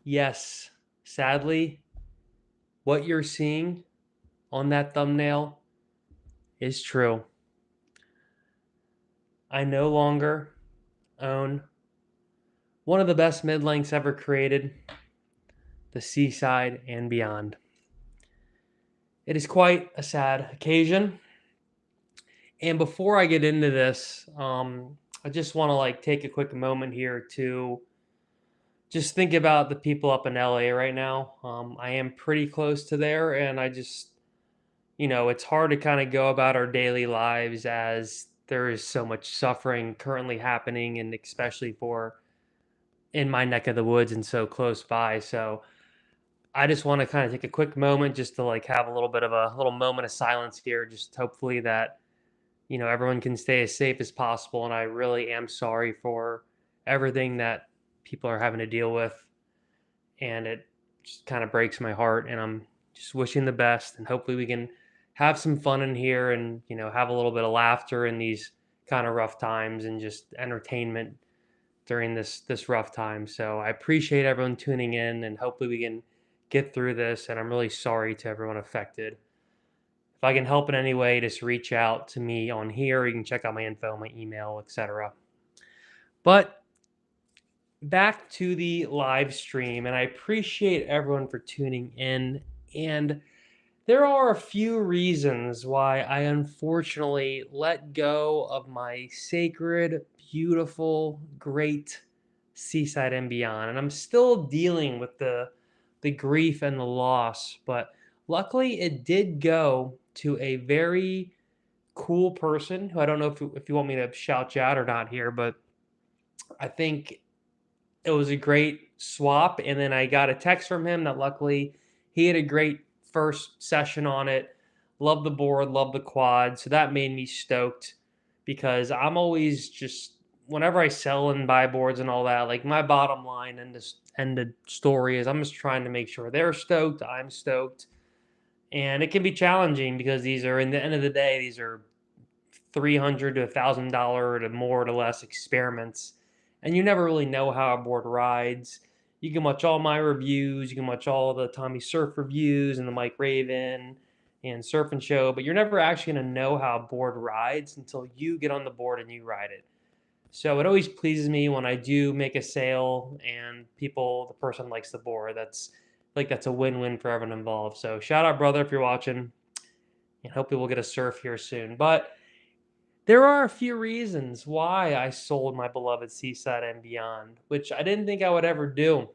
Yes, sadly, what you're seeing on that thumbnail is true. I no longer own one of the best mid lengths ever created, the Seaside and beyond. It is quite a sad occasion. And before I get into this, I just want to take a quick moment here to just think about the people up in LA right now. I am pretty close to there, and I just, it's hard to kind of go about our daily lives as there is so much suffering currently happening, and especially for in my neck of the woods and so close by. So I just want to kind of take a quick moment just to have a little bit of a little moment of silence here, just hopefully that everyone can stay as safe as possible. And I really am sorry for everything that people are having to deal with. And it just kind of breaks my heart. And I'm just wishing the best. And hopefully we can have some fun in here and, have a little bit of laughter in these kind of rough times and just entertainment during this rough time. So I appreciate everyone tuning in and hopefully we can get through this. And I'm really sorry to everyone affected. If I can help in any way, just reach out to me on here. You can check out my info, my email, etc. But back to the live stream, and I appreciate everyone for tuning in. And there are a few reasons why I unfortunately let go of my sacred, beautiful, great Seaside and beyond. And I'm still dealing with the grief and the loss, but luckily it did go to a very cool person who I don't know if you want me to shout you out or not here, but I think it was a great swap. And then I got a text from him that luckily he had a great first session on it. Love the board, love the quad. So that made me stoked because I'm always just whenever I sell and buy boards and all that, like my bottom line and this end the story is I'm just trying to make sure they're stoked, I'm stoked. And it can be challenging because these are in the end of the day, these are $300 to $1,000 to more to less experiments, and you never really know how a board rides. You can watch all my reviews, you can watch all the Tommy Surf reviews and the Mike Raven and Surf and Show, but you're never actually going to know how a board rides until you get on the board and you ride it. So it always pleases me when I do make a sale and the person likes the board. That's a win-win for everyone involved. So shout out, brother, if you're watching, and hopefully we'll get a surf here soon. But there are a few reasons why I sold my beloved Seaside and beyond, which I didn't think I would ever do.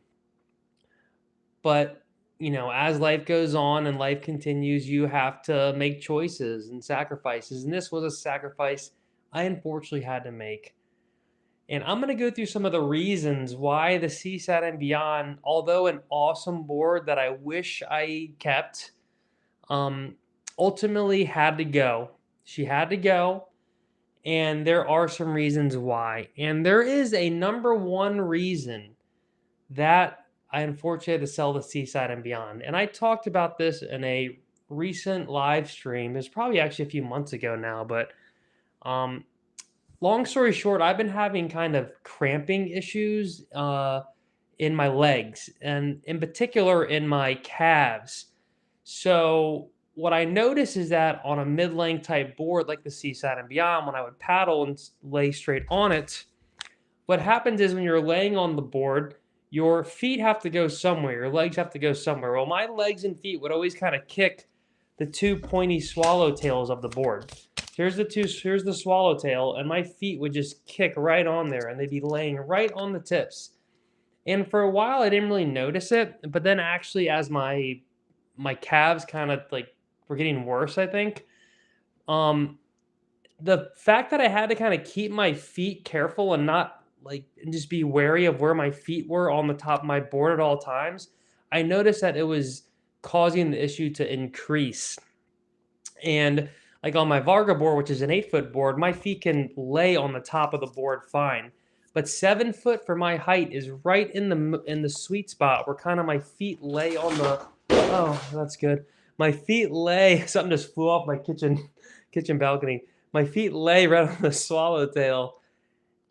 But, as life goes on and life continues, you have to make choices and sacrifices. And this was a sacrifice I unfortunately had to make. And I'm going to go through some of the reasons why the Seaside and beyond, although an awesome board that I wish I kept, um, ultimately had to go. She had to go. And there are some reasons why. And there is a number one reason that I unfortunately had to sell the Seaside and beyond. And I talked about this in a recent live stream. It's probably actually a few months ago now, but um, long story short, I've been having kind of cramping issues in my legs and in particular in my calves. So what I notice is that on a mid-length type board like the Seaside and beyond, when I would paddle and lay straight on it, what happens is when you're laying on the board, your feet have to go somewhere, your legs have to go somewhere. Well, my legs and feet would always kind of kick the two pointy swallowtails of the board. Here's the swallowtail, and my feet would just kick right on there, and they'd be laying right on the tips. And for a while, I didn't really notice it, but then actually, as my calves kind of were getting worse, I think. Um, the fact that I had to kind of keep my feet careful and not and just be wary of where my feet were on the top of my board at all times, I noticed that it was causing the issue to increase. And like on my Varga board, which is an 8-foot board, my feet can lay on the top of the board fine. But 7 foot for my height is right in the sweet spot where kind of my feet lay on the. Oh, that's good. My feet lay. Something just flew off my kitchen balcony. My feet lay right on the swallowtail.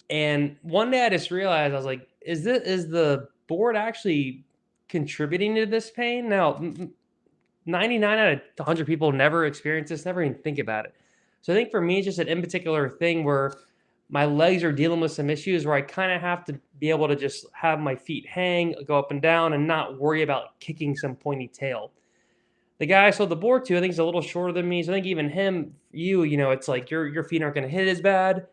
And one day I just realized I was like, is the board actually contributing to this pain. Now, 99 out of 100 people never experience this, never even think about it. So I think for me, it's just an in particular thing where my legs are dealing with some issues where I kind of have to be able to just have my feet hang, go up and down, and not worry about kicking some pointy tail. The guy I sold the board to, I think he's a little shorter than me. So I think even him, you know, it's like your feet aren't going to hit as bad.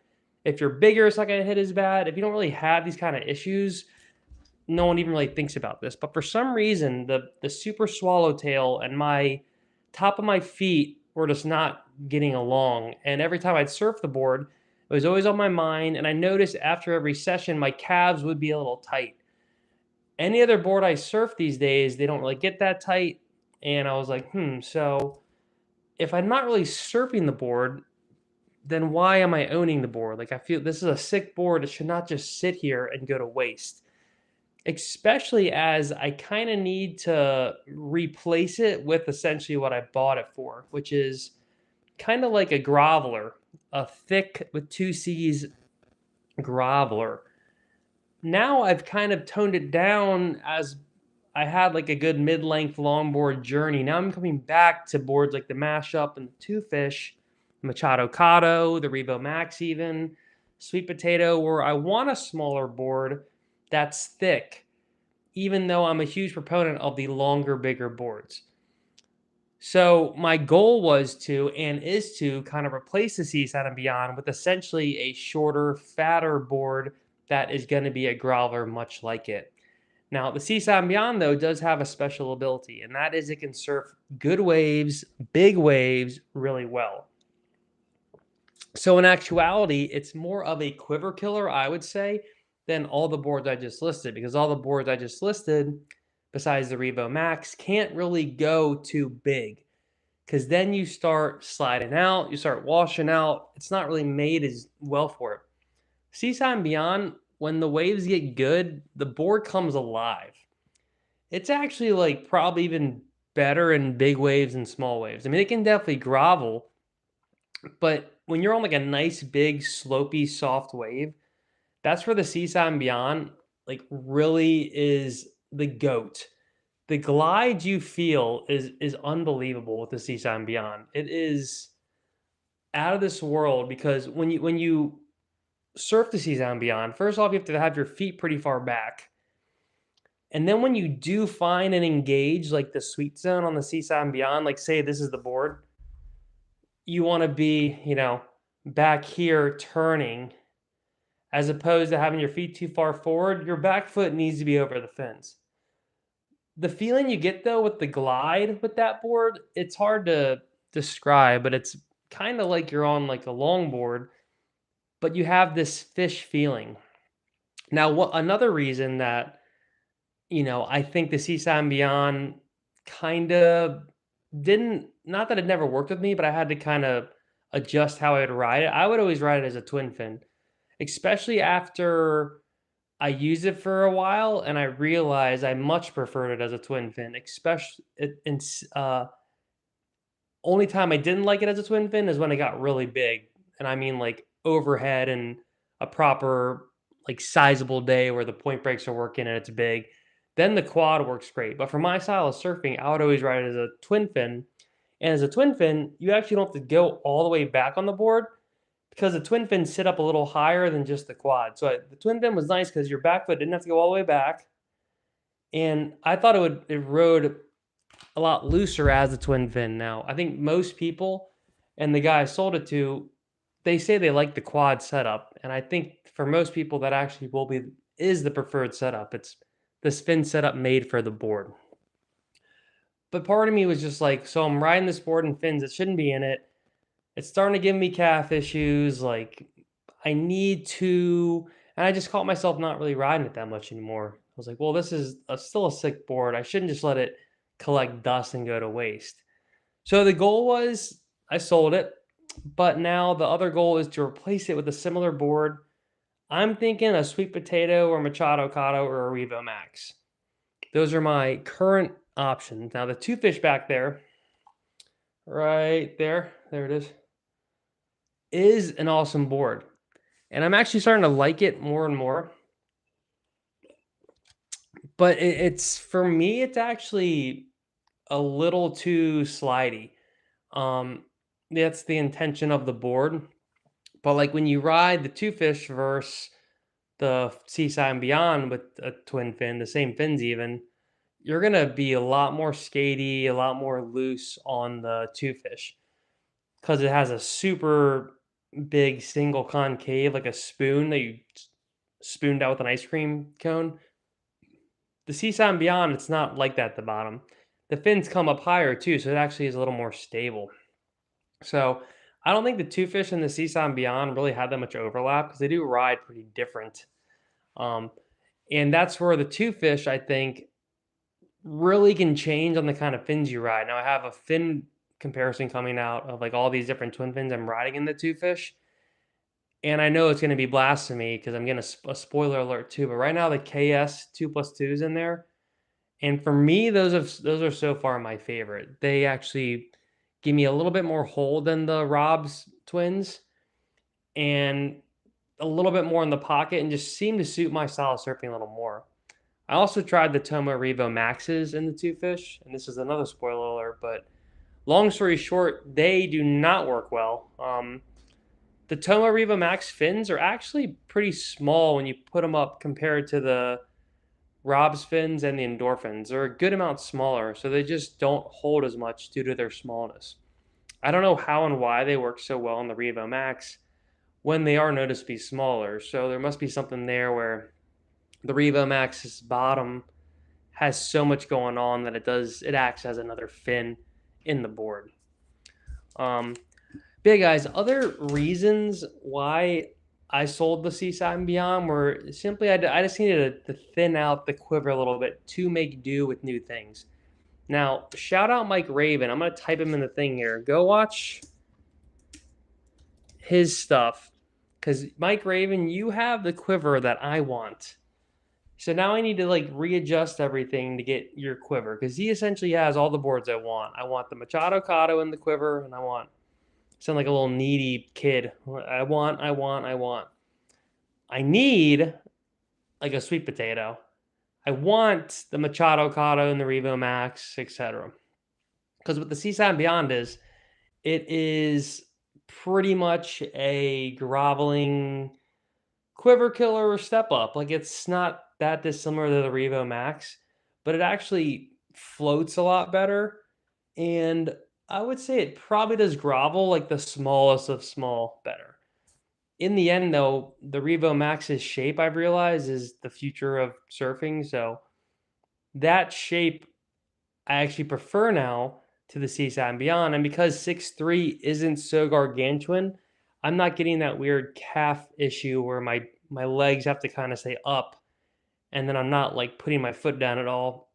If you're bigger, it's not going to hit as bad. If you don't really have these kind of issues, no one even really thinks about this. But for some reason, the super swallowtail and my top of my feet were just not getting along. And every time I'd surf the board, it was always on my mind. And I noticed after every session, my calves would be a little tight. Any other board I surf these days, they don't really get that tight. And I was like, so if I'm not really surfing the board, then why am I owning the board? Like, I feel this is a sick board. It should not just sit here and go to waste, especially as I kind of need to replace it with essentially what I bought it for, which is kind of like a groveler, a thick with two C's groveler. Now I've kind of toned it down as I had like a good mid-length longboard journey. Now I'm coming back to boards like the Mashup and the Two Fish, Machado Cotto, the Revo Max even, Sweet Potato, where I want a smaller board that's thick, even though I'm a huge proponent of the longer, bigger boards. So my goal was to, and is to, kind of replace the Seaside and Beyond with essentially a shorter, fatter board that is going to be a groveler much like it. Now, the Seaside and Beyond, though, does have a special ability, and that is it can surf good waves, big waves, really well. So in actuality, it's more of a quiver killer, I would say, than all the boards I just listed, because all the boards I just listed, besides the Revo Max, can't really go too big, because then you start sliding out, you start washing out. It's not really made as well for it. Seaside and Beyond, when the waves get good, the board comes alive. It's actually like probably even better in big waves and small waves. I mean, it can definitely grovel, but when you're on like a nice, big, slopey, soft wave, that's where the Seaside and Beyond like really is the goat. The glide you feel is unbelievable with the Seaside and Beyond. It is out of this world because when you surf the Seaside and Beyond, first off, you have to have your feet pretty far back. And then when you do find and engage like the sweet zone on the Seaside and Beyond, like say this is the board, you want to be, back here turning as opposed to having your feet too far forward. Your back foot needs to be over the fins. The feeling you get though with the glide with that board, it's hard to describe, but it's kind of like you're on like a longboard, but you have this fish feeling. Now, what another reason that I think the Seaside and Beyond kind of didn't, not that it never worked with me, but I had to kind of adjust how I would ride it. I would always ride it as a twin fin, especially after I used it for a while and I realized I much preferred it as a twin fin, especially only time I didn't like it as a twin fin is when it got really big. And I mean like overhead and a proper like sizable day where the point breaks are working and it's big. Then the quad works great. But for my style of surfing, I would always ride it as a twin fin. And as a twin fin, you actually don't have to go all the way back on the board because the twin fins sit up a little higher than just the quad. So the twin fin was nice because your back foot didn't have to go all the way back. And I thought it rode a lot looser as a twin fin. Now, I think most people and the guy I sold it to, they say they like the quad setup. And I think for most people that actually is the preferred setup. It's this fin setup made for the board. But part of me was just like, so I'm riding this board in fins. It shouldn't be in it. It's starting to give me calf issues. Like I need to, and I just caught myself not really riding it that much anymore. I was like, well, this is still a sick board. I shouldn't just let it collect dust and go to waste. So the goal was I sold it, but now the other goal is to replace it with a similar board. I'm thinking a Sweet Potato or Machado Cotto or a Revo Max. Those are my current options. Now the Two Fish back there, right there it is an awesome board. And I'm actually starting to like it more and more. but it's for me, it's actually a little too slidey. Um, that's the intention of the board. But like when you ride the two fish versus the Seaside and Beyond with a twin fin, the same fins even, you're gonna be a lot more skatey, a lot more loose on the two fish because it has a super big single concave, like a spoon that you spooned out with an ice cream cone. The Seaside and Beyond, it's not like that at the bottom. The fins come up higher too, so it actually is a little more stable. So I don't think the two fish and the Seaside and Beyond really have that much overlap because they do ride pretty different. Um, and that's where the two fish, I think, really can change on the kind of fins you ride. Now I have a fin comparison coming out of like all these different twin fins I'm riding in the two fish. And I know it's going to be blasphemy because I'm getting a spoiler alert too. But right now the KS 2+2 is in there, and for me those are so far my favorite. They actually give me a little bit more hold than the Rob's twins, and a little bit more in the pocket, and just seem to suit my style of surfing a little more. I also tried the Tomo Revo Maxes in the two fish, and this is another spoiler alert, but long story short, they do not work well. The Tomo Revo Max fins are actually pretty small when you put them up compared to the Rob's fins and the Endorphins. They're a good amount smaller, so they just don't hold as much due to their smallness. I don't know how and why they work so well on the Revo Max when they are noticeably smaller. So there must be something there where the Revo Max's bottom has so much going on that it acts as another fin in the board. Um, Big guys, other reasons why I sold the Seaside and Beyond were simply I just needed to thin out the quiver a little bit to make do with new things. Now, shout out Mike Raven. I'm going to type him in the thing here. Go watch his stuff because Mike Raven, you have the quiver that I want. So now I need to like readjust everything to get your quiver because he essentially has all the boards I want. I want the Machado Cotto in the quiver, and I want sound like a little needy kid. I want. I need like a sweet potato. I want the Machado Cotto and the Revo Max, etc. Because what the Seaside and Beyond is, it is pretty much a groveling quiver killer or step up. Like it's not that dissimilar to the Revo Max, but it actually floats a lot better. And I would say it probably does grovel like the smallest of small better. In the end, though, the Revo Max's shape I've realized is the future of surfing. So that shape I actually prefer now to the Seaside and Beyond. And because 6'3" isn't so gargantuan, I'm not getting that weird calf issue where my legs have to kind of stay up and then I'm not like putting my foot down at all.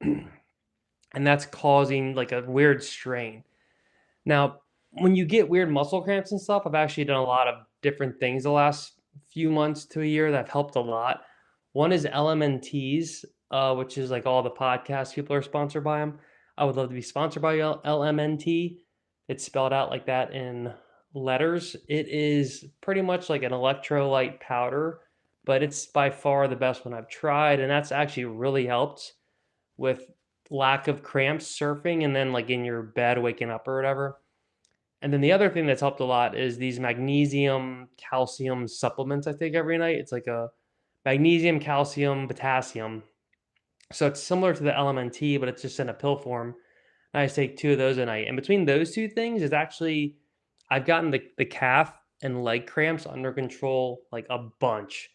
And that's causing like a weird strain. Now, when you get weird muscle cramps and stuff, I've actually done a lot of different things the last few months to a year that have helped a lot. One is LMNTs, which is like all the podcast people are sponsored by them. I would love to be sponsored by LMNT. It's spelled out like that in letters. It is pretty much like an electrolyte powder, but it's by far the best one I've tried, and that's actually really helped with lack of cramps surfing and then like in your bed waking up or whatever. And then the other thing that's helped a lot is these magnesium calcium supplements I take every night. It's like a magnesium, calcium, potassium. So it's similar to the LMNT, but it's just in a pill form. And I just take 2 of those a night. And between those 2 things is actually I've gotten the calf and leg cramps under control like a bunch.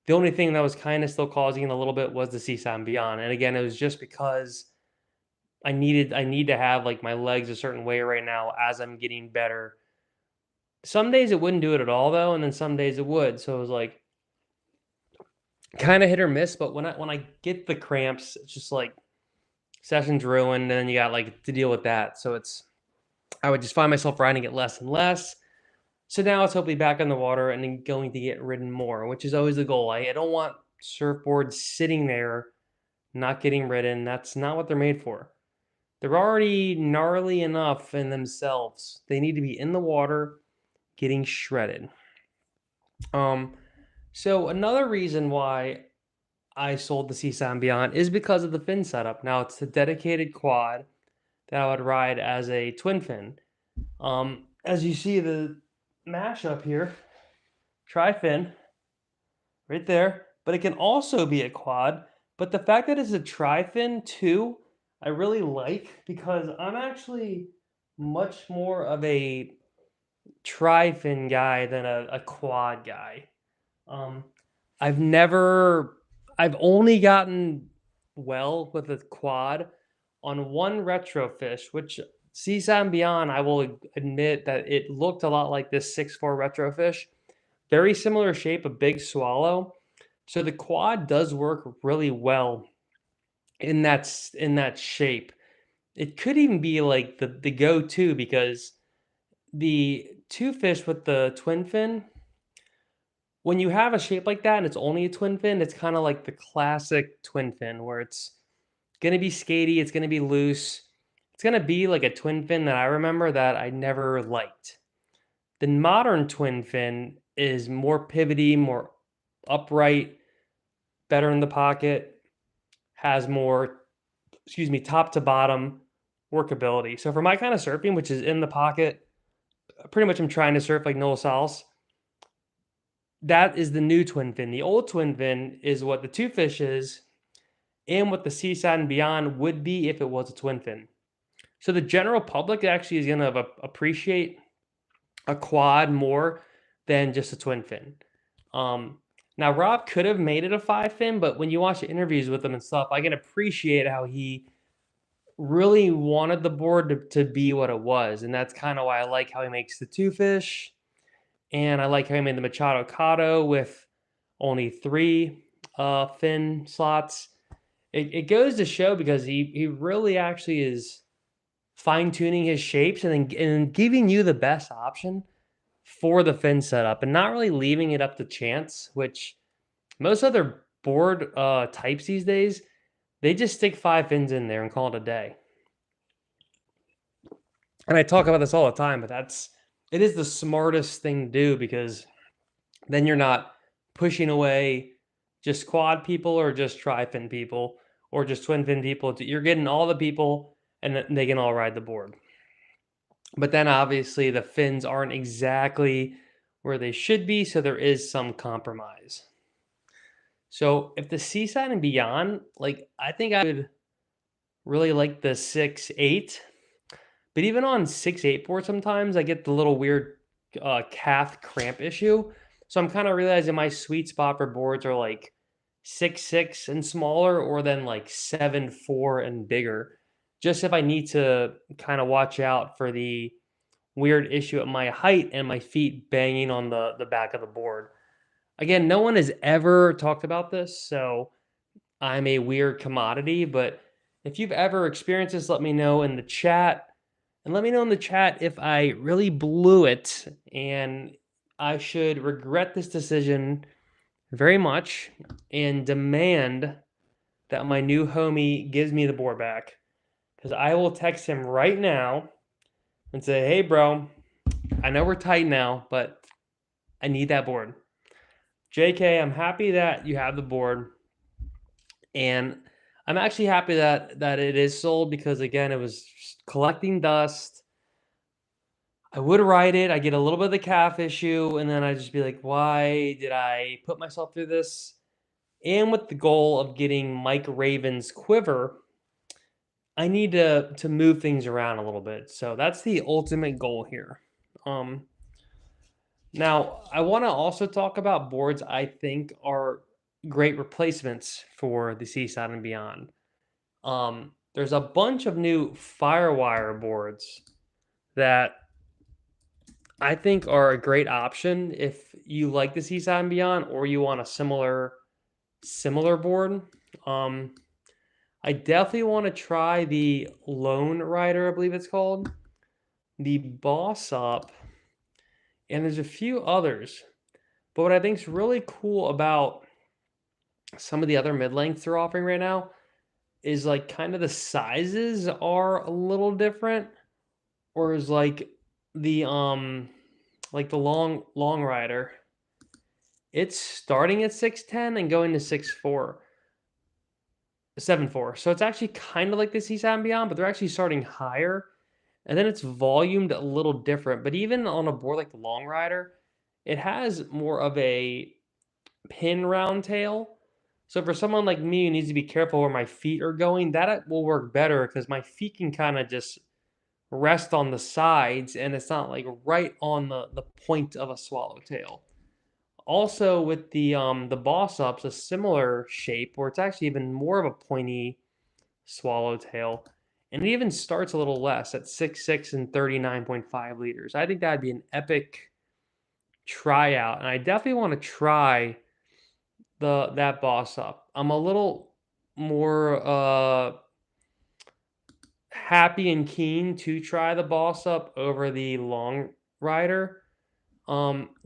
The only thing that was kind of still causing it a little bit was the Seaside and Beyond. And again, it was just because I need to have like my legs a certain way right now as I'm getting better. Some days it wouldn't do it at all though, and then some days it would. So it was like kind of hit or miss. But when I get the cramps, it's just like session's ruined, and then you got like to deal with that. So I would just find myself riding it less and less. So now it's hopefully back on the water and then going to get ridden more, which is always the goal. I don't want surfboards sitting there not getting ridden. That's not what they're made for. They're already gnarly enough in themselves. They need to be in the water getting shredded. So another reason why I sold the Seaside and Beyond is because of the fin setup. Now it's the dedicated quad that I would ride as a twin fin. As you see the mashup here, tri-fin right there, but it can also be a quad. But the fact that it's a tri-fin too, I really like because I'm actually much more of a tri-fin guy than a quad guy. Um, I've never, I've only gotten well with a quad on one retro fish, which Seaside and Beyond, I will admit that it looked a lot like this 6'4" retro fish. Very similar shape, a big swallow. So the quad does work really well in that shape. It could even be like the go-to because the two fish with the twin fin, when you have a shape like that and it's only a twin fin, it's kind of like the classic twin fin where it's gonna be skatey, it's gonna be loose. It's gonna be like a twin fin that I remember that I never liked. The modern twin fin is more pivoty, more upright, better in the pocket, has more, excuse me, top to bottom workability. So for my kind of surfing, which is in the pocket, pretty much I'm trying to surf like Noah Salas. That is the new twin fin. The old twin fin is what the two fish is and what the Seaside and Beyond would be if it was a twin fin. So the general public actually is going to appreciate a quad more than just a twin fin. Now Rob could have made it a 5 fin, but when you watch the interviews with him and stuff, I can appreciate how he really wanted the board to be what it was, and that's kind of why I like how he makes the two fish, and I like how he made the Machado Cotto with only 3 fin slots. It goes to show because he really actually is fine tuning his shapes and giving you the best option for the fin setup and not really leaving it up to chance, which most other board types these days, they just stick 5 fins in there and call it a day. And I talk about this all the time, but it is the smartest thing to do because then you're not pushing away just quad people or just tri-fin people or just twin fin people. You're getting all the people and they can all ride the board. But then obviously the fins aren't exactly where they should be, so there is some compromise. So if the Seaside and Beyond, like I think I would really like the 6'8", but even on 6'8" board sometimes I get the little weird calf cramp issue. So I'm kind of realizing my sweet spot for boards are like 6'6" and smaller, or then like 7'4" and bigger. Just if I need to kind of watch out for the weird issue at my height and my feet banging on the back of the board. Again, no one has ever talked about this, so I'm a weird commodity, but if you've ever experienced this, let me know in the chat. And let me know in the chat if I really blew it and I should regret this decision very much and demand that my new homie gives me the board back. Because I will text him right now and say, hey, bro, I know we're tight now, but I need that board. JK, I'm happy that you have the board. And I'm actually happy that it is sold because, again, it was collecting dust. I would ride it. I get a little bit of the calf issue, and then I just be like, why did I put myself through this? And with the goal of getting Mike Raven's Quiver, I need to move things around a little bit. So that's the ultimate goal here. Now, I want to also talk about boards I think are great replacements for the Seaside and Beyond. There's a bunch of new Firewire boards that I think are a great option if you like the Seaside and Beyond or you want a similar board. I definitely want to try the Lone Rider, I believe it's called, the Boss Up, and there's a few others. But what I think is really cool about some of the other mid-lengths they're offering right now is like kind of the sizes are a little different, or is like the long rider, it's starting at 6'10" and going to 6'4". 7.4. So it's actually kind of like the Seaside and Beyond, but they're actually starting higher. And then it's volumed a little different. But even on a board like the Long Rider, it has more of a pin round tail. So for someone like me who needs to be careful where my feet are going, that will work better because my feet can kind of just rest on the sides and it's not like right on the point of a swallowtail. Also with the boss ups, a similar shape where it's actually even more of a pointy swallowtail. And it even starts a little less at 6.6 and 39.5 liters. I think that'd be an epic tryout. And I definitely want to try that boss up. I'm a little more happy and keen to try the boss up over the long rider.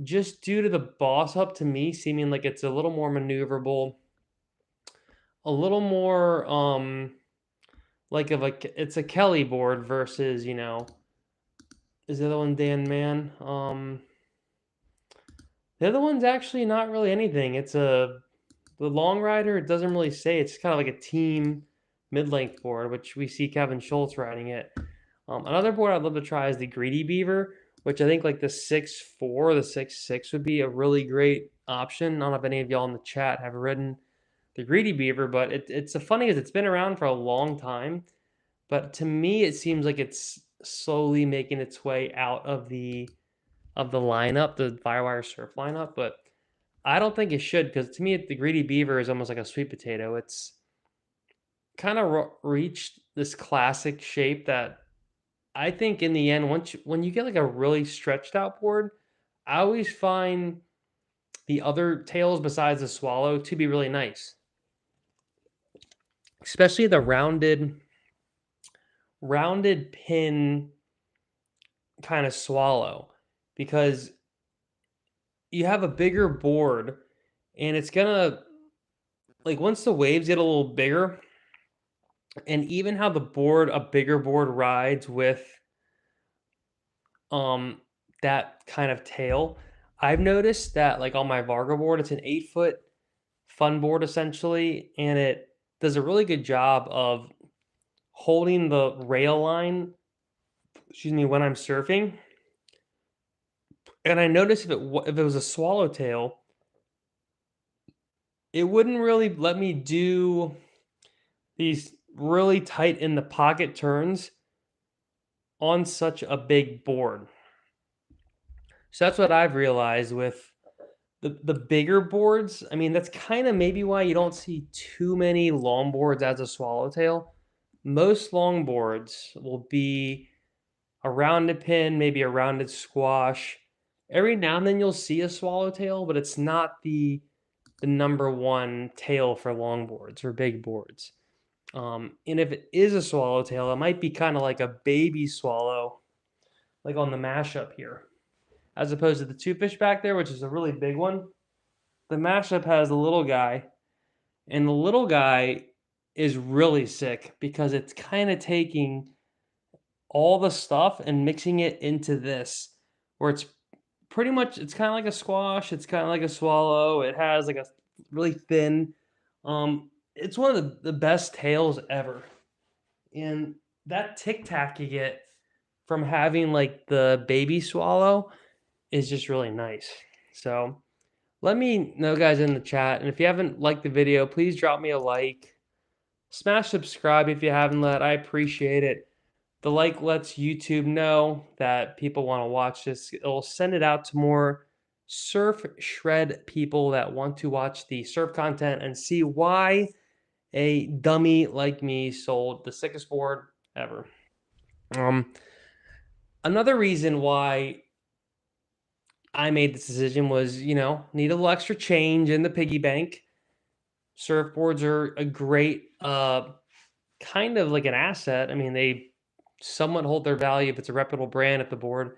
Just due to the boss up to me seeming like it's a little more maneuverable, a little more like it's a Kelly board versus, is the other one Dan Man? The other one's actually not really anything. The long rider, it doesn't really say. It's kind of like a team mid-length board, which we see Kevin Schultz riding it. Another board I'd love to try is the Greedy Beaver, which I think like the 6.4, the 6.6 would be a really great option. I don't know if any of y'all in the chat have ridden the Greedy Beaver, but it's funny is it's been around for a long time, but to me it seems like it's slowly making its way out of the lineup, the Firewire Surf lineup, but I don't think it should because to me the Greedy Beaver is almost like a sweet potato. It's kind of reached this classic shape that I think in the end, when you get like a really stretched out board, I always find the other tails besides the swallow to be really nice, especially the rounded pin kind of swallow, because you have a bigger board and it's gonna like once the waves get a little bigger, and even how a bigger board rides with um that kind of tail. I've noticed that like on my Vargo board, it's an 8-foot fun board essentially, and it does a really good job of holding the rail line, excuse me, when I'm surfing. And I noticed if it was a swallowtail, it wouldn't really let me do these really tight in the pocket turns on such a big board. So that's what I've realized with the bigger boards. I mean, that's kind of maybe why you don't see too many long boards as a swallowtail. Most long boards will be a rounded pin, maybe a rounded squash. Every now and then you'll see a swallowtail, but it's not the number one tail for long boards or big boards. And if it is a swallowtail, it might be kind of like a baby swallow, like on the mashup here, as opposed to the two fish back there, which is a really big one. The mashup has a little guy, and the little guy is really sick because it's kind of taking all the stuff and mixing it into this, where it's pretty much it's kind of like a squash, it's kind of like a swallow. It has like a really thin. It's one of the best tails ever, and that tic tac you get from having like the baby swallow is just really nice. So let me know, guys, in the chat. And if you haven't liked the video, please drop me a like. Smash subscribe if you haven't yet. I appreciate it. The like lets YouTube know that people want to watch this. It'll send it out to more surf shred people that want to watch the surf content and see why a dummy like me sold the sickest board ever. Another reason why I made this decision was, need a little extra change in the piggy bank. Surfboards are a great kind of like an asset. I mean, they somewhat hold their value if it's a reputable brand, if the board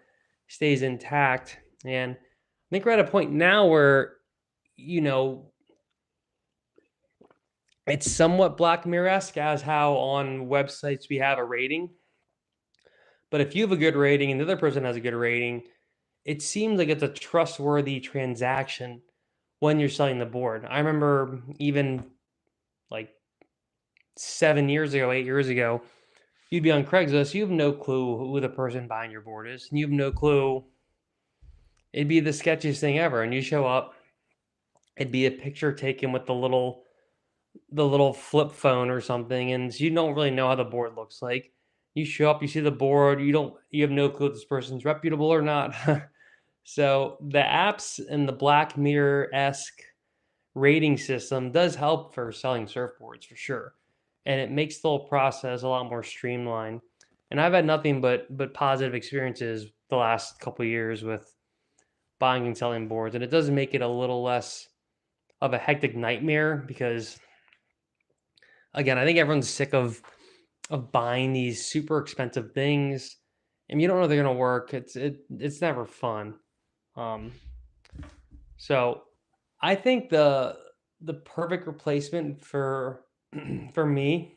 stays intact. And I think we're at a point now where, it's somewhat Black Mirror-esque as how on websites we have a rating. But if you have a good rating and the other person has a good rating, it seems like it's a trustworthy transaction when you're selling the board. I remember even like 7 years ago, 8 years ago, you'd be on Craigslist, you have no clue who the person buying your board is, and you have no clue. It'd be the sketchiest thing ever, and you show up, it'd be a picture taken with the little flip phone or something, and so you don't really know how the board looks like. You show up, you see the board, you have no clue if this person's reputable or not. So the apps and the Black Mirror-esque rating system does help for selling surfboards for sure. And it makes the whole process a lot more streamlined. And I've had nothing but positive experiences the last couple of years with buying and selling boards. And it does make it a little less of a hectic nightmare because again, I think everyone's sick of buying these super expensive things and you don't know if they're gonna work. It's never fun. Um, so I think the perfect replacement for for me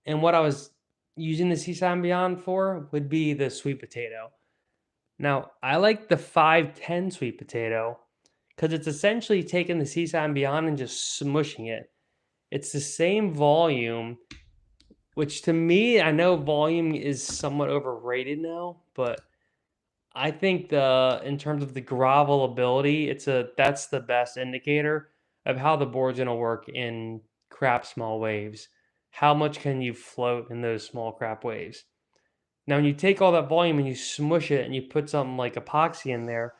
and what I was using the Seaside and Beyond for would be the sweet potato. Now, I like the 510 sweet potato because it's essentially taking the Seaside and Beyond and just smushing it. It's the same volume, which to me, I know volume is somewhat overrated now, but I think the in terms of the grovel ability, that's the best indicator of how the board's gonna work in crap small waves. How much can you float in those small crap waves? Now, when you take all that volume and you smush it and you put something like epoxy in there,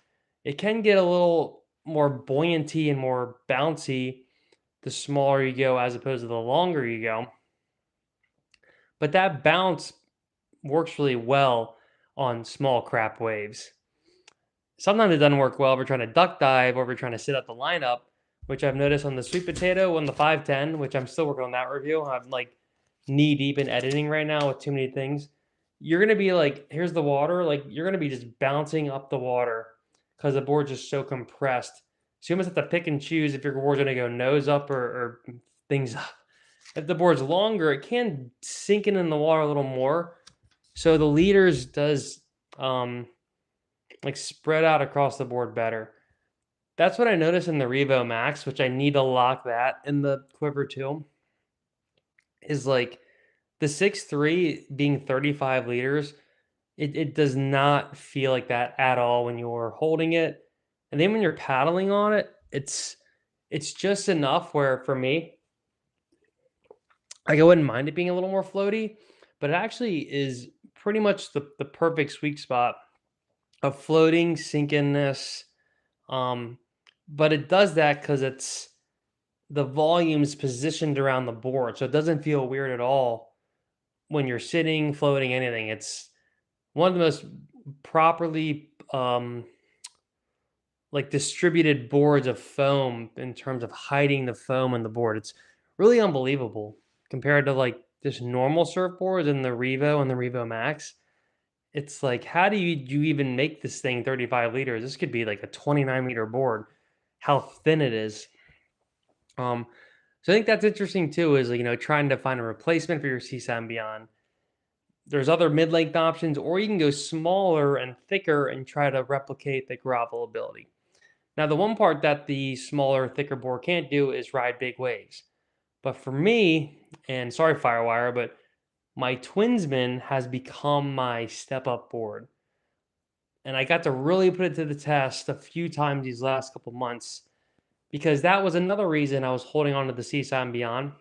it can get a little more buoyanty and more bouncy the smaller you go as opposed to the longer you go. But that bounce works really well on small crap waves. Sometimes it doesn't work well if we're trying to duck dive or if we're trying to sit up the lineup, which I've noticed on the sweet potato on the 510, which I'm still working on that review. I'm like knee deep in editing right now with too many things. You're gonna be like, here's the water, like you're gonna be just bouncing up the water because the board's just so compressed. So you almost have to pick and choose if your board's gonna go nose up or things up. If the board's longer, it can sink in the water a little more. So the leaders does like spread out across the board better. That's what I noticed in the Revo Max, which I need to lock that in the Quiver too. Is like the 6.3 being 35 liters, it does not feel like that at all when you're holding it. And then when you're paddling on it, it's just enough where for me, like I wouldn't mind it being a little more floaty, but it actually is pretty much the perfect sweet spot of floating sinkiness. Um, but it does that because it's the volume's positioned around the board, so it doesn't feel weird at all when you're sitting, floating, anything. It's one of the most properly like distributed boards of foam in terms of hiding the foam on the board. It's really unbelievable compared to like just normal surfboards and the Revo and the Revo Max. It's like, how do you even make this thing 35 liters? This could be like a 29-meter board, how thin it is. So I think that's interesting too, is trying to find a replacement for your Seaside and Beyond. There's other mid-length options, or you can go smaller and thicker and try to replicate the grovel ability. Now, the one part that the smaller, thicker board can't do is ride big waves. But for me, and sorry, Firewire, but my Twinsman has become my step-up board. And I got to really put it to the test a few times these last couple months because that was another reason I was holding on to the Seaside and Beyond.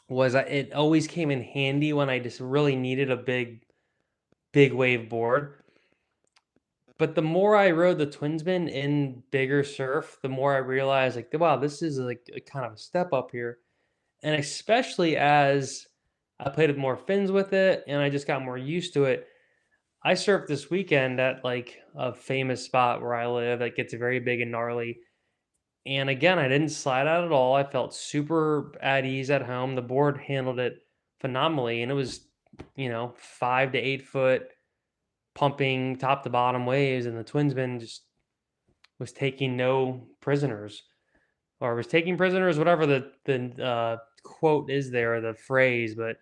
It always came in handy when I just really needed a big wave board. But the more I rode the Twinsman in bigger surf, the more I realized like, wow, this is like a kind of a step up here. And especially as I played with more fins with it and I just got more used to it. I surfed this weekend at like a famous spot where I live that gets very big and gnarly. And again, I didn't slide out at all. I felt super at ease at home. The board handled it phenomenally. And it was, 5 to 8 foot pumping top to bottom waves. And the Twinsman just was taking no prisoners or was taking prisoners, whatever the quote is there, the phrase. But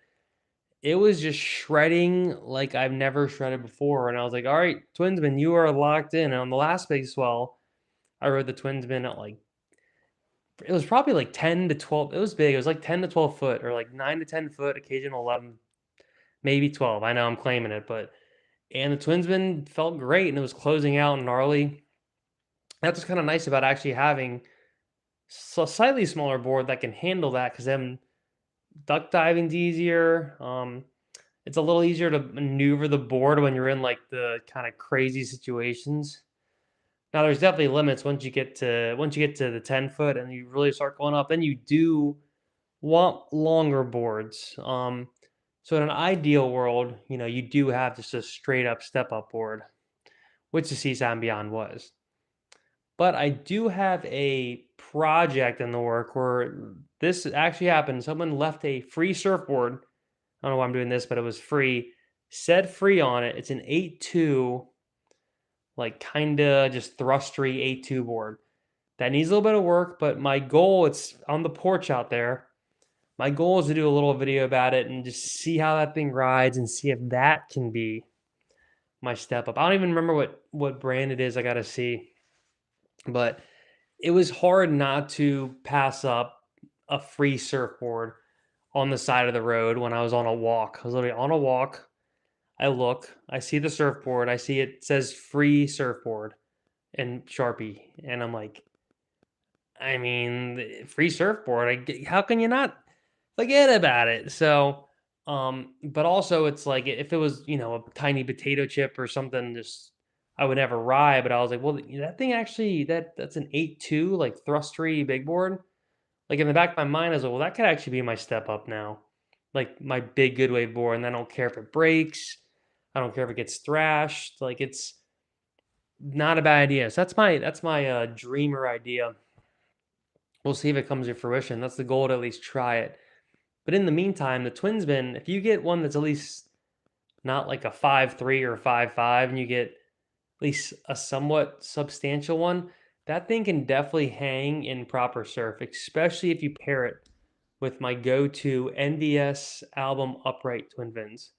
it was just shredding like I've never shredded before. And I was like, all right, Twinsman, you are locked in. And on the last big swell, I rode the Twinsman at like it was probably like 10 to 12. It was big. It was like 10 to 12 foot, or like 9 to 10 foot, occasional 11, maybe 12. I know I'm claiming it, but and the Twinsman felt great and it was closing out gnarly. That's what's kind of nice about actually having a slightly smaller board that can handle that, because then duck diving's easier. It's a little easier to maneuver the board when you're in like the kind of crazy situations. Now there's definitely limits once you get to the 10 foot and you really start going up, then you do want longer boards. So in an ideal world, you do have just a straight up step up board, which the Seaside and Beyond was. But I do have a project in the work where this actually happened. Someone left a free surfboard. I don't know why I'm doing this, but it was free. Said free on it. It's an 8.2, like kinda just thrustery 8.2 board. That needs a little bit of work, but my goal, it's on the porch out there. My goal is to do a little video about it and just see how that thing rides and see if that can be my step up. I don't even remember what brand it is. I gotta see. But it was hard not to pass up a free surfboard on the side of the road when I was on a walk. I was literally on a walk. I look, I see the surfboard, I see it says free surfboard in Sharpie, and I'm like, I mean, free surfboard. How can you not forget about it? So, but also it's like if it was, a tiny potato chip or something, just I would never ride. But I was like, well, that thing actually that's an 8.2 like thrustery big board. Like in the back of my mind, I was like, well, that could actually be my step up now, like my big good wave board, and I don't care if it breaks. I don't care if it gets thrashed. Like it's not a bad idea. So that's my dreamer idea. We'll see if it comes to fruition. That's the goal, to at least try it. But in the meantime, the Twinsman, if you get one that's at least not like a 5.3 or 5.5, and you get at least a somewhat substantial one, that thing can definitely hang in proper surf, especially if you pair it with my go-to NVS album upright twin fins.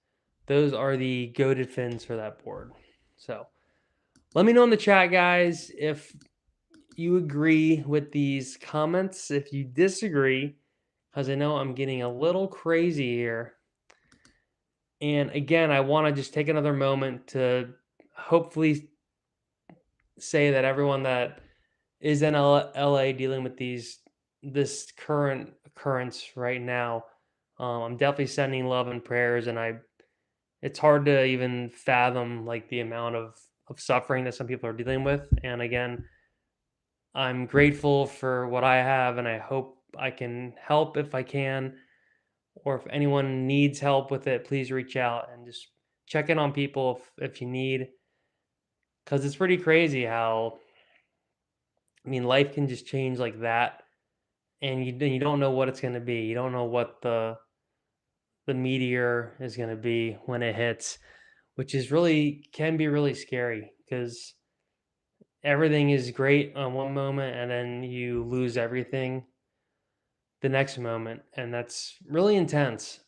Those are the goated fins for that board. So let me know in the chat, guys, if you agree with these comments, if you disagree, because I know I'm getting a little crazy here. And again, I want to just take another moment to hopefully say that everyone that is in LA dealing with this current occurrence right now, I'm definitely sending love and prayers, and it's hard to even fathom like the amount of suffering that some people are dealing with. And again, I'm grateful for what I have, and I hope I can help if I can, or if anyone needs help with it, please reach out and just check in on people if you need, because it's pretty crazy how, I mean, life can just change like that, and you don't know what it's going to be. You don't know what the meteor is going to be when it hits, which is really can be really scary, because everything is great on one moment and then you lose everything the next moment, and that's really intense.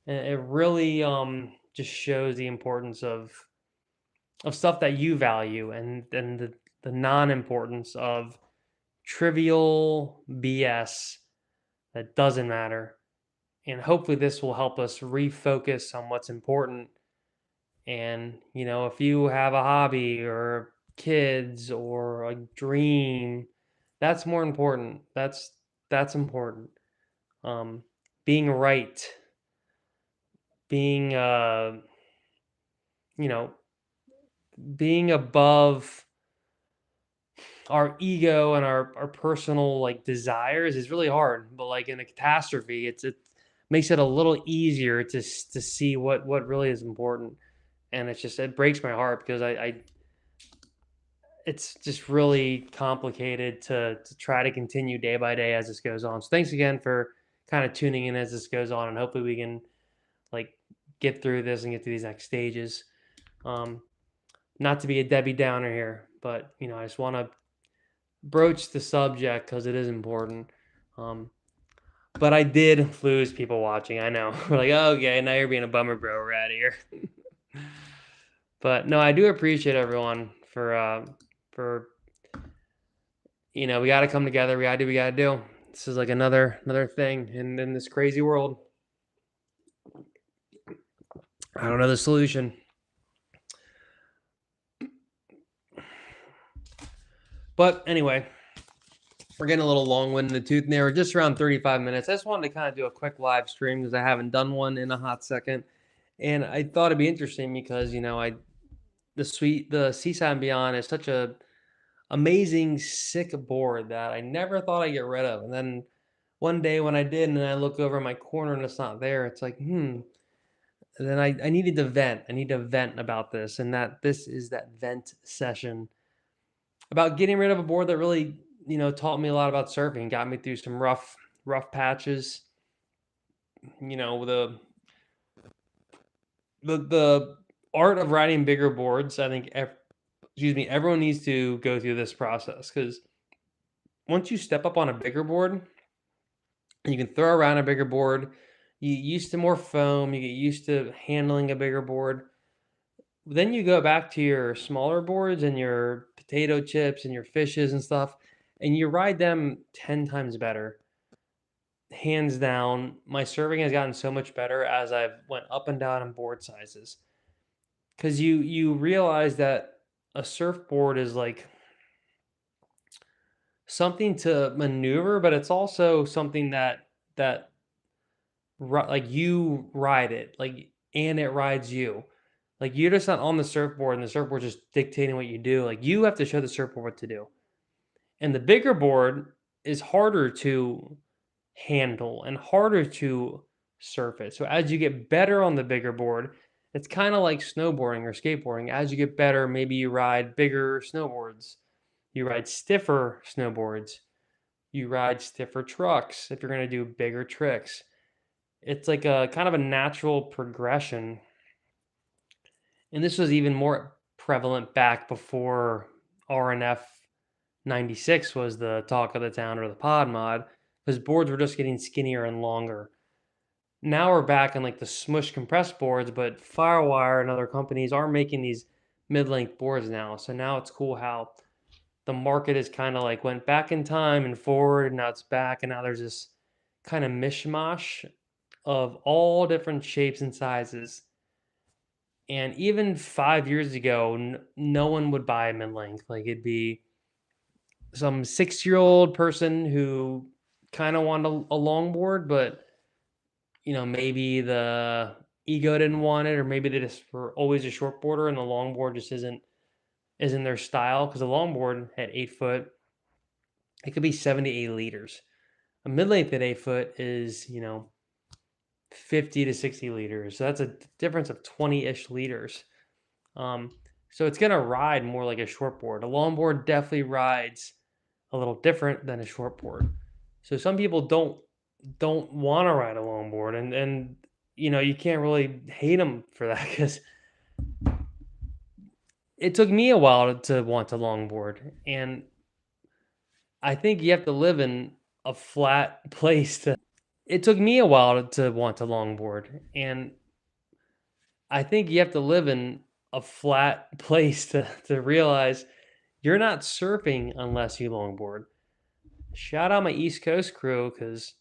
And it really just shows the importance of stuff that you value, and the non-importance of trivial BS that doesn't matter. And hopefully this will help us refocus on what's important. And if you have a hobby or kids or a dream, that's more important. That's important. um Being right, being you know being above our ego and our personal like desires is really hard. But like in a catastrophe, it makes it a little easier to see what really is important. And it breaks my heart, because I it's just really complicated to try to continue day by day as this goes on. So thanks again for kind of tuning in as this goes on, and hopefully we can like get through this and get to these next stages. um Not to be a Debbie Downer here, but I just want to broach the subject because it is important. Um, but I did lose people watching. I know. We're like, oh, okay, now you're being a bummer, bro. We're out of here. But no, I do appreciate everyone for we got to come together. We got to do what we got to do. This is like another thing in this crazy world. I don't know the solution. But anyway, we're getting a little long-winded in the tooth there. We're just around 35 minutes. I just wanted to kind of do a quick live stream because I haven't done one in a hot second. And I thought it'd be interesting because, the Seaside and Beyond is such a amazing, sick board that I never thought I'd get rid of. And then one day when I did, and then I look over in my corner and it's not there, it's like, And then I needed to vent. I need to vent about this. And this is that vent session about getting rid of a board that really, taught me a lot about surfing, got me through some rough patches. The art of riding bigger boards, I think everyone needs to go through this process because once you step up on a bigger board, you can throw around a bigger board. You get used to more foam. You get used to handling a bigger board. Then you go back to your smaller boards and your potato chips and your fishes and stuff, and you ride them 10 times better. Hands down, my surfing has gotten so much better as I've went up and down in board sizes. Because you realize that a surfboard is like something to maneuver, but it's also something that like you ride it, like, and it rides you. Like you're just not on the surfboard, and the surfboard just dictating what you do. Like you have to show the surfboard what to do. And the bigger board is harder to handle and harder to surf it. So as you get better on the bigger board, it's kind of like snowboarding or skateboarding. As you get better, maybe you ride bigger snowboards, you ride stiffer snowboards, you ride stiffer trucks if you're going to do bigger tricks. It's like a kind of a natural progression. And this was even more prevalent back before RNF 96 was the talk of the town or the pod mod, because boards were just getting skinnier and longer. Now we're back on like the smush compressed boards, but Firewire and other companies are making these mid-length boards now. So now it's cool how the market is kind of like went back in time and forward, and now it's back, and now there's this kind of mishmash of all different shapes and sizes. And even 5 years ago, no one would buy a mid-length. Like it'd be some 6-year-old person who kind of wanted a longboard, but maybe the ego didn't want it, or maybe they just were always a shortboarder, and the longboard just isn't their style. Because a longboard at 8 foot, it could be 78 liters. A mid length at 8 foot is 50 to 60 liters. So that's a difference of 20-ish liters. So it's gonna ride more like a shortboard. A longboard definitely rides a little different than a shortboard. So some people don't want to ride a longboard, and you can't really hate them for that because it took me a while to want to longboard, and I think you have to live in a flat place to. It took me a while to want to longboard, and I think you have to live in a flat place to realize you're not surfing unless you longboard. Shout out my East Coast crew because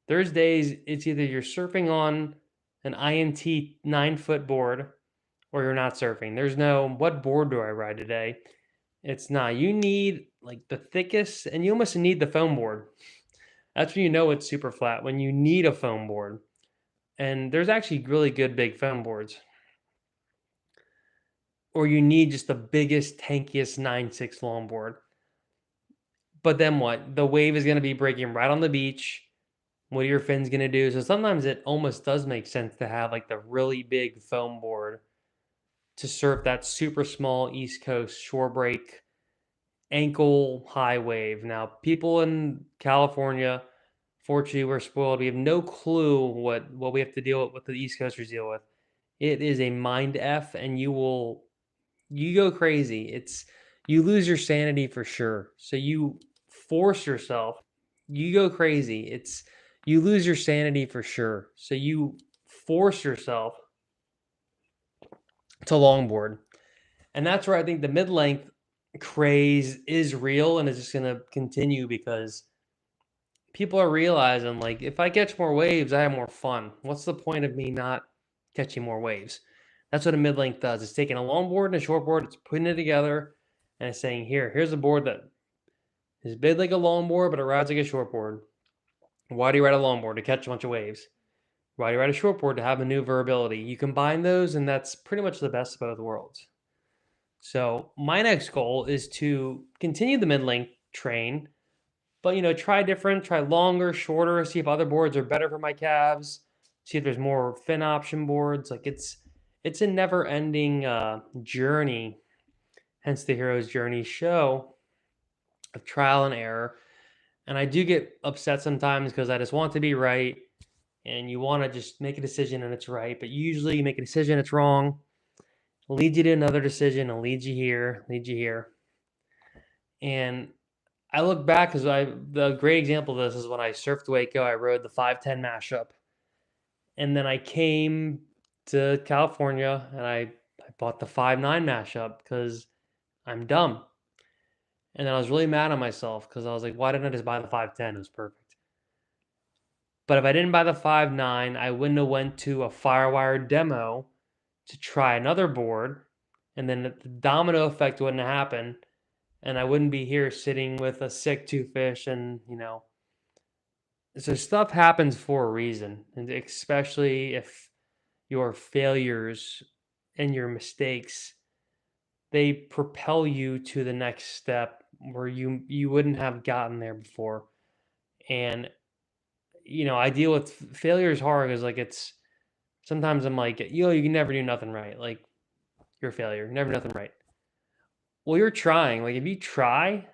there's days it's either you're surfing on an IMT 9-foot board or you're not surfing. There's no, what board do I ride today? It's not. You need like the thickest, and you almost need the foam board. That's when you know it's super flat, when you need a foam board. And there's actually really good big foam boards. Or you need just the biggest, tankiest 9.6 longboard. But then what? The wave is going to be breaking right on the beach. What are your fins going to do? So sometimes it almost does make sense to have like the really big foam board to surf that super small East Coast shore break ankle high wave. Now, people in California, fortunately, we're spoiled. We have no clue what we have to deal with, what the East Coasters deal with. It is a mind F, and you go crazy. You lose your sanity for sure. So you force yourself. You go crazy. You lose your sanity for sure. So you force yourself to longboard. And that's where I think the mid-length craze is real and is just going to continue because people are realizing, like, if I catch more waves, I have more fun. What's the point of me not catching more waves? That's what a mid length does. It's taking a long board and a short board, it's putting it together, and it's saying, here's a board that is big like a long board, but it rides like a short board. Why do you ride a long board? To catch a bunch of waves. Why do you ride a short board? To have maneuverability. You combine those, and that's pretty much the best of both worlds. So my next goal is to continue the mid length train, but try different, try longer, shorter, see if other boards are better for my calves, see if there's more fin option boards. Like it's a never ending journey, hence the hero's journey show of trial and error. And I do get upset sometimes because I just want to be right, and you want to just make a decision and it's right, but usually you make a decision, it's wrong, leads you to another decision, and leads you here, leads you here. And I look back because the great example of this is when I surfed Waco. I rode the 510 mashup, and then I came to California and I bought the 5.9 mashup because I'm dumb. And then I was really mad at myself because I was like, why didn't I just buy the 510? It was perfect. But if I didn't buy the 5.9, I wouldn't have went to a Firewire demo to try another board, and then the domino effect wouldn't have happened, and I wouldn't be here sitting with a sick two fish. And so stuff happens for a reason, and especially if your failures and your mistakes, they propel you to the next step where you wouldn't have gotten there before. And I deal with failures hard because, like, it's sometimes I'm like, you can never do nothing right. Like, you're a failure, never nothing right. Well, you're trying. Like, if you try,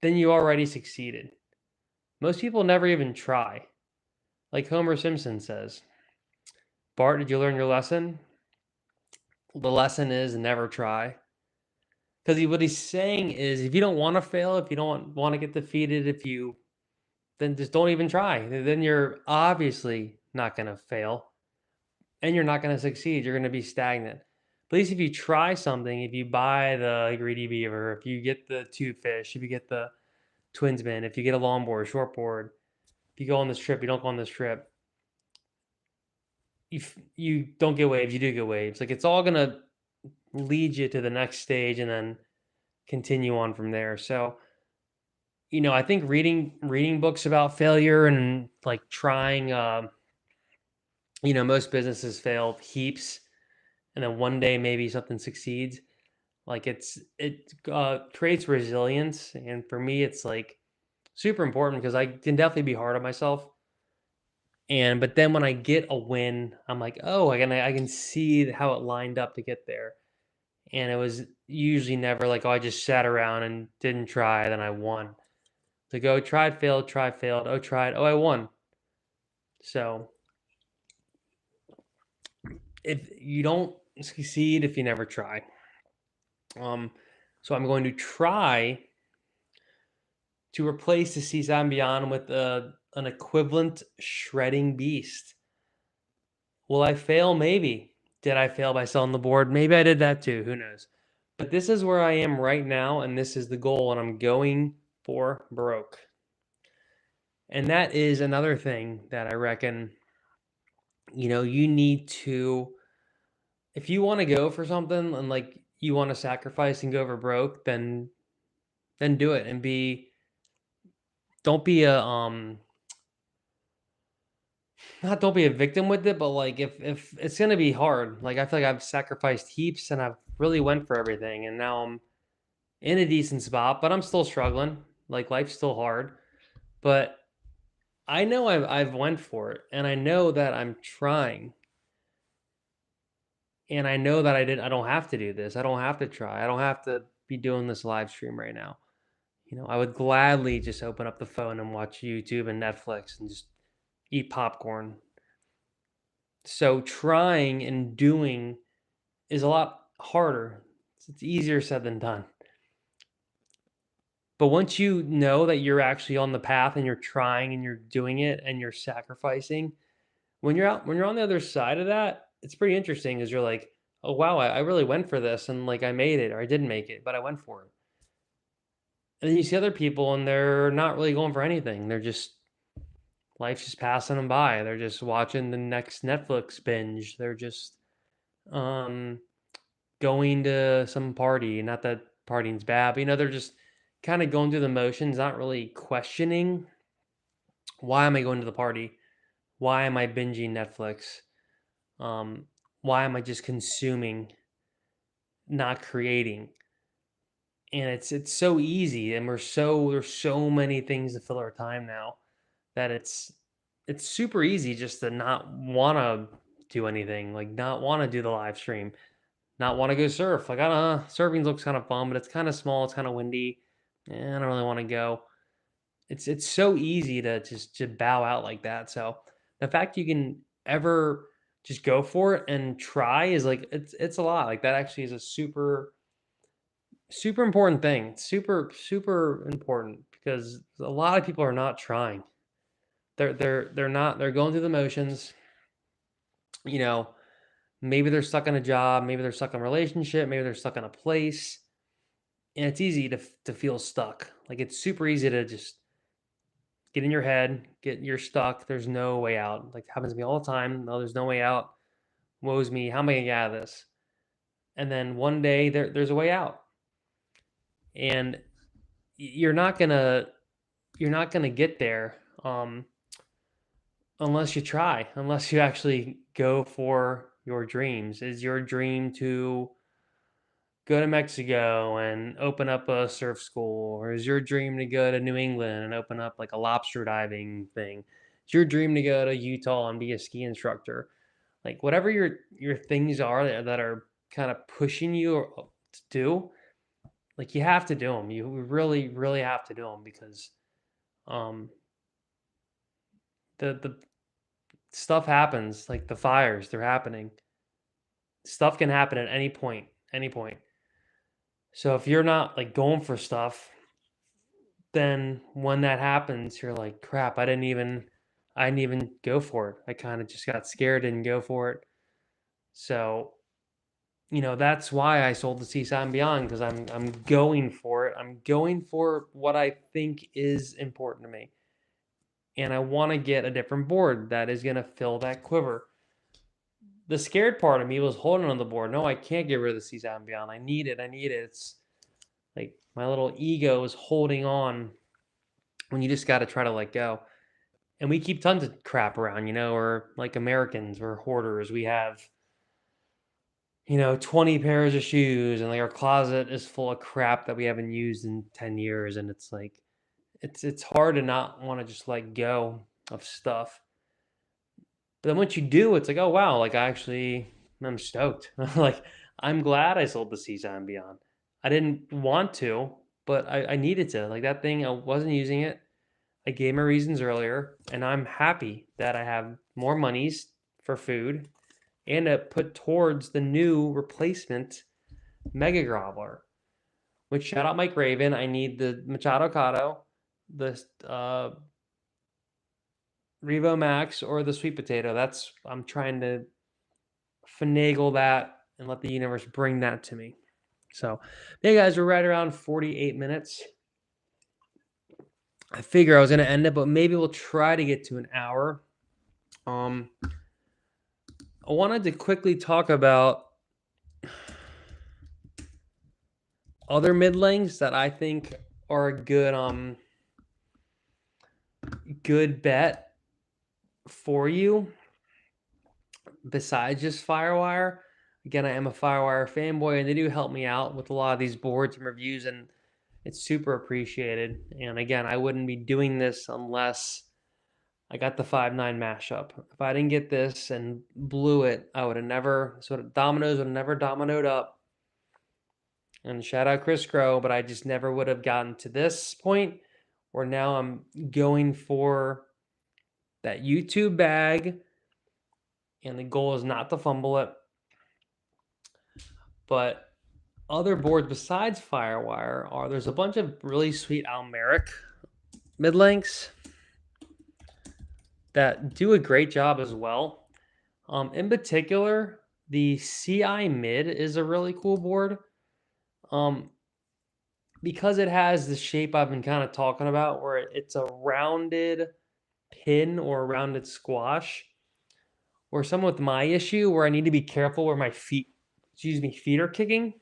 then you already succeeded. Most people never even try. Like Homer Simpson says, Bart, did you learn your lesson? The lesson is never try. Because what he's saying is, if you don't want to fail, if you don't want to get defeated, then just don't even try. Then you're obviously not going to fail, and you're not going to succeed. You're going to be stagnant. But at least if you try something, if you buy the greedy beaver, if you get the two fish, if you get the twinsman, if you get a longboard, shortboard, if you go on this trip, you don't go on this trip, you don't get waves, you do get waves. Like, it's all going to lead you to the next stage and then continue on from there. So, I think reading books about failure and, like, trying, most businesses fail heaps, and then one day maybe something succeeds. Like, it creates resilience, and for me, it's like super important because I can definitely be hard on myself. But then when I get a win, I'm like, oh, I can see how it lined up to get there. And it was usually never like, oh, I just sat around and didn't try, then I won. To go tried, failed, oh, tried, oh, I won. So if you don't succeed if you never try. So I'm going to try to replace the Seaside and Beyond with an equivalent shredding beast. Will I fail? Maybe. Did I fail by selling the board? Maybe I did that too. Who knows? But this is where I am right now, and this is the goal, and I'm going for broke. And that is another thing that I reckon, you need to, if you want to go for something and, like, you want to sacrifice and go for broke, then do it, and don't be a not don't be a victim with it, but, like, if it's gonna be hard. Like, I feel like I've sacrificed heaps and I've really went for everything, and now I'm in a decent spot, but I'm still struggling. Like, life's still hard, but I know I've went for it, and I know that I'm trying, and I know that I don't have to do this. I don't have to try. I don't have to be doing this live stream right now. I would gladly just open up the phone and watch YouTube and Netflix and just eat popcorn. So trying and doing is a lot harder. It's easier said than done. But once you know that you're actually on the path and you're trying and you're doing it and you're sacrificing, when you're on the other side of that, it's pretty interesting because you're like, oh wow, I really went for this, and, like, I made it, or I didn't make it, but I went for it. And then you see other people and they're not really going for anything. Life's just passing them by. They're just watching the next Netflix binge. They're just um going to some party. Not that partying's bad, but they're just kind of going through the motions, not really questioning why am I going to the party? Why am I binging Netflix? Um, why am I just consuming, not creating? And it's so easy, and there's so many things to fill our time now that it's super easy just to not want to do anything, like not want to do the live stream, not want to go surf. Like I don't know, surfing looks kind of fun, but it's kind of small, it's kind of windy. I don't really want to go. It's so easy to just to bow out like that. So the fact you can ever just go for it and try is like it's a lot. Like that actually is a super important thing. Super important because a lot of people are not trying. They're not they're going through the motions. You know, maybe they're stuck in a job, maybe they're stuck in a relationship, maybe they're stuck in a place, and it's easy to feel stuck. Like it's super easy to just get in your head, you're stuck. There's no way out. Like happens to me all the time. No, there's no way out. Woe's me. How am I gonna get out of this? And then one day there's a way out, and you're not gonna get there unless you try. Unless you actually go for your dreams. Is your dream to go to Mexico and open up a surf school, or is your dream to go to New England and open up like a lobster diving thing? Is your dream to go to Utah and be a ski instructor? Like whatever your things are that are kind of pushing you to do, like you have to do them. You really have to do them because um the stuff happens, like the fires, they're happening. Stuff can happen at any point, any point. So if you're not like going for stuff, then when that happens, you're like, crap, I didn't even go for it. I kind of just got scared and go for it. So, that's why I sold the Seaside and Beyond because I'm going for it. I'm going for what I think is important to me. And I want to get a different board that is going to fill that quiver. The scared part of me was holding on the board. No, I can't get rid of the Seaside and Beyond. I need it. I need it. It's like my little ego is holding on when you just got to try to let go. And we keep tons of crap around, or like Americans, we're hoarders. We have, 20 pairs of shoes, and like our closet is full of crap that we haven't used in 10 years. And it's like, it's hard to not want to just let go of stuff. But then once you do, it's like, oh wow, like I'm stoked. Like I'm glad I sold the Seaside and Beyond. I didn't want to, but I needed to. Like that thing, I wasn't using it. I gave my reasons earlier, and I'm happy that I have more monies for food and to put towards the new replacement Mega Groveler. Which shout out Mike Raven. I need the Machado Cotto, the Revo Max, or the sweet potato. I'm trying to finagle that and let the universe bring that to me. So, hey guys, we're right around 48 minutes. I figure I was going to end it, but maybe we'll try to get to an hour. I wanted to quickly talk about other mid lanes that I think are a good bet for you besides just Firewire. Again, I am a Firewire fanboy, and they do help me out with a lot of these boards and reviews, and it's super appreciated. And again, I wouldn't be doing this unless I got the 5.9 mashup. If I didn't get this and blew it, I would have never, dominoes would have never dominoed up. And shout out Chris Crow, but I just never would have gotten to this point where now I'm going for that YouTube bag, and the goal is not to fumble it. But other boards besides Firewire there's a bunch of really sweet Almeric mid lengths that do a great job as well. In particular, the CI mid is a really cool board. because it has the shape I've been kind of talking about, where it's a rounded pin or a rounded squash, or some with my issue where I need to be careful where my feet are kicking.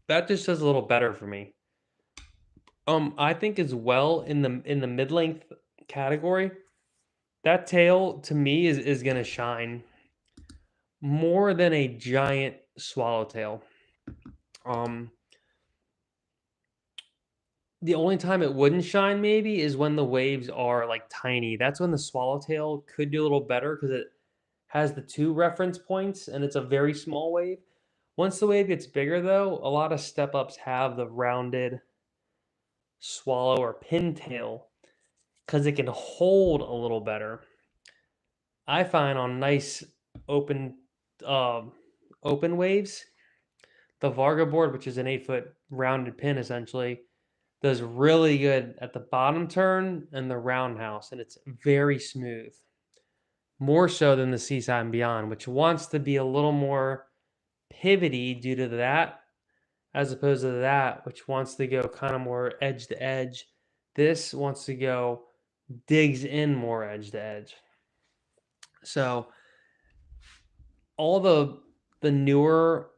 That just does a little better for me. I think as well in the mid length category, that tail to me is gonna shine more than a giant swallowtail. Um, the only time it wouldn't shine maybe is when the waves are like tiny. That's when the swallowtail could do a little better because it has the 2 reference points and it's a very small wave. Once the wave gets bigger though, a lot of step ups have the rounded swallow or pintail because it can hold a little better. I find on nice open um, open waves, the Varga board, which is an 8-foot rounded pin essentially, does really good at the bottom turn and the roundhouse, and it's very smooth. More so than the Seaside and Beyond, which wants to be a little more pivoty due to that, as opposed to that, which wants to go kind of more edge to edge. This wants to go digs in more edge to edge. So all the newer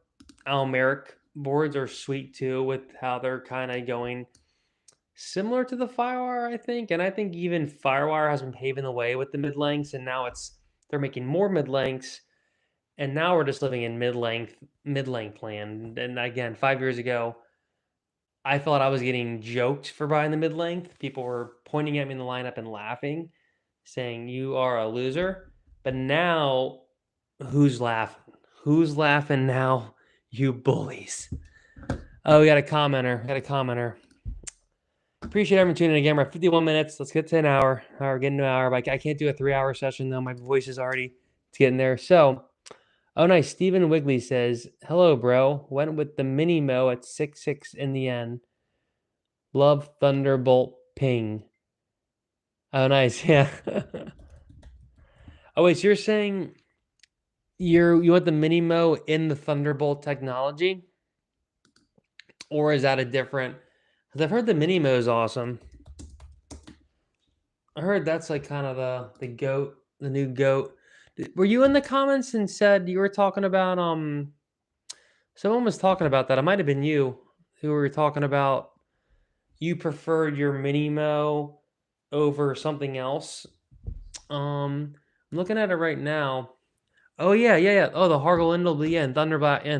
Almeric boards are sweet too, with how they're kind of going similar to the Firewire, I think. And I think even Firewire has been paving the way with the mid lengths, and now they're making more mid lengths, and now we're just living in mid length land. And again, 5 years ago, I thought I was getting joked for buying the mid length. People were pointing at me in the lineup and laughing, saying you are a loser. But now, who's laughing? Who's laughing now? You bullies. Oh, we got a commenter. Appreciate everyone tuning in again. We're at 51 minutes. Let's get to an hour. We're getting to an hour. But I can't do a 3-hour session though. My voice is already getting there. So, oh nice. Stephen Wigley says, "Hello, bro. Went with the mini mo at 6.6 in the end. Love Thunderbolt ping." Oh nice. Yeah. Oh wait. So you're saying you want the mini mo in the Thunderbolt technology, or is that a different? Because I've heard the mini mo is awesome. I heard that's like kind of the goat, the new goat. Were you in the comments and said you were talking about someone was talking about that. It might have been you who were talking about you preferred your mini mo over something else. I'm looking at it right now. Oh yeah. Oh, the Hargelindel, yeah, and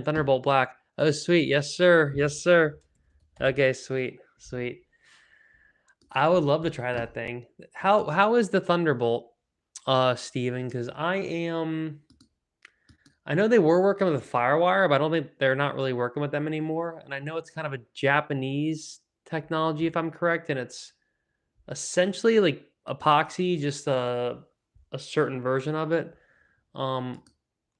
Thunderbolt Black. Oh sweet, yes sir. Okay, sweet. I would love to try that thing. How is the Thunderbolt, Steven? Because I know they were working with a Firewire, but I don't think they're not really working with them anymore. And I know it's kind of a Japanese technology, if I'm correct, and it's essentially like epoxy, just a certain version of it. On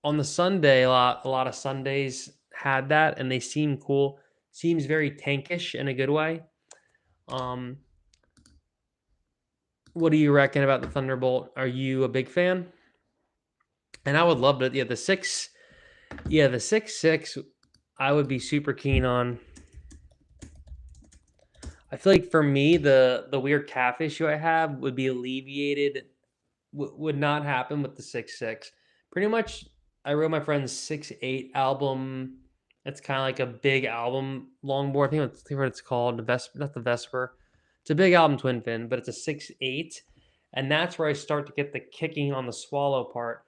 the Sunday, a lot of Sundays had that, and they seem cool. Seems very tankish in a good way. What do you reckon about the Thunderbolt? Are you a big fan? And I would love to. Yeah, the 6.6. I would be super keen on. I feel like for me, the weird calf issue I have would be alleviated. Would not happen with the 6.6. Pretty much, I wrote my friend's 6.8 album. It's kind of like a big album longboard. I think what it's called. The Vesper, not the Vesper. It's a big album twin fin, but it's a 6.8, and that's where I start to get the kicking on the swallow part.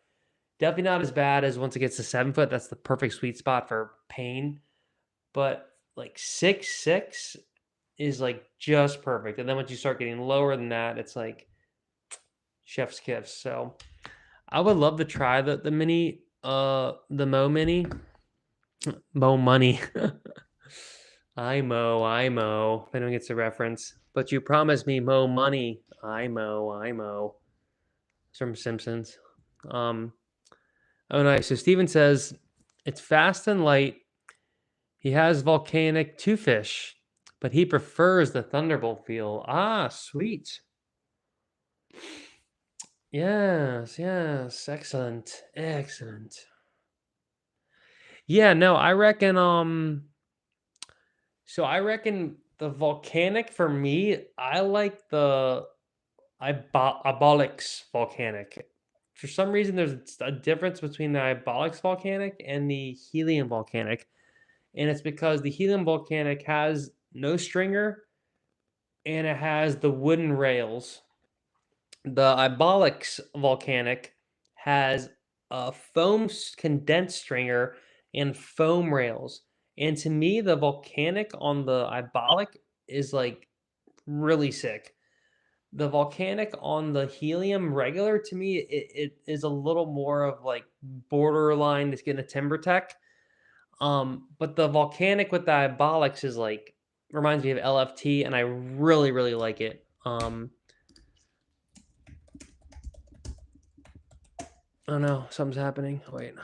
Definitely not as bad as once it gets to 7 foot. That's the perfect sweet spot for pain. But like 6.6 is like just perfect. And then once you start getting lower than that, it's like chef's kiss. So I would love to try the mini, the Mo Mini. Mo Money. I Mo. If anyone gets the reference. But you promised me Mo Money. I Mo. It's from Simpsons. Oh, nice. So Steven says, it's fast and light. He has volcanic 2-fish, but he prefers the Thunderbolt feel. Ah, sweet. Yes. Excellent. Yeah, no, I reckon So I reckon the volcanic for me, I like the Ibolix volcanic. For some reason, there's a difference between the Ibolix volcanic and the helium volcanic, and it's because the helium volcanic has no stringer and it has the wooden rails. The Ibolix volcanic has a foam condensed stringer and foam rails. And to me, the volcanic on the Ibolic is like really sick. The volcanic on the helium regular, to me, it is a little more of like borderline it's getting a timber tech. But the volcanic with the Ibolics is like reminds me of LFT, and I really, really like it. Oh no, something's happening. Wait.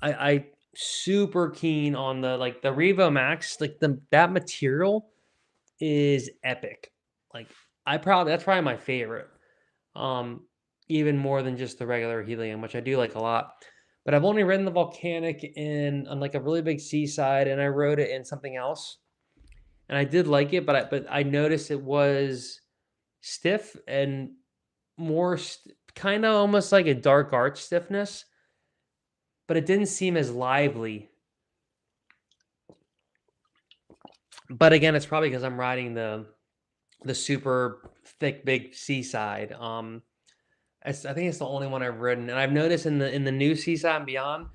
I super keen on the like the Revo Max, like the that material is epic. Like that's probably my favorite. Um Even more than just the regular helium, which I do like a lot. But I've only ridden the volcanic in on like a really big seaside, and I rode it in something else. And I did like it, but I noticed it was stiff and more kind of almost like a dark arch stiffness, but it didn't seem as lively. But again, it's probably because I'm riding the super thick, big seaside. I think it's the only one I've ridden, and I've noticed in the new seaside and beyond,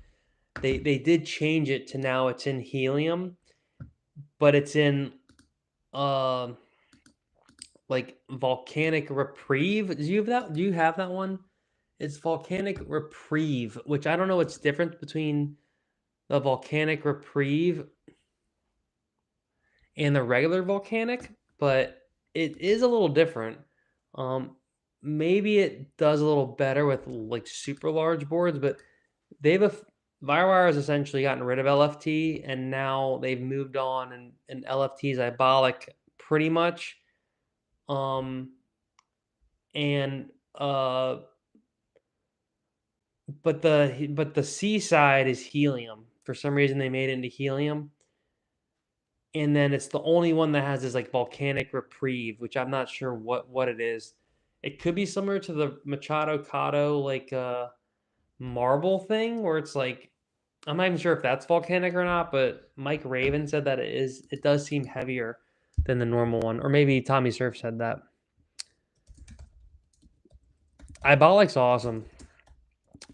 they did change it to now it's in helium, but it's in uh like volcanic reprieve. Do you have that one? It's volcanic reprieve, which I don't know what's different between the volcanic reprieve and the regular volcanic, but it is a little different. Um, Maybe it does a little better with like super large boards, but they've Firewire has essentially gotten rid of LFT, and now they've moved on, and LFT is Ibolic pretty much. Um, and but the seaside is helium. For some reason, they made it into helium, and then it's the only one that has this like volcanic reprieve, which I'm not sure what it is. It could be similar to the Machado Cotto like marble thing, where it's like I'm not even sure if that's volcanic or not, but Mike Raven said that it is. It does seem heavier than the normal one, or maybe Tommy Surf said that. Ibolic's awesome.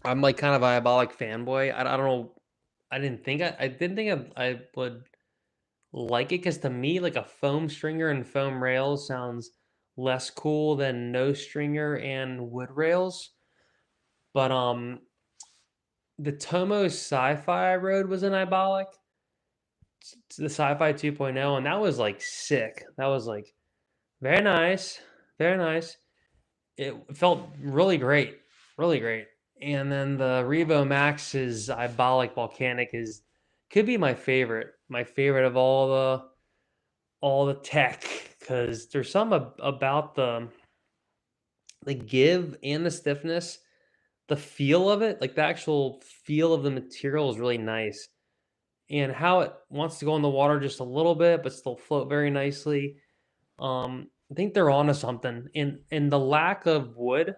I'm like kind of a Ibolic fanboy. I don't know. I didn't think I would like it because to me, like a foam stringer and foam rails sounds less cool than no stringer and wood rails. But the Tomo Sci-Fi I rode was an Ibolic, the Sci-Fi 2.0, and that was like sick. That was like very nice, very nice. It felt really great, really great. And then the Revo Max's Ibolic Volcanic is could be my favorite of all the tech because there's some about the give and the stiffness, the feel of it, like the actual feel of the material is really nice, and how it wants to go in the water just a little bit but still float very nicely. I think they're onto something, and the lack of wood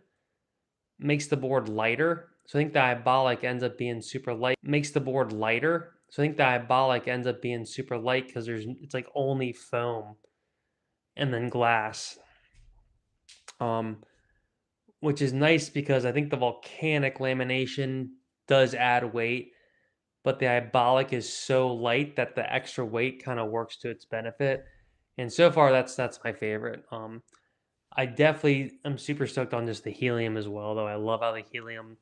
makes the board lighter. So I think the Ibolic ends up being super light. Makes the board lighter. So I think the Ibolic ends up being super light because it's like only foam and then glass. Um, which is nice because I think the volcanic lamination does add weight, but the Ibolic is so light that the extra weight kind of works to its benefit. And so far, that's my favorite. I definitely am super stoked on just the helium as well, though. I love how the helium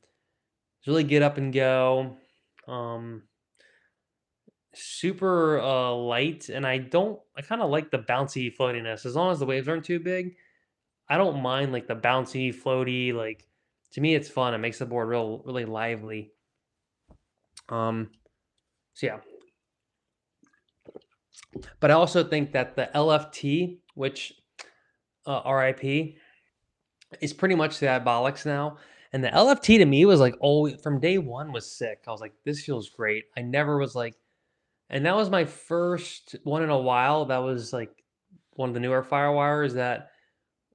is really get up and go. Um, Super light, and I kind of like the bouncy floatiness as long as the waves aren't too big. I don't mind like the bouncy, floaty. Like to me, it's fun. It makes the board really lively. Um, so yeah, but I also think that the LFT, which RIP, is pretty much the Ibolics now. And the LFT to me was like always from day one was sick. I was like, this feels great. I never was like And that was my first one in a while. That was like one of the newer Firewires that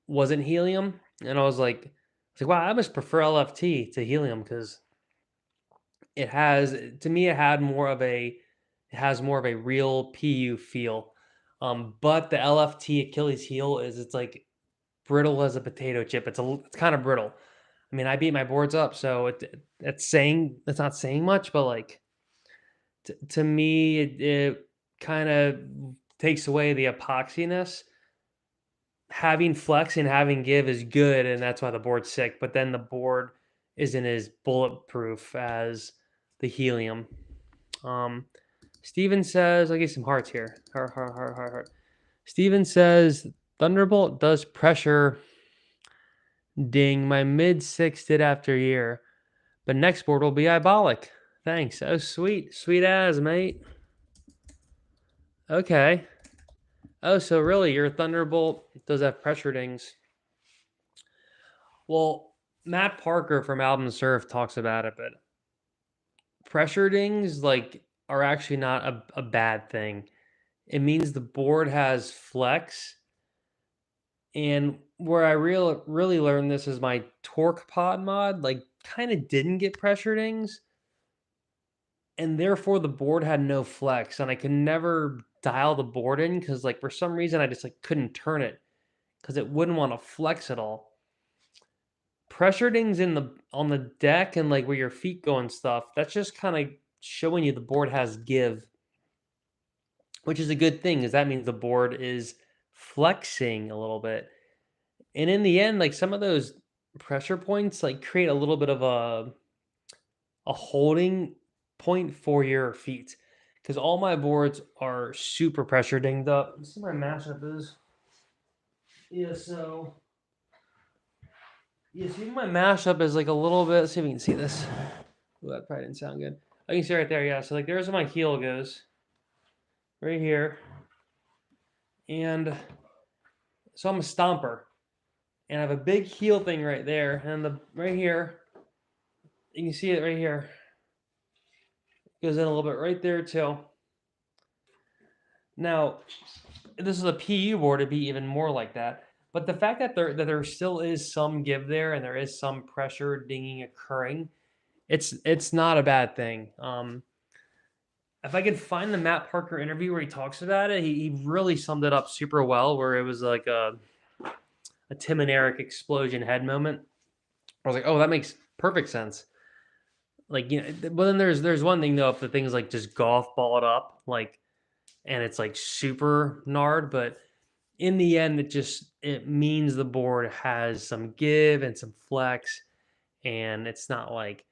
wasn't helium. And wow, I must prefer LFT to helium because it has, to me, it has more of a real PU feel. But the LFT Achilles heel is it's like brittle as a potato chip. It's kind of brittle. I mean, I beat my boards up, so it's not saying much, but like to me, it kind of takes away the epoxiness. Having flex and having give is good, and that's why the board's sick. But then the board isn't as bulletproof as the helium. Um, Steven says, I'll get some hearts here. Heart. Steven says, Thunderbolt does pressure. Ding, my mid six did after year, but next board will be Ibolic. Thanks. Oh, sweet. Sweet as, mate. Okay. Oh, so really, your Thunderbolt does have pressure dings. Well, Matt Parker from Album Surf talks about it, but pressure dings like are actually not a bad thing. It means the board has flex. And where I really learned this is my torque pod mod, like kind of didn't get pressure dings. And therefore the board had no flex. And I could never dial the board in because like for some reason I just like couldn't turn it because it wouldn't want to flex at all. Pressure dings on the deck and like where your feet go and stuff, that's just kind of showing you the board has give, which is a good thing because that means the board is flexing a little bit. And in the end, like some of those pressure points like create a little bit of a holding point for your feet. Because all my boards are super pressure dinged up. Let's see where my mashup is. Yeah, so even my mashup is like a little bit. Let's see if we can see this. Ooh, that probably didn't sound good. I can see right there, yeah. So like there's where my heel goes. Right here. And so I'm a stomper. And I have a big heel thing right there. And right here, you can see it right here. Goes in a little bit right there too. Now, this is a PU board, it'd be even more like that. But the fact that there still is some give there and there is some pressure dinging occurring, it's not a bad thing. If I could find the Matt Parker interview where he talks about it, he really summed it up super well. Where it was like a Tim and Eric explosion head moment. I was like, oh, that makes perfect sense. Like but then there's one thing though if the thing's like just golf balled up like, and it's like super gnarred, but in the end, it means the board has some give and some flex, and it's not like,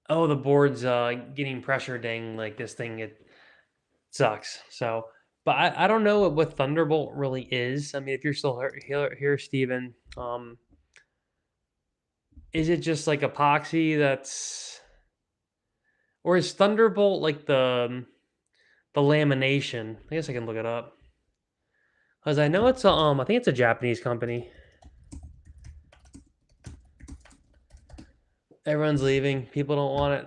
oh, the board's getting pressure ding like this thing. It sucks. So, but I don't know what Thunderbolt really is. I mean, if you're still here, Steven, is it just like epoxy or is Thunderbolt like the lamination? I guess I can look it up. Because I know it's I think it's a Japanese company. Everyone's leaving. People don't want it.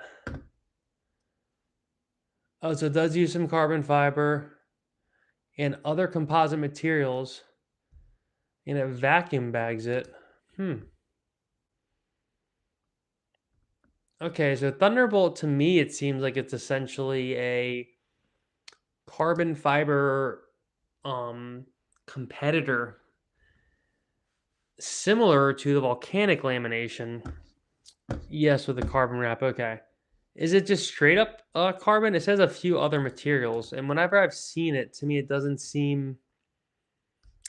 Oh, so it does use some carbon fiber and other composite materials, and it vacuum bags it. Okay, so Thunderbolt to me, it seems like it's essentially a carbon fiber competitor similar to the volcanic lamination. Yes, with the carbon wrap. Okay. Is it just straight up carbon? It says a few other materials. And whenever I've seen it, to me, it doesn't seem...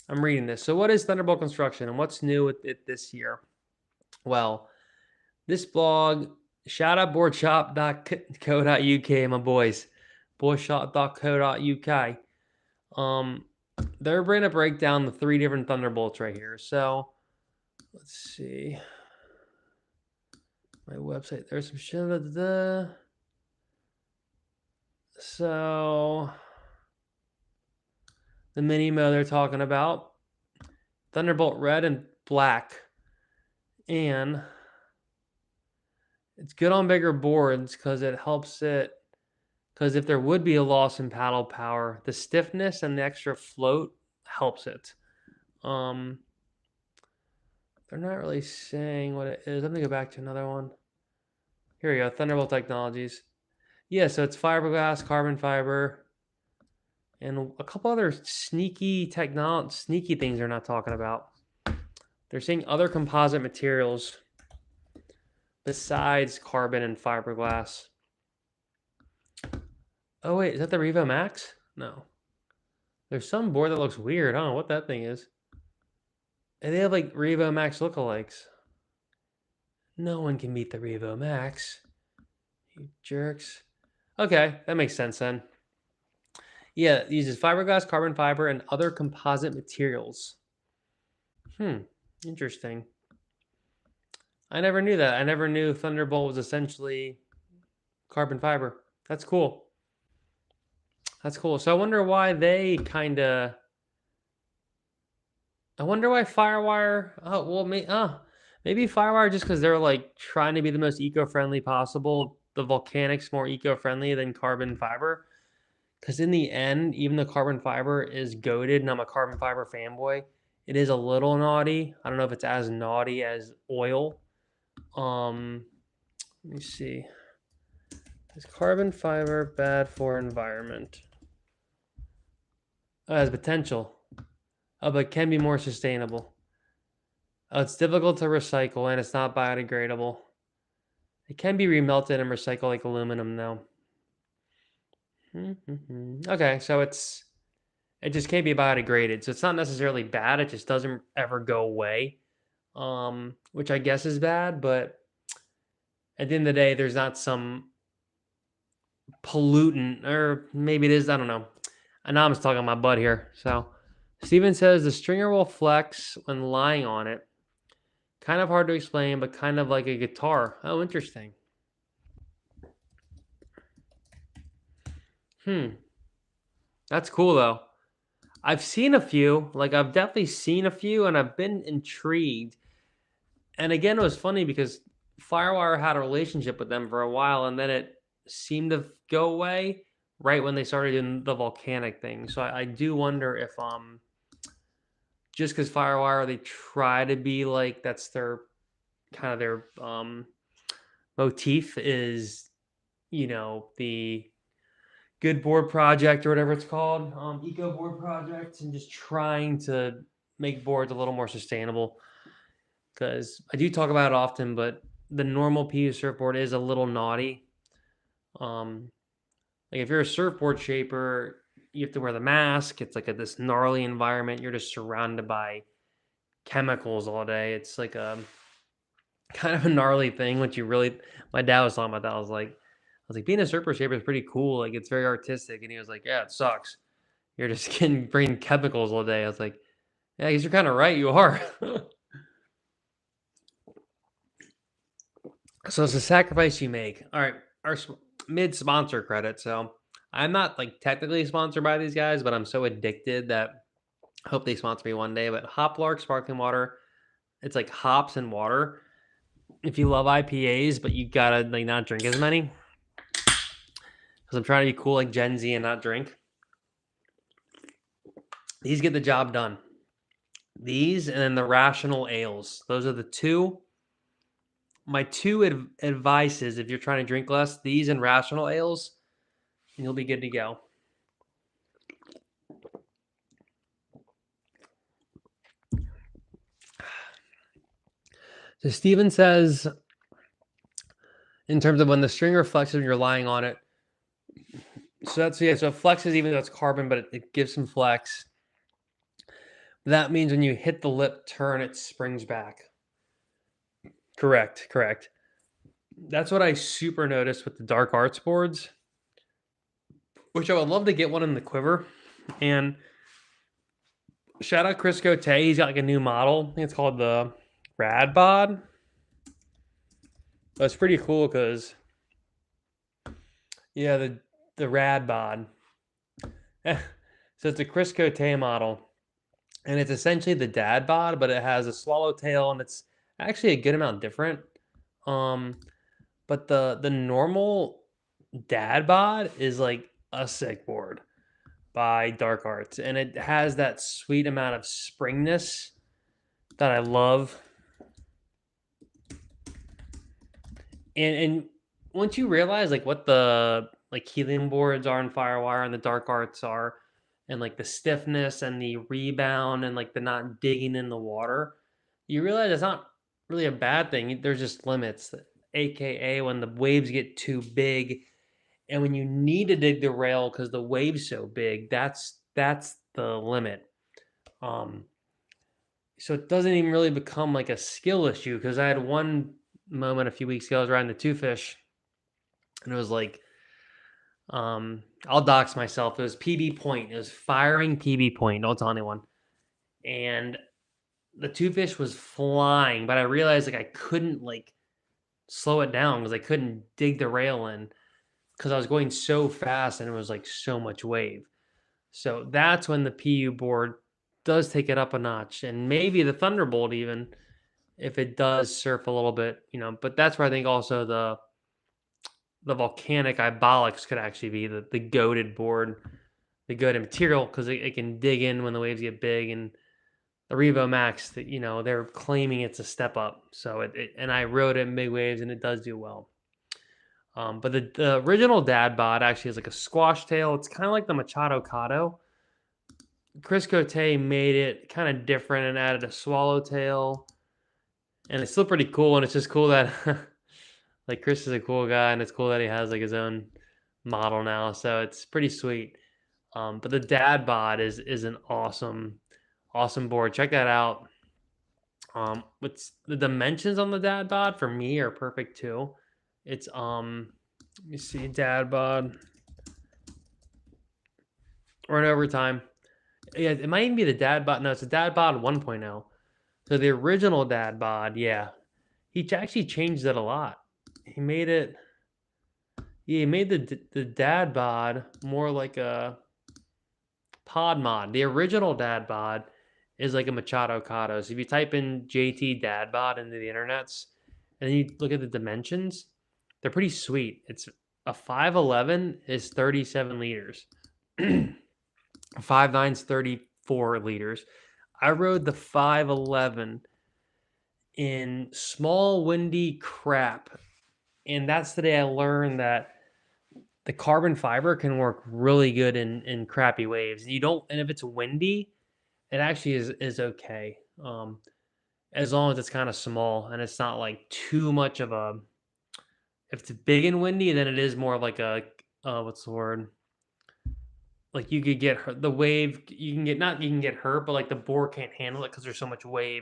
I'm reading this. So what is Thunderbolt Construction and what's new with it this year? Well, this blog, shoutoutboardshop.co.uk, my boys. boyshop.co.uk. They're going to break down the 3 different Thunderbolts right here. So let's see. My website. There's some shit. So the Minimo they're talking about. Thunderbolt red and black. And it's good on bigger boards because it helps it Because if there would be a loss in paddle power, the stiffness and the extra float helps it. They're not really saying what it is. Let me go back to another one. Here we go, Thunderbolt Technologies. Yeah, so it's fiberglass, carbon fiber, and a couple other sneaky things they're not talking about. They're saying other composite materials besides carbon and fiberglass. Oh wait, is that the Revo Max? No. There's some board that looks weird. I don't know what that thing is. And they have like Revo Max lookalikes. No one can beat the Revo Max. You jerks. Okay, that makes sense then. Yeah, it uses fiberglass, carbon fiber, and other composite materials. Interesting. I never knew that. I never knew Thunderbolt was essentially carbon fiber. That's cool. That's cool. So I wonder why they kind of... I wonder why Firewire... Oh, well, maybe Firewire just because they're like trying to be the most eco-friendly possible. The Volcanic's more eco-friendly than carbon fiber. Because in the end, even though carbon fiber is goated, and I'm a carbon fiber fanboy, it is a little naughty. I don't know if it's as naughty as oil. Let me see. Is carbon fiber bad for environment? Oh, it has potential. Oh, but can be more sustainable. Oh, it's difficult to recycle and it's not biodegradable. It can be remelted and recycled like aluminum though. Okay, so it just can't be biodegraded. So it's not necessarily bad. It just doesn't ever go away. Which I guess is bad, but at the end of the day, there's not some pollutant, or maybe it is, I don't know. I know I'm just talking on my butt here. So Steven says the stringer will flex when lying on it. Kind of hard to explain, but kind of like a guitar. Oh, interesting. That's cool though. I've seen a few, like I've definitely seen a few, and I've been intrigued. And again, it was funny because Firewire had a relationship with them for a while, and then it seemed to go away right when they started doing the volcanic thing. So I do wonder if just because Firewire, they try to be like, that's their kind of their motif is, the good board project or whatever it's called, eco board project, and just trying to make boards a little more sustainable. Because I do talk about it often, but the normal PU surfboard is a little naughty. Like if you're a surfboard shaper, you have to wear the mask. It's like this gnarly environment. You're just surrounded by chemicals all day. It's like a kind of a gnarly thing, which my dad was talking about that. I was like, being a surfboard shaper is pretty cool. Like it's very artistic. And he was like, yeah, it sucks. You're just bringing chemicals all day. I was like, yeah, I guess you're kind of right. You are. So it's a sacrifice you make. All right, our mid sponsor credit. So I'm not like technically sponsored by these guys, but I'm so addicted that I hope they sponsor me one day. But Hoplark sparkling water, it's like hops and water. If you love IPAs, but you gotta like not drink as many, because I'm trying to be cool like Gen Z and not drink. These get the job done. These and then the rational ales. Those are the two. My two advices if you're trying to drink less, these and rational ales, and you'll be good to go. So Steven says, in terms of when the stringer flexes when you're lying on it, so that's, yeah, so it flexes even though it's carbon, but it gives some flex. That means when you hit the lip turn, it springs back. Correct. That's what I super noticed with the Dark Arts boards, which I would love to get one in the Quiver. And shout out Chris Cote. He's got like a new model. I think it's called the Rad Bod. That's pretty cool because, yeah, the Rad Bod. So it's a Chris Cote model. And it's essentially the dad bod, but it has a swallowtail, and it's actually a good amount different. But the normal dad bod is like a sick board by Dark Arts, and it has that sweet amount of springness that I love. And once you realize like what the like helium boards are in Firewire and the Dark Arts are, and like the stiffness and the rebound and like the not digging in the water, you realize it's not really a bad thing. There's just limits, aka when the waves get too big and when you need to dig the rail because the wave's so big, that's the limit. Um, so it doesn't even really become like a skill issue because I had one moment a few weeks ago. I was riding the two fish, and it was like, I'll dox myself. It was PB point. It was firing PB point. Don't tell anyone. And the two fish was flying, but I realized like I couldn't like slow it down because I couldn't dig the rail in because I was going so fast and it was like so much wave. So that's when the PU board does take it up a notch, and maybe the Thunderbolt even if it does surf a little bit, But that's where I think also the volcanic Ibolics could actually be the goaded board, the goaded material because it can dig in when the waves get big, and the Revo Max that they're claiming it's a step up. So and I rode it in big waves and it does do well. But the original dad bod actually is like a squash tail. It's kind of like the Machado Cado. Chris Cote made it kind of different and added a swallowtail, and it's still pretty cool. And it's just cool that like Chris is a cool guy, and it's cool that he has like his own model now. So it's pretty sweet. But the dad bod is an awesome board. Check that out. What's the dimensions on the dad bod for me are perfect too. It's let me see, dad bod run over time. Yeah, it might even be the dad bod. No, it's a dad bod 1.0. So the original dad bod, yeah, he actually changed it a lot. He made it. Yeah, he made the dad bod more like a pod mod. The original dad bod is like a Machado Cado. So if you type in JT dad bod into the internets and then you look at the dimensions, they're pretty sweet. It's a 511 is 37 liters. 5.9 is 34 liters. I rode the 511 in small windy crap, and that's the day I learned that the carbon fiber can work really good in crappy waves. You don't, and if it's windy, it actually is okay. As long as it's kind of small and it's not like too much of a. If it's big and windy, then it is more like a what's the word? Like you could get hurt. The wave you can get not you can get hurt, but like the board can't handle it because there's so much wave.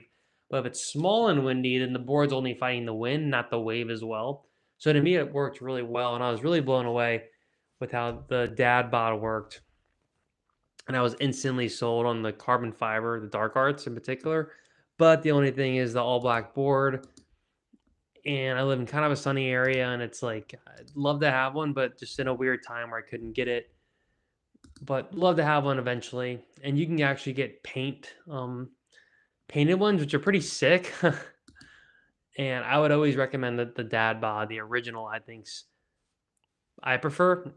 But if it's small and windy, then the board's only fighting the wind, not the wave as well. So to me, it worked really well, and I was really blown away with how the dad bod worked. And I was instantly sold on the carbon fiber, the dark arts in particular. But the only thing is the all black board, and I live in kind of a sunny area, and it's like I'd love to have one, but just in a weird time where I couldn't get it. But love to have one eventually, and you can actually get painted ones, which are pretty sick. And I would always recommend the dad bod, the original. I prefer,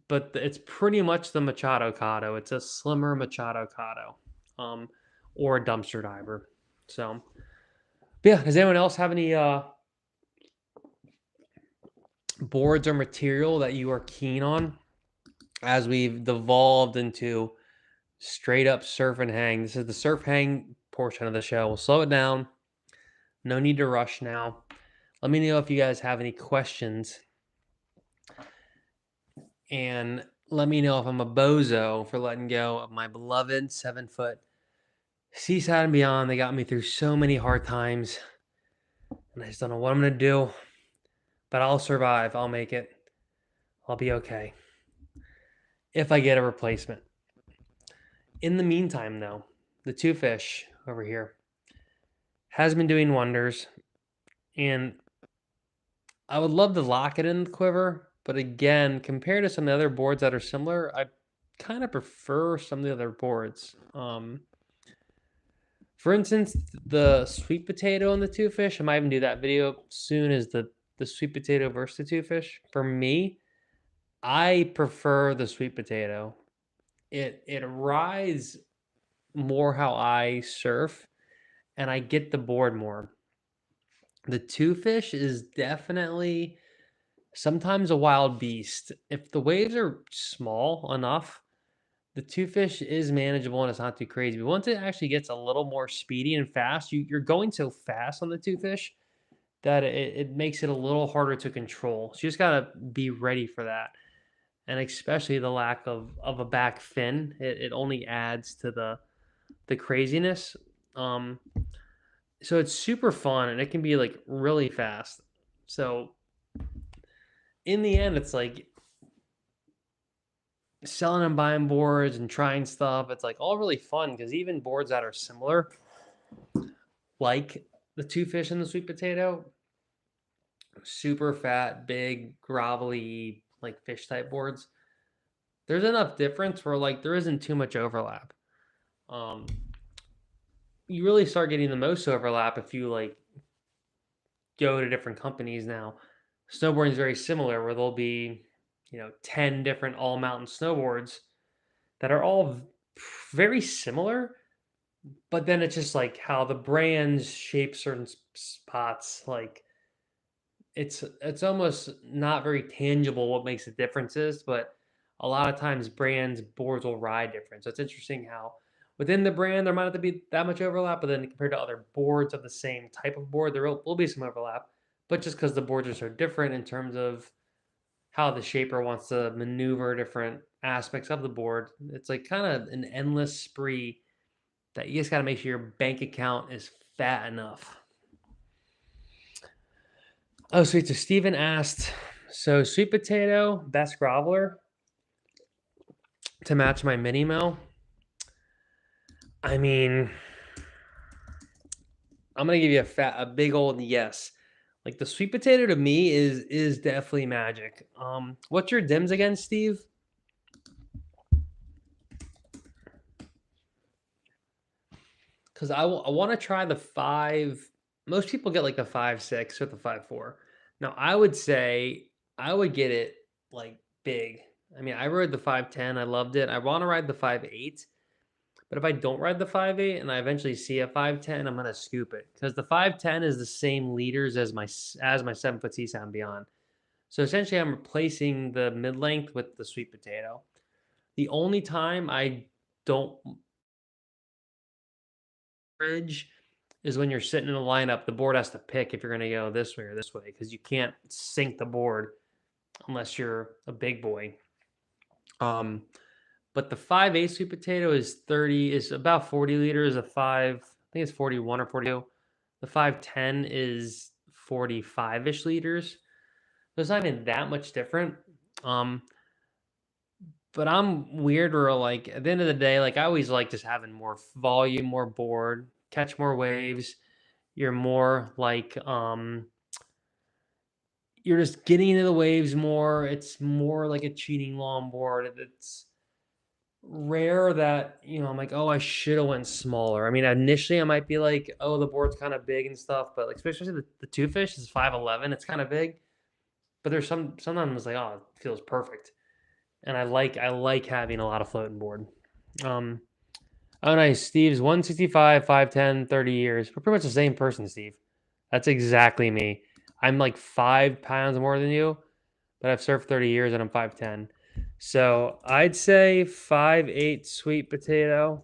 but it's pretty much the Machado Cado. It's a slimmer Machado Cado, or a dumpster diver. So, yeah. Does anyone else have any boards or material that you are keen on as we've devolved into straight up surf and hang? This is the surf hang portion of the show. We'll slow it down. No need to rush now. Let me know if you guys have any questions. And let me know if I'm a bozo for letting go of my beloved 7-foot Seaside and Beyond. They got me through so many hard times, and I just don't know what I'm going to do. But I'll survive. I'll make it. I'll be okay if I get a replacement. In the meantime, though, the two fish over here has been doing wonders, and I would love to lock it in the Quiver, but again, compared to some of the other boards that are similar, I kind of prefer some of the other boards. For instance, the sweet potato and the two fish, I might even do that video soon, is the sweet potato versus the two fish. For me, I prefer the sweet potato. It rides more how I surf, and I get the board more. The two fish is definitely sometimes a wild beast. If the waves are small enough, the two fish is manageable and it's not too crazy. But once it actually gets a little more speedy and fast, you're going so fast on the two fish that it makes it a little harder to control. So you just gotta be ready for that. And especially the lack of a back fin, it only adds to the craziness. Um, so it's super fun and it can be like really fast. So in the end, it's like selling and buying boards and trying stuff. It's like all really fun because even boards that are similar, like the two fish and the sweet potato, super fat, big, grovelly, like fish type boards. There's enough difference where like there isn't too much overlap. Um, you really start getting the most overlap if you like go to different companies now. Snowboarding is very similar where there'll be, 10 different all mountain snowboards that are all very similar, but then it's just like how the brands shape certain spots. Like it's almost not very tangible what makes the differences, but a lot of times brands boards will ride different. So it's interesting how within the brand there might not be that much overlap, but then compared to other boards of the same type of board, there will be some overlap. But just because the boards are so different in terms of how the shaper wants to maneuver different aspects of the board, it's like kind of an endless spree that you just got to make sure your bank account is fat enough. Oh, sweet. So Steven asked, so sweet potato, best groveler to match my mini mo. I mean, I'm gonna give you a big old yes. Like the sweet potato to me is definitely magic. What's your dims again, Steve? Because I want to try the 5. Most people get like the 5.6 or the 5.4. Now I would say I would get it like big. I mean, I rode the 5.10. I loved it. I want to ride the 5.8. But if I don't ride the 5.8 and I eventually see a 5.10, I'm gonna scoop it because the 5.10 is the same liters as my 7-foot Seaside and Beyond. So essentially, I'm replacing the mid length with the sweet potato. The only time I don't bridge is when you're sitting in a lineup. The board has to pick if you're gonna go this way or this way because you can't sink the board unless you're a big boy. But the 5.8 sweet potato is about 40 liters. A 5, I think it's 41 or 42. The 5.10 is 45-ish liters. So it's not even that much different. But I'm weird where like at the end of the day, like I always like just having more volume, more board, catch more waves. You're more like you're just getting into the waves more. It's more like a cheating longboard. It's rare that I'm like, oh, I should have went smaller. I mean, initially I might be like, oh, the board's kind of big and stuff, but like especially the two fish is 5'11", it's kind of big. But there's sometimes like, oh, it feels perfect, and I like having a lot of floating board. Um, oh, nice. Steve's 165, 5'10", 30 years. We're pretty much the same person, Steve. That's exactly me. I'm like 5 pounds more than you, but I've surfed 30 years and I'm 5'10". So I'd say 5'8" sweet potato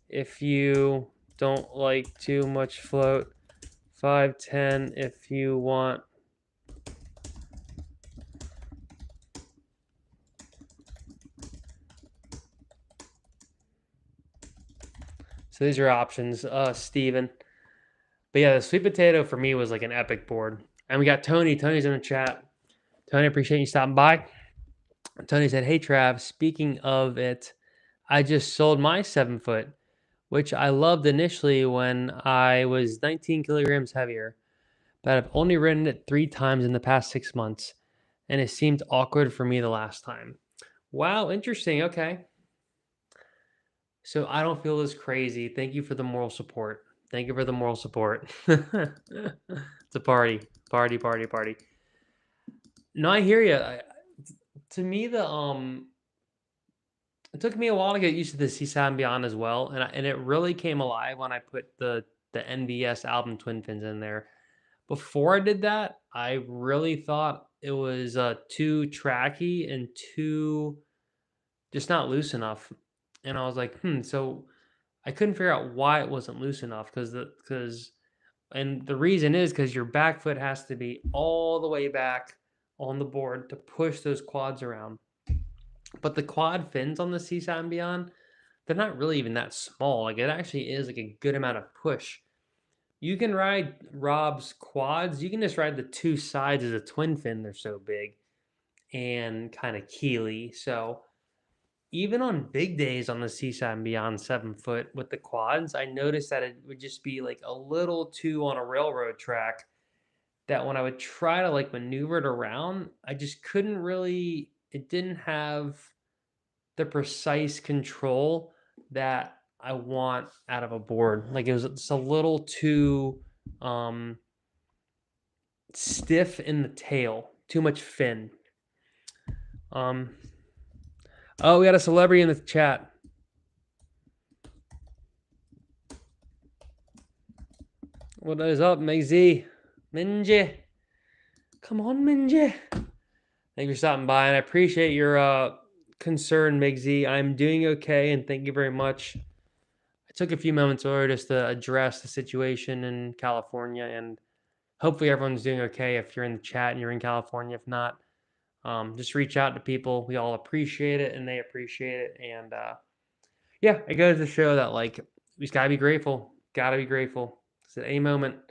if you don't like too much float. 5'10" if you want. So these are options, Steven. But yeah, the sweet potato for me was like an epic board. And we got Tony. Tony's in the chat. Tony, appreciate you stopping by. Tony said, hey, Trav, speaking of it, I just sold my 7-foot, which I loved initially when I was 19 kilograms heavier, but I've only ridden it 3 times in the past 6 months, and it seemed awkward for me the last time. Wow, interesting. Okay. So I don't feel as crazy. Thank you for the moral support. Thank you for the moral support. It's a party. Party, party, party. No, I hear you. to me, it took me a while to get used to the Seaside and Beyond as well, and it really came alive when I put the NVS album twin fins in there. Before I did that, I really thought it was too tracky and too just not loose enough. And I was like, so I couldn't figure out why it wasn't loose enough because and the reason is because your back foot has to be all the way back on the board to push those quads around. But the quad fins on the Seaside and Beyond, they're not really even that small. Like it actually is like a good amount of push. You can ride Rob's quads. You can just ride the two sides as a twin fin. They're so big and kind of keely. So even on big days on the Seaside and Beyond 7 foot with the quads, I noticed that it would just be like a little too on a railroad track. That when I would try to like maneuver it around, I just couldn't really. It didn't have the precise control that I want out of a board. Like it was just a little too stiff in the tail, too much fin. Oh, we got a celebrity in the chat. What is up, Megzy? Minji. Come on, Minji. Thank you for stopping by, and I appreciate your concern, Miggsy. I'm doing okay, and thank you very much. I took a few moments earlier just to address the situation in California, and hopefully everyone's doing okay if you're in the chat and you're in California. If not, just reach out to people. We all appreciate it, and they appreciate it. And yeah, it goes to show that like we just gotta be grateful. Gotta be grateful. Because at any moment,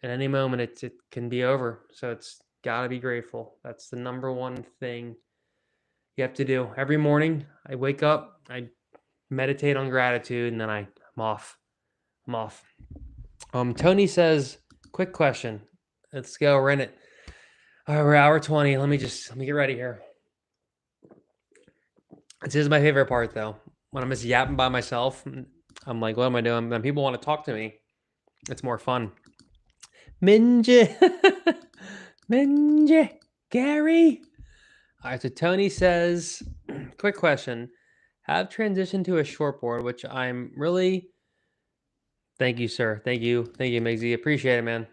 it can be over. So it's gotta be grateful. That's the number one thing you have to do. Every morning, I wake up, I meditate on gratitude, and then I'm off. I'm off. Tony says, quick question. Let's go. We're in it. All right, we're hour 20. Let me get ready here. This is my favorite part, though. When I'm just yapping by myself, I'm like, what am I doing? Then people want to talk to me. It's more fun. Minji. Minji. Gary. All right, so Tony says, quick question. Have transitioned to a shortboard, which I'm really... Thank you, sir. Thank you. Thank you, Miggsy. Appreciate it, man.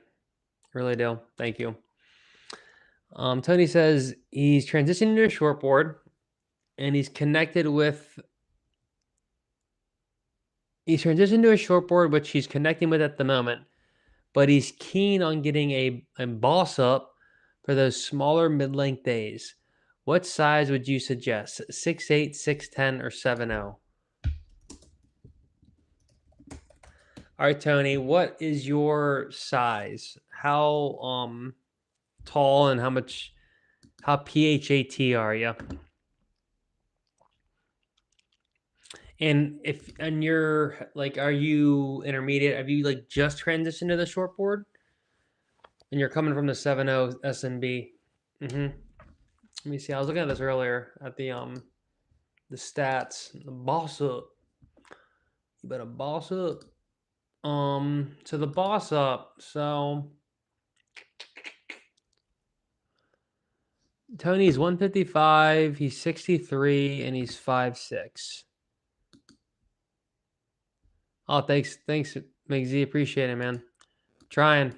Really do. Thank you. Tony says he's transitioning to a shortboard, and he's transitioned to a shortboard, which he's connecting with at the moment, but he's keen on getting a boss up for those smaller mid-length days. What size would you suggest? 6'8", 6'10", or 7'0"? All right, Tony, what is your size? How tall and how PHAT are you? And you're like, are you intermediate? Have you like just transitioned to the shortboard? And you're coming from the 7.0 SMB. Let me see. I was looking at this earlier at the stats. The boss up. You better boss up. So the boss up. So Tony's 155. He's 63, and he's 5'6". Oh, thanks, Miggsy. Appreciate it, man. Trying.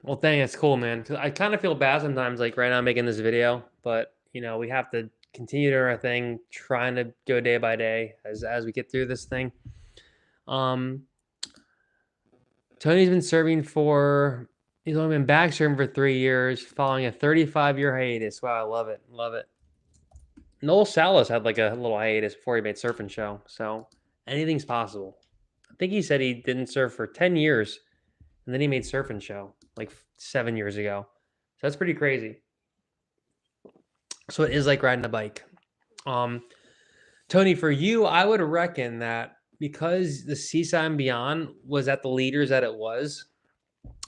Well, dang, it's cool, man. 'Cause I kind of feel bad sometimes, like right now I'm making this video, but you know, we have to continue doing our thing, trying to go day by day as we get through this thing. Tony's been serving he's only been back serving for 3 years, following a 35-year hiatus. Wow, I love it. Noel Salas had like a little hiatus before he made Surf and Show, so anything's possible. I think he said he didn't surf for 10 years, and then he made Surf and Show like 7 years ago. So that's pretty crazy. So it is like riding a bike. Tony, for you, I would reckon that because the Seaside and Beyond was at the leaders that it was,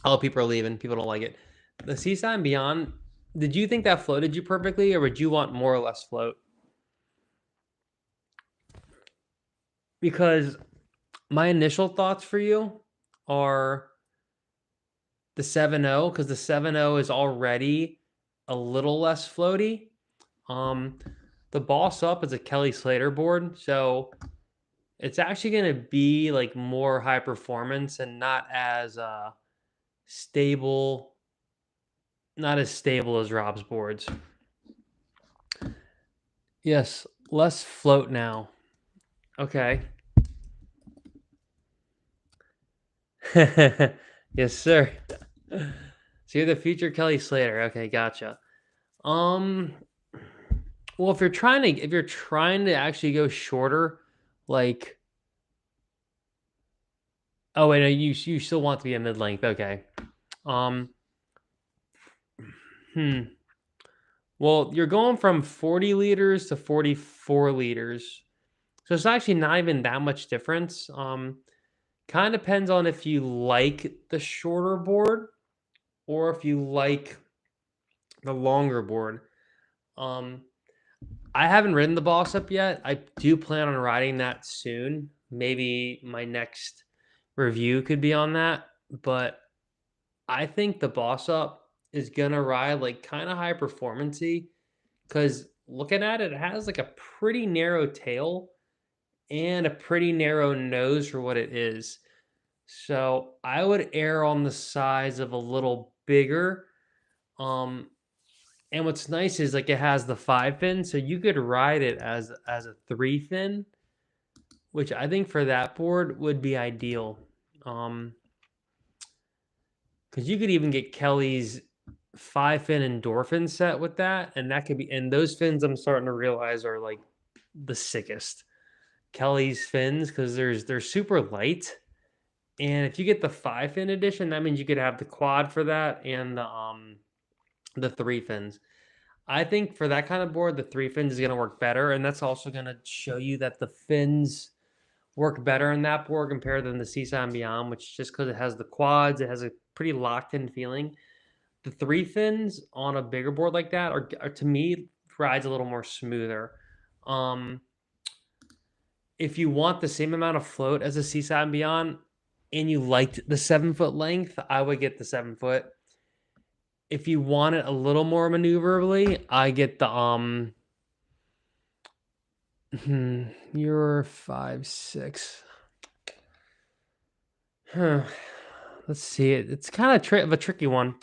all people are leaving. People don't like it. The Seaside and Beyond, did you think that floated you perfectly, or would you want more or less float? Because my initial thoughts for you are the 7.0 because the 7.0 is already a little less floaty. The Boss Up is a Kelly Slater board, so it's actually going to be like more high performance and stable, not as stable as Rob's boards. Yes, less float now. Okay. Yes, sir. So you're the future Kelly Slater. Okay, gotcha. Well, if you're trying to actually go shorter, like, oh wait, no, you still want to be a mid length. Okay. Um. Hmm. Well, you're going from 40 liters to 44 liters, so it's actually not even that much difference. Kind of depends on if you like the shorter board or if you like the longer board. Um, I haven't ridden the Boss Up yet. I do plan on riding that soon. Maybe my next review could be on that, but I think the Boss Up is gonna ride like kind of high performancey because looking at it, it has like a pretty narrow tail and a pretty narrow nose for what it is. So I would err on the size of a little bigger. Um, and what's nice is like it has the 5 fin, so you could ride it as a 3 fin, which I think for that board would be ideal. Because you could even get Kelly's 5 fin endorphin set with that, and that could be. And those fins, I'm starting to realize are like the sickest. Kelly's fins because they're super light, and if you get the 5 fin edition, that means you could have the quad for that and the 3 fins. I think for that kind of board, the 3 fins is going to work better, and that's also going to show you that the fins work better in that board compared to the Seaside and Beyond, which just because it has the quads, it has a pretty locked-in feeling. The 3 fins on a bigger board like that are to me rides a little more smoother. If you want the same amount of float as a Seaside and Beyond, and you liked the 7 foot length, I would get the 7 foot. If you want it a little more maneuverably, I get the you're 5'6". Huh. Let's see it. It's kind of a tricky one.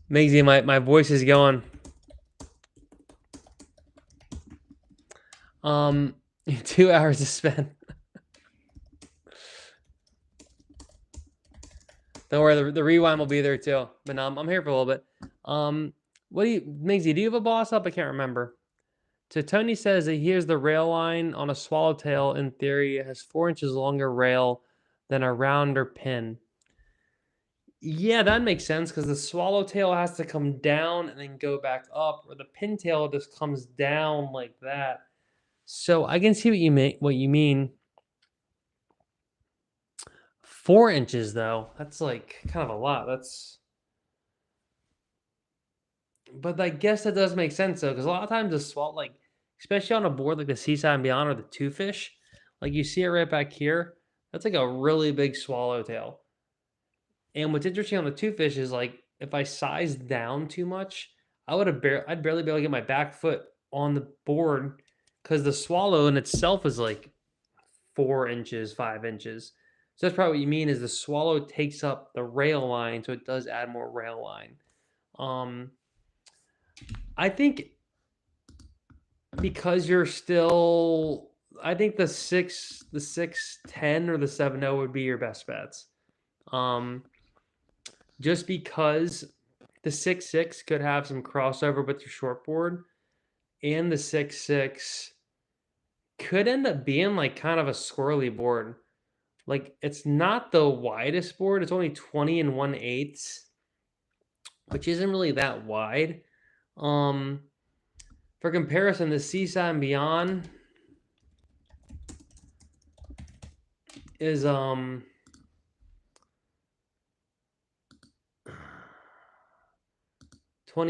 Maisie, my voice is going. 2 hours to spend. Don't worry, the rewind will be there too. But I'm here for a little bit. What do you, Maisie? Do you have a Boss Up? I can't remember. So Tony says that here's the rail line on a swallowtail. In theory, it has 4 inches longer rail than a rounder pin. Yeah, that makes sense because the swallowtail has to come down and then go back up, or the pintail just comes down like that. So I can see what you mean. 4 inches though, that's like kind of a lot. But I guess that does make sense though, because a lot of times the swallow, like especially on a board like the Seaside and Beyond or the Two Fish, like you see it right back here. That's like a really big swallowtail. And what's interesting on the Two Fish is like if I size down too much, I'd barely be able to get my back foot on the board because the swallow in itself is like 4 inches, 5 inches. So that's probably what you mean is the swallow takes up the rail line, so it does add more rail line. I think because you're still, I think the 610 or the 7.0 would be your best bets. Just because the 6.6 could have some crossover with your short board, and the 6.6 could end up being like kind of a squirrely board. Like it's not the widest board; it's only 20 and 1/8, which isn't really that wide. For comparison, the Seaside and Beyond is 20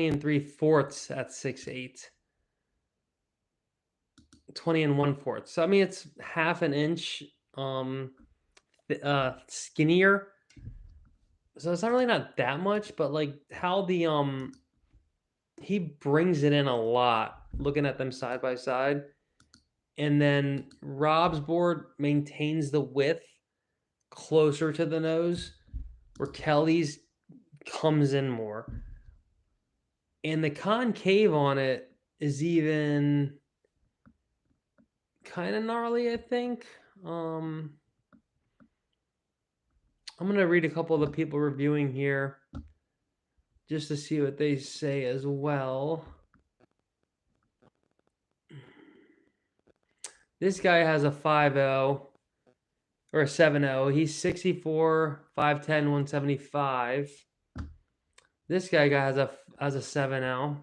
and 3/4 at 6'8". 20 and 1/4. So I mean it's half an inch. skinnier. So it's not really not that much, but like how the he brings it in a lot looking at them side by side. And then Rob's board maintains the width closer to the nose, where Kelly's comes in more. And the concave on it is even kind of gnarly, I think. I'm going to read a couple of the people reviewing here just to see what they say as well. This guy has a 5.0 or a 7.0. He's 64, 5'10", 175. This guy has a 7.0.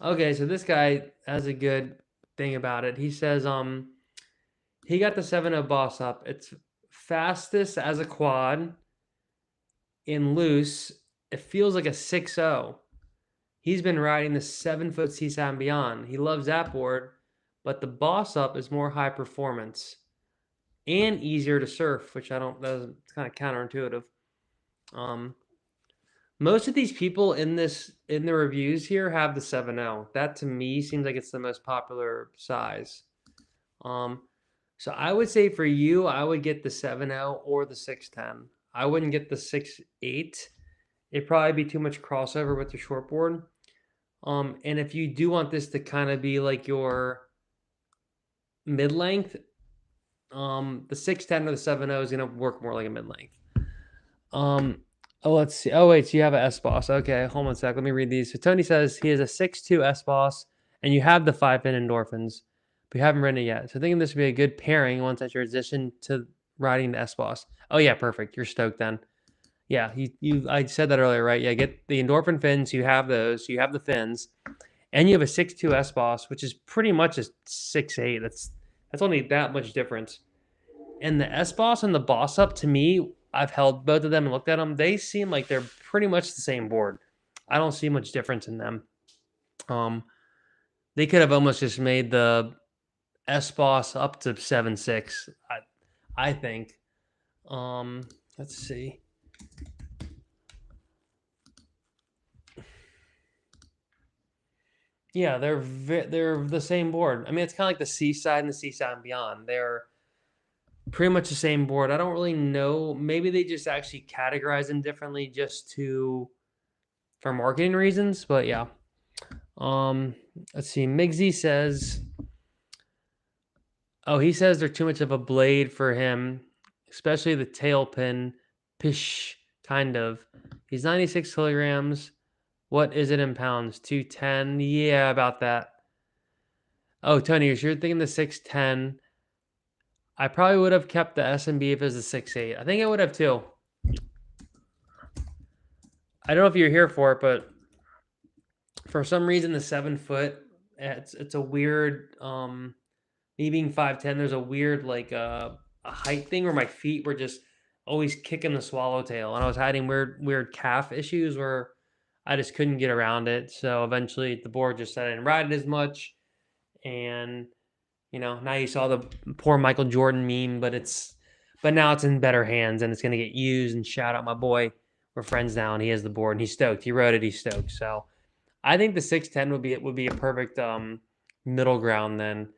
Okay, so this guy has a good thing about it. He says he got the 7.0 boss up. It's fastest as a quad. In loose, it feels like a 6.0. He's been riding the 7-foot Seaside and Beyond. He loves that board, but the boss up is more high performance and easier to surf, which it's kind of counterintuitive. Most of these people in the reviews here have the 7.0. That to me seems like it's the most popular size. So I would say for you, I would get the 7.0 or the 610. I wouldn't get the 6.8. It'd probably be too much crossover with the shortboard. And if you do want this to kind of be like your mid-length, the 610 or the 7.0 is going to work more like a mid-length. Let's see. Oh, wait, so you have an S-Boss. Okay, hold on a sec. Let me read these. So Tony says he has a 6.2 S-Boss, and you have the 5-pin endorphins, but you haven't ridden it yet. So thinking this would be a good pairing once I transition to riding the S-Boss. Oh, yeah, perfect. You're stoked then. Yeah, I said that earlier, right? Yeah, get the endorphin fins. You have those. You have the fins. And you have a 6.2 S-Boss, which is pretty much a 6.8. That's only that much difference. And the S-Boss and the Boss Up, to me, I've held both of them and looked at them. They seem like they're pretty much the same board. I don't see much difference in them. They could have almost just made the S-Boss up to 7.6, I think. Let's see. Yeah, they're the same board. I mean, it's kind of like the Seaside and the Seaside and Beyond. They're pretty much the same board. I don't really know. Maybe they just actually categorize them differently just for marketing reasons. But yeah. Let's see. Migsy says, he says they're too much of a blade for him, especially the tail pin. Pish, kind of. He's 96 kilograms. What is it in pounds? 210? Yeah, about that. Oh, Tony, you're thinking the 610. I probably would have kept the S&B if it was a 6.8. I think I would have too. I don't know if you're here for it, but for some reason the 7-foot, it's a weird, me being 5'10", there's a weird like a height thing where my feet were just always kicking the swallowtail, and I was having weird calf issues where I just couldn't get around it. So eventually the board just said I didn't ride it as much. And, now you saw the poor Michael Jordan meme, but now it's in better hands and it's going to get used. And shout out my boy. We're friends now and he has the board and he's stoked. He rode it. He's stoked. So I think the 610 would be a perfect middle ground then,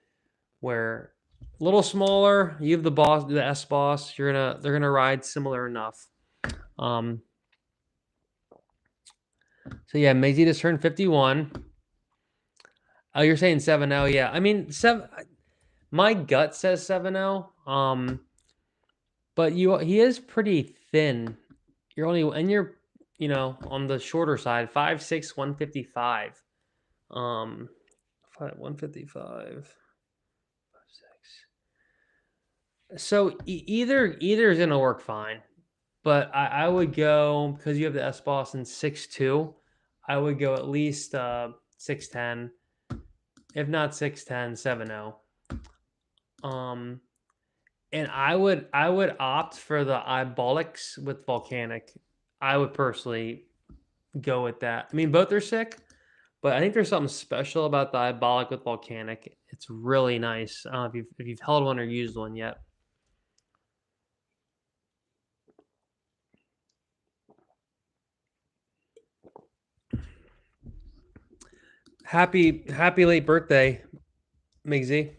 where a little smaller, you have the S-Boss, they're going to ride similar enough. So yeah, Maisie just turned 51. Oh, you're saying 7.0? Yeah, I mean my gut says 7.0. But he is pretty thin. You're on the shorter side, 5'6", 155. 155. 5'6". So either is gonna work fine. But I would go, because you have the S-Boss in 6.2, I would go at least 610, if not 610, 7.0. And I would opt for the Ibolics with Volcanic. I would personally go with that. I mean, both are sick, but I think there's something special about the Ibolic with Volcanic. It's really nice. I don't know if you've held one or used one yet. Happy late birthday, Migsy.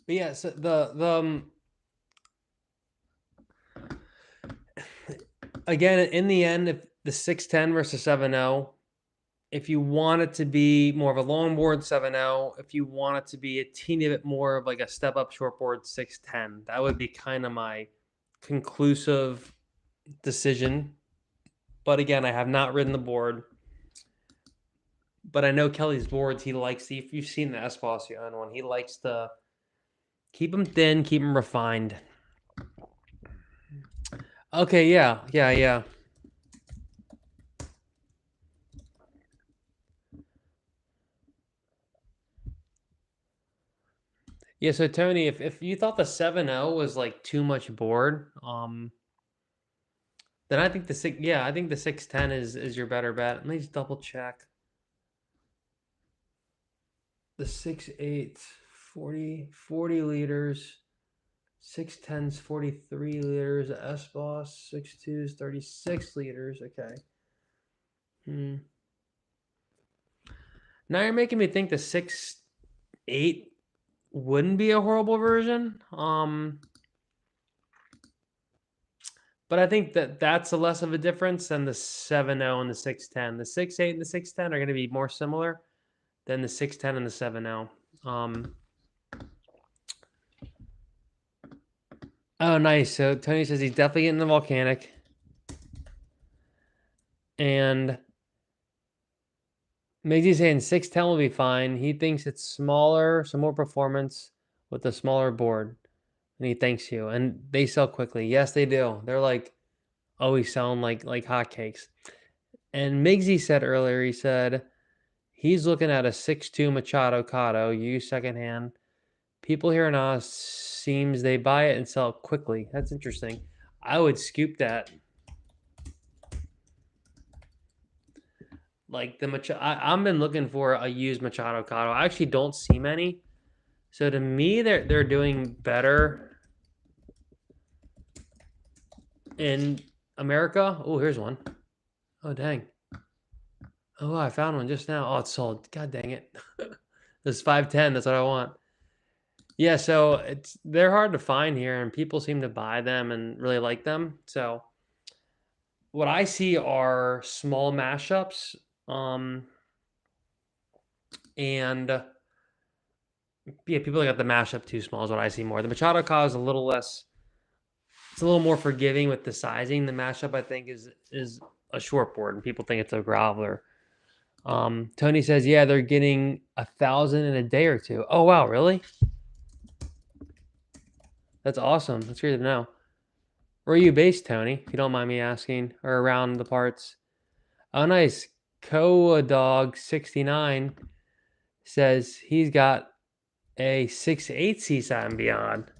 But yeah, so again, in the end, if the 610 versus 7.0, if you want it to be more of a longboard 7.0, if you want it to be a teeny bit more of like a step up shortboard 610, that would be kind of my conclusive decision. But again, I have not ridden the board. But I know Kelly's boards, he likes the, if you've seen the S-Boss on one, he likes to keep them thin, keep them refined. Okay, yeah. Yeah, so Tony, if you thought the 7.0 was like too much board, then I think I think the 610 is your better bet. Let me just double check. The 6.8, 40 liters, 610's 43 liters, S-Boss 6.2's 36 liters. Okay. Now you're making me think the 6.8 wouldn't be a horrible version. But I think that's a less of a difference than the 7.0 and the 610. The 6.8 and the 610 are going to be more similar than the 610 and the 7.0. Oh, nice. So Tony says he's definitely getting the volcanic. And Maggie's saying 610 will be fine. He thinks it's smaller, some more performance with a smaller board. And he thanks you. And they sell quickly. Yes, they do. They're like always selling like hotcakes. And Migsy said earlier, he said he's looking at a 6.2 Machado Cotto used secondhand. People here in Oz seems they buy it and sell it quickly. That's interesting. I would scoop that. Like the Machado, I've been looking for a used Machado Cotto. I actually don't see many. So to me, they're doing better in America. Oh, here's one. Oh, dang. Oh, I found one just now. Oh, it's sold. God dang it. This 510. That's what I want. Yeah, so they're hard to find here, and people seem to buy them and really like them. So what I see are small mashups, and yeah, people got the mashup too small is what I see more. The Machado Ka is a little less. It's a little more forgiving with the sizing. The mashup, I think, is a short board, and people think it's a groveler. Tony says, yeah, they're getting 1,000 in a day or two. Oh wow, really? That's awesome. That's great to know. Where are you based, Tony? If you don't mind me asking, or around the parts. Oh, nice. Koa Dog 69 says he's got a 6.8 Seaside and Beyond.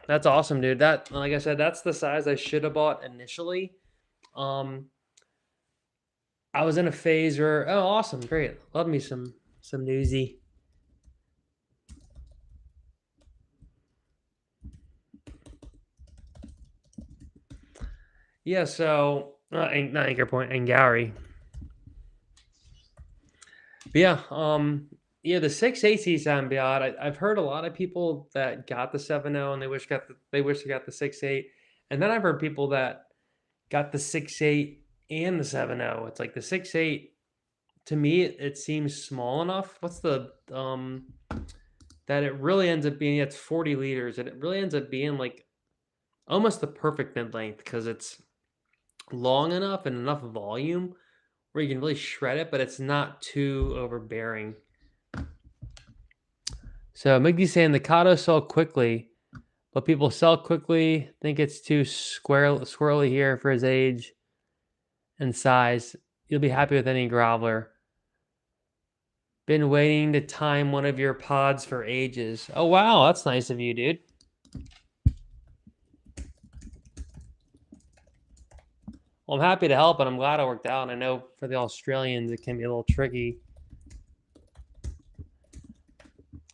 That's awesome, dude. That, like I said, that's the size I should have bought initially. I was in a phase where, oh, awesome, great, love me some newsy. Yeah, so not Anchor Point and Gary. But yeah, yeah, the 6.8 Seaside Beyond. I've heard a lot of people that got the 7.0 and they wish they got the 6.8, and then I've heard people that got the 6.8 and the 7.0. It's like the 6.8 to me it seems small enough. What's the that it really ends up being, it's 40 liters, and it really ends up being like almost the perfect mid length because it's long enough and enough volume where you can really shred it, but it's not too overbearing. So Miggy's saying the Kato sell quickly, but people sell quickly, think it's too squirrely here for his age and size. You'll be happy with any groveler. Been waiting to time one of your pods for ages. Oh, wow. That's nice of you, dude. Well, I'm happy to help, and I'm glad it worked out. And I know for the Australians, it can be a little tricky.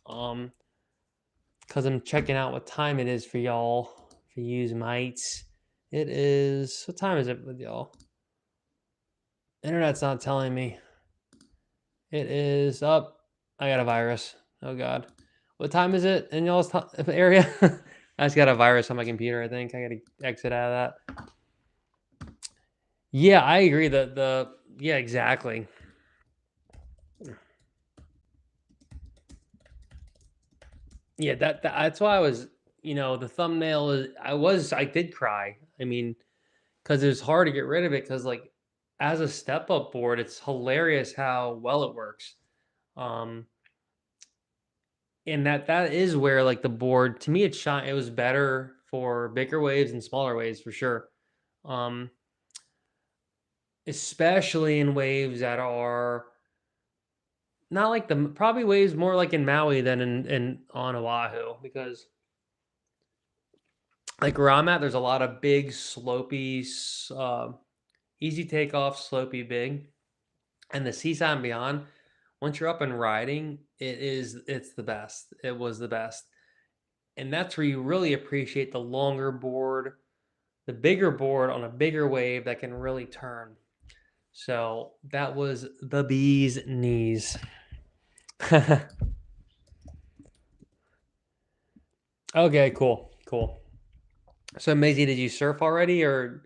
Because I'm checking out what time it is for y'all. For you mates, it is. What time is it with y'all? Internet's not telling me. It is up. I got a virus. Oh God. What time is it in y'all's area? I just got a virus on my computer. I think I got to exit out of that. Yeah, I agree. Yeah, exactly. Yeah, that's why I was. The thumbnail is. I did cry. I mean, because it was hard to get rid of it. Because like, as a step up board, it's hilarious how well it works. Um, and that is where like the board to me it was better for bigger waves and smaller waves for sure. Um, especially in waves that are not like the probably waves more like in Maui than in on Oahu because like where I'm at, there's a lot of big slopey, easy takeoff, slopey big, and the seaside and beyond. Once you're up and riding, it's the best. It was the best, and that's where you really appreciate the longer board, the bigger board on a bigger wave that can really turn. So that was the bee's knees. Okay, cool. So Maisie, did you surf already, or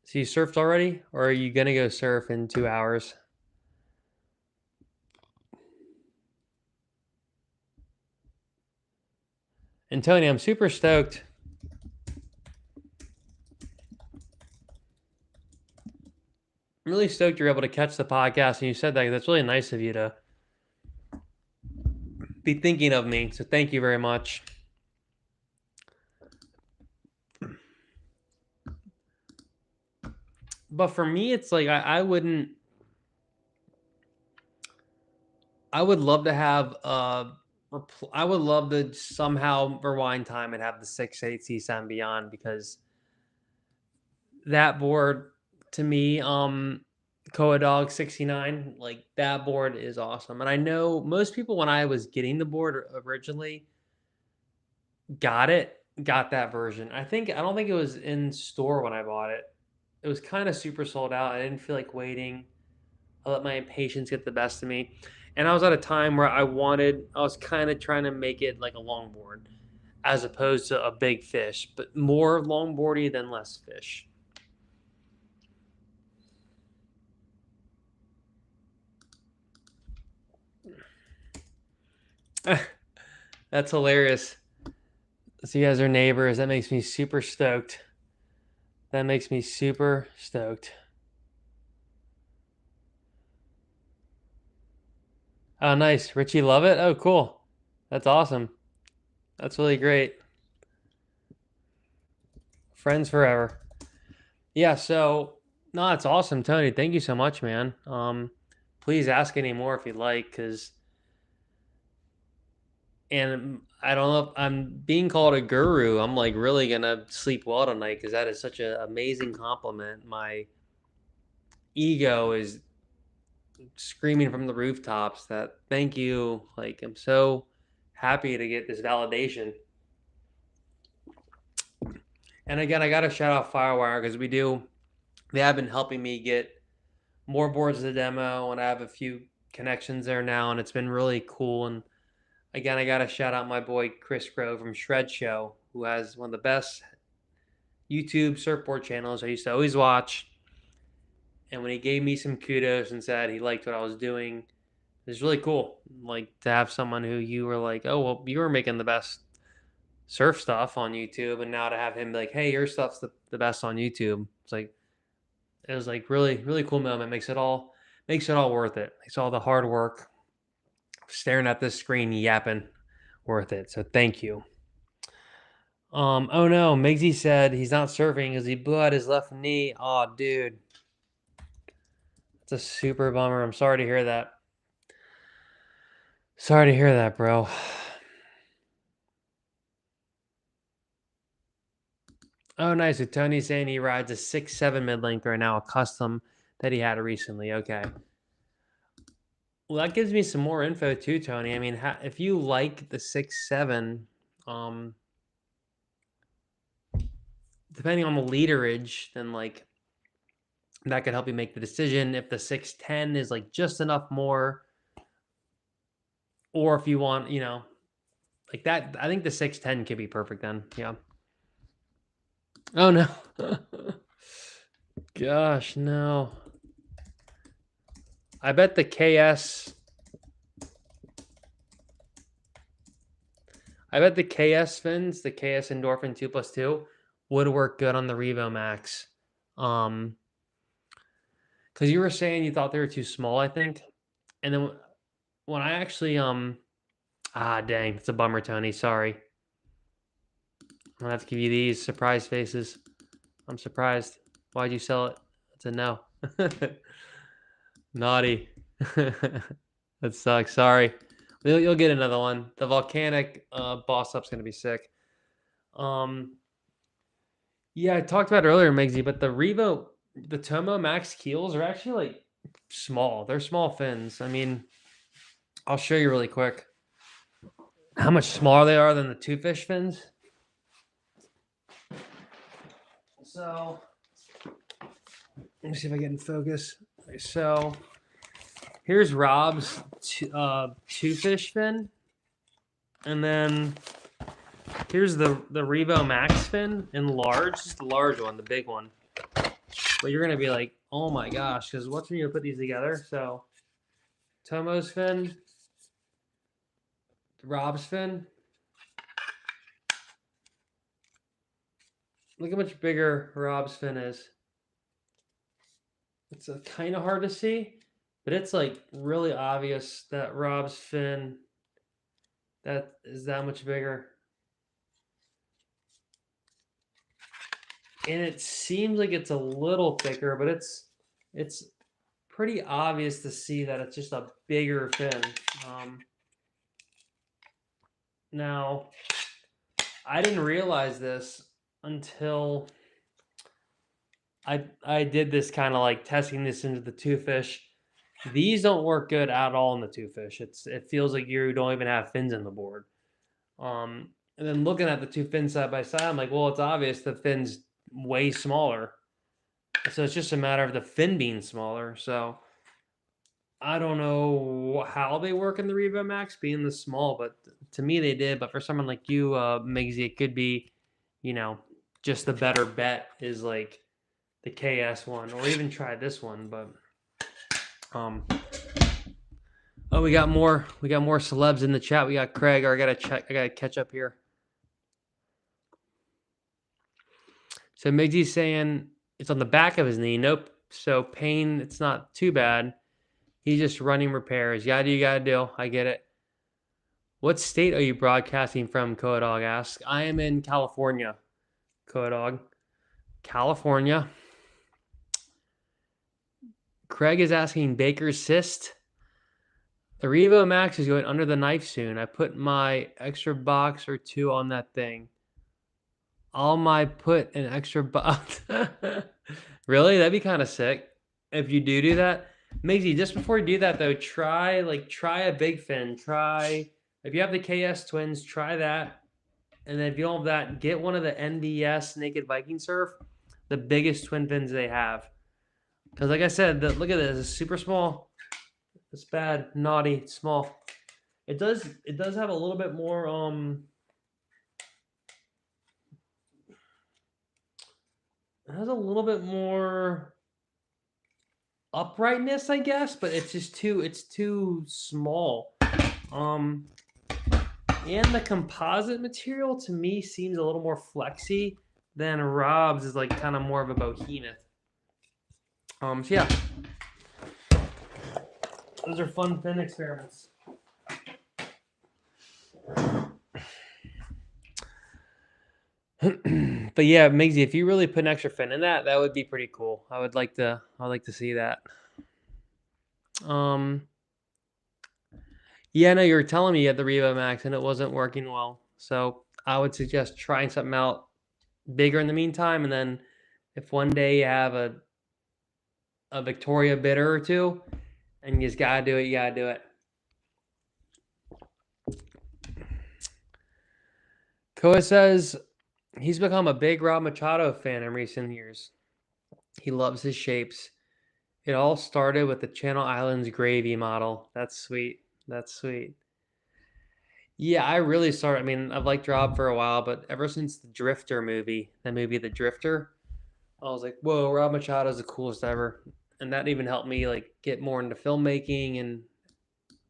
so you surfed already, or are you gonna go surf in 2 hours? And Tony, I'm super stoked. I'm really stoked you're able to catch the podcast, and you said that. That's really nice of you to be thinking of me. So thank you very much. But for me, it's like I wouldn't. I would love to have I would love to somehow rewind time and have the 6.8 CSAM beyond because that board to me, Koa Dog 69, like that board is awesome. And I know most people when I was getting the board originally got that version. I don't think it was in store when I bought it. It was kind of super sold out. I didn't feel like waiting. I let my impatience get the best of me. And I was at a time where I was kind of trying to make it like a longboard as opposed to a big fish, but more longboardy than less fish. That's hilarious. So you guys are neighbors. That makes me super stoked. That makes me super stoked. Oh, nice. Richie love it? Oh, cool. That's awesome. That's really great. Friends forever. Yeah, so no, it's awesome, Tony. Thank you so much, man. Please ask any more if you'd like, because and I don't know if I'm being called a guru. I'm like really gonna sleep well tonight because that is such an amazing compliment. My ego is screaming from the rooftops that thank you. Like I'm so happy to get this validation. And again, I gotta shout out Firewire because they have been helping me get more boards of the demo, and I have a few connections there now, and it's been really cool. And again, I gotta shout out my boy Chris Grove from Shred Show, who has one of the best YouTube surfboard channels I used to always watch. And when he gave me some kudos and said he liked what I was doing, it was really cool. Like to have someone who you were like, oh well, you were making the best surf stuff on YouTube, and now to have him be like, hey, your stuff's the best on YouTube. It was like really cool moment. Makes it all worth it. Makes all the hard work staring at this screen yapping worth it. So thank you. Oh no, Migsy said he's not surfing because he blew out his left knee. Oh, dude. It's a super bummer. I'm sorry to hear that. Sorry to hear that, bro. Oh, nice. So Tony's saying he rides a 6'7" mid-length right now, a custom that he had recently. Okay. Well, that gives me some more info too, Tony. I mean, if you like the 6'7", um, depending on the literage, then like that could help you make the decision. If the 6'10" is like just enough more, or if you want, like that, I think the 6'10" could be perfect then. Yeah. Oh no. Gosh, no. I bet the KS. I bet the KS fins, the KS Endorphin 2+2, would work good on the Revo Max. Because you were saying you thought they were too small, I think. And then when I actually dang, it's a bummer, Tony. Sorry. I'm gonna have to give you these surprise faces. I'm surprised. Why'd you sell it? It's a no. Naughty. That sucks. Sorry. You'll get another one. The volcanic boss up's gonna be sick. Yeah, I talked about it earlier, Megsy, but the Tomo Max keels are actually like small. They're small fins. I mean, I'll show you really quick how much smaller they are than the two fish fins. So let me see if I get in focus. So here's Rob's two fish fin, and then here's the Revo Max fin in large. Just the large one, the big one. But you're gonna be like, oh my gosh, because what's when you put these together? So Tomo's fin, Rob's fin. Look how much bigger Rob's fin is. It's kind of hard to see, but it's like really obvious that Rob's fin that is that much bigger. And it seems like it's a little thicker, but it's pretty obvious to see that it's just a bigger fin. Now, I didn't realize this until I did this kind of like testing this into the two fish. These don't work good at all in the two fish. It feels like you don't even have fins in the board. And then looking at the two fins side by side, I'm like, well, it's obvious the fin's way smaller. So it's just a matter of the fin being smaller. So I don't know how they work in the Revo Max being this small, but to me they did. But for someone like you, Migsy, it could be, just the better bet is like the KS one, or even try this one. But oh, we got more celebs in the chat. We got Craig. I gotta catch up here. So Migsy's saying it's on the back of his knee. Nope. So pain, it's not too bad. He's just running repairs. Yeah, you gotta do. I get it. What state are you broadcasting from? Kodog asks. I am in California. Kodog. California. Craig is asking Baker's cyst. The Revo Max is going under the knife soon. I put my extra box or two on that thing. Put an extra box. Really? That'd be kind of sick if you do that. Maisie, just before you do that though, try a big fin. If you have the KS twins, try that. And then if you don't have that, get one of the NVS Naked Viking Surf, the biggest twin fins they have. Because like I said, look at this, it's super small. It's bad, naughty, small. It does have a little bit more it has a little bit more uprightness, I guess, but it's too small. And the composite material to me seems a little more flexy than Rob's is like kind of more of a behemoth. So yeah. Those are fun fin experiments. But yeah, Migsy, if you really put an extra fin in that would be pretty cool. I'd like to see that. Yeah, no, you were telling me you had the Revo Max and it wasn't working well. So I would suggest trying something out bigger in the meantime, and then if one day you have a Victoria bitter or two, and you just gotta do it, you gotta do it. Koa says he's become a big Rob Machado fan in recent years. He loves his shapes. It all started with the Channel Islands gravy model. That's sweet. That's sweet. Yeah, I really started. I mean, I've liked Rob for a while, but ever since the Drifter movie, the movie The Drifter, I was like, whoa, Rob Machado's the coolest ever. And that even helped me like get more into filmmaking. And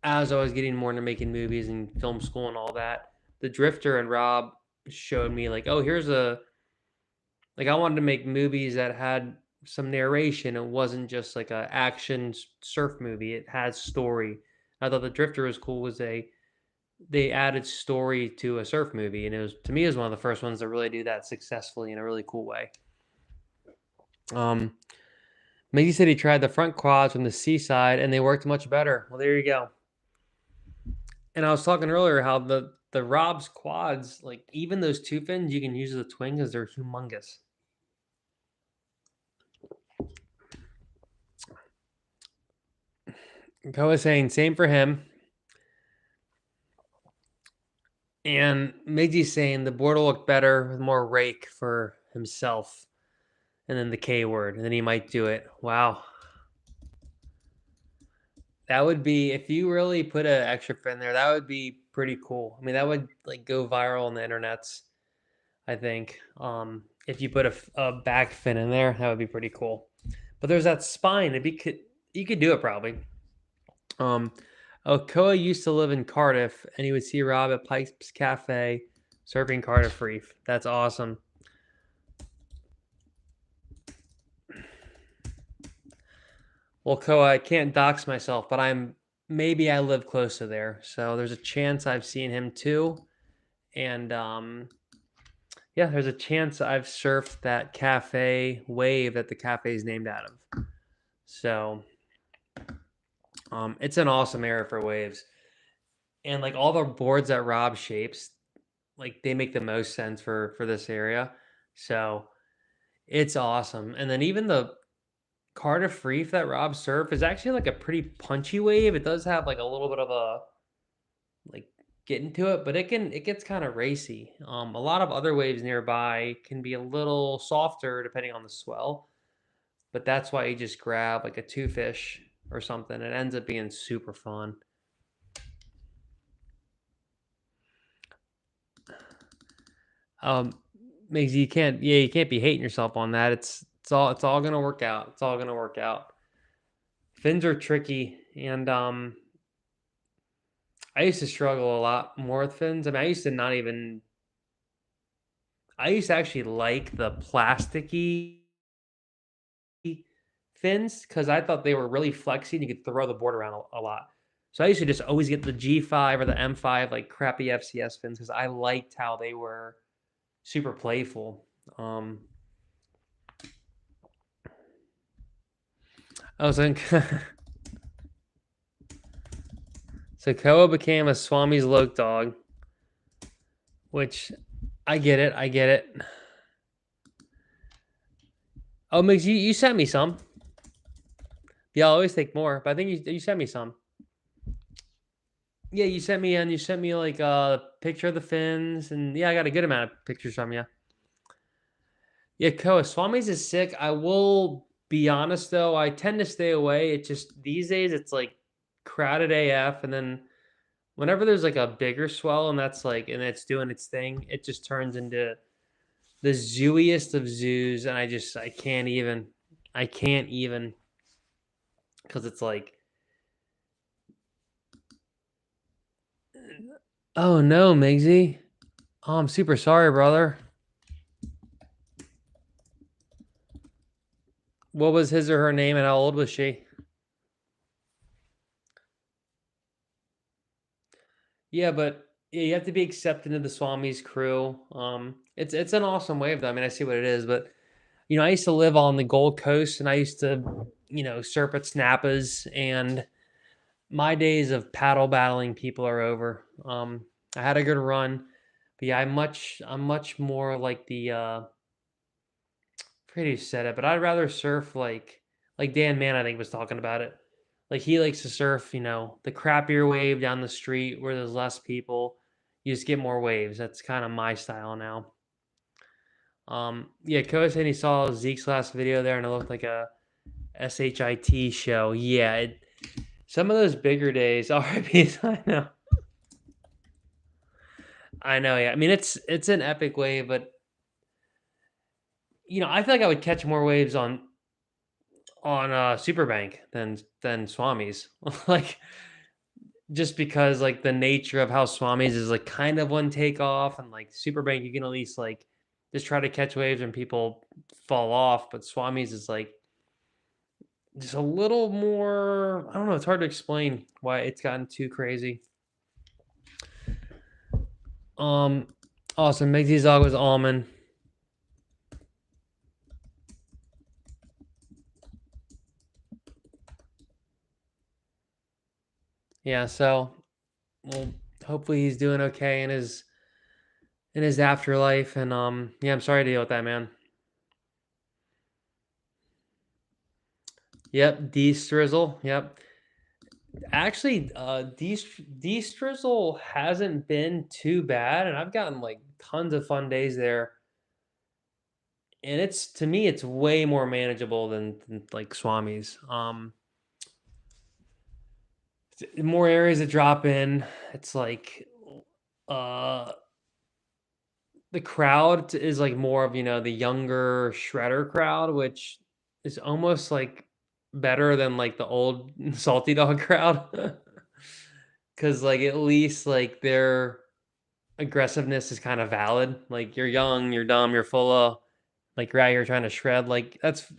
as I was getting more into making movies and film school and all that, The Drifter and Rob showed me like, oh, here's a like I wanted to make movies that had some narration. It wasn't just like a action surf movie. It had story. I thought The Drifter was cool. Was they added story to a surf movie, and it was to me it was one of the first ones to really do that successfully in a really cool way. Maggie said he tried the front quads from the seaside, and they worked much better. Well, there you go. And I was talking earlier how the Rob's quads, like even those two fins, you can use as a twin because they're humongous. Koa saying same for him. And Miggy's saying the board will look better with more rake for himself. And then the K word. And then he might do it. Wow. That would be, if you really put an extra fin there, that would be pretty cool. I mean, that would like go viral on the internets, I think. If you put a back fin in there, that would be pretty cool. But there's that spine. If you could do it probably. Okoa used to live in Cardiff, and he would see Rob at Pike's Cafe surfing Cardiff Reef. That's awesome. Well, Koa, I can't dox myself, but maybe I live close to there, so there's a chance I've seen him too, and yeah, there's a chance I've surfed that cafe wave that the cafe is named out of. So, it's an awesome area for waves, and like all the boards that Rob shapes, like they make the most sense for this area. So it's awesome, and then even the Cardiff Reef that Rob surfed is actually like a pretty punchy wave. It does have like a little bit of a like getting to it, but it gets kind of racy. A lot of other waves nearby can be a little softer depending on the swell, but that's why you just grab like a two fish or something. It ends up being super fun. Makes you can't you can't be hating yourself on that. It's all gonna work out. It's all gonna work out. Fins are tricky, and I used to struggle a lot more with fins. I mean, I used to actually like the plasticky fins because I thought they were really flexy and you could throw the board around a lot. So I used to just always get the G5 or the M5, like crappy FCS fins, because I liked how they were super playful. I was like, so Koa became a Swami's Loke dog, which I get it. I get it. Oh, Migs, you sent me some. Yeah, I'll always take more, but I think you sent me some. Yeah, you sent me like a picture of the fins, and yeah, I got a good amount of pictures from you. Yeah, Koa, Swami's is sick. I will be honest though, I tend to stay away. It just these days it's like crowded AF, and then whenever there's like a bigger swell and that's like and it's doing its thing, it just turns into the zooiest of zoos, and I can't even because it's like, oh no, Migsy. Oh, I'm super sorry, brother. What was his or her name, and how old was she? Yeah, but yeah, you have to be accepted into the Swami's crew. It's an awesome wave though. I mean, I see what it is, but I used to live on the Gold Coast, and I used to, surf at Snappas, and my days of paddle battling people are over. I had a good run, but yeah, I'm much more like the forget who said it, but I'd rather surf like Dan Mann, I think, was talking about it. Like he likes to surf, the crappier wave down the street where there's less people. You just get more waves. That's kind of my style now. Yeah, Koa said he saw Zeke's last video there and it looked like a SHIT show. Yeah, some of those bigger days, RIPs, I know. I know, yeah. I mean, it's an epic wave, but I feel like I would catch more waves on Superbank than Swami's. Like just because like the nature of how Swami's is like kind of one takeoff, and like Superbank you can at least like just try to catch waves when people fall off, but Swami's is like just a little more. I don't know. It's hard to explain why it's gotten too crazy. Awesome. Make these dog with almond. Yeah. So, well, hopefully he's doing okay in his afterlife, and yeah, I'm sorry to deal with that, man. Yep, D Strizzle. Yep. Actually, D Strizzle hasn't been too bad, and I've gotten like tons of fun days there. And it's to me, it's way more manageable than like Swami's. More areas to drop in. It's like, uh, the crowd is like more of the younger shredder crowd, which is almost like better than like the old salty dog crowd. Because like at least like their aggressiveness is kind of valid. Like you're young, you're dumb, you're full of like you're out here trying to shred. Like that's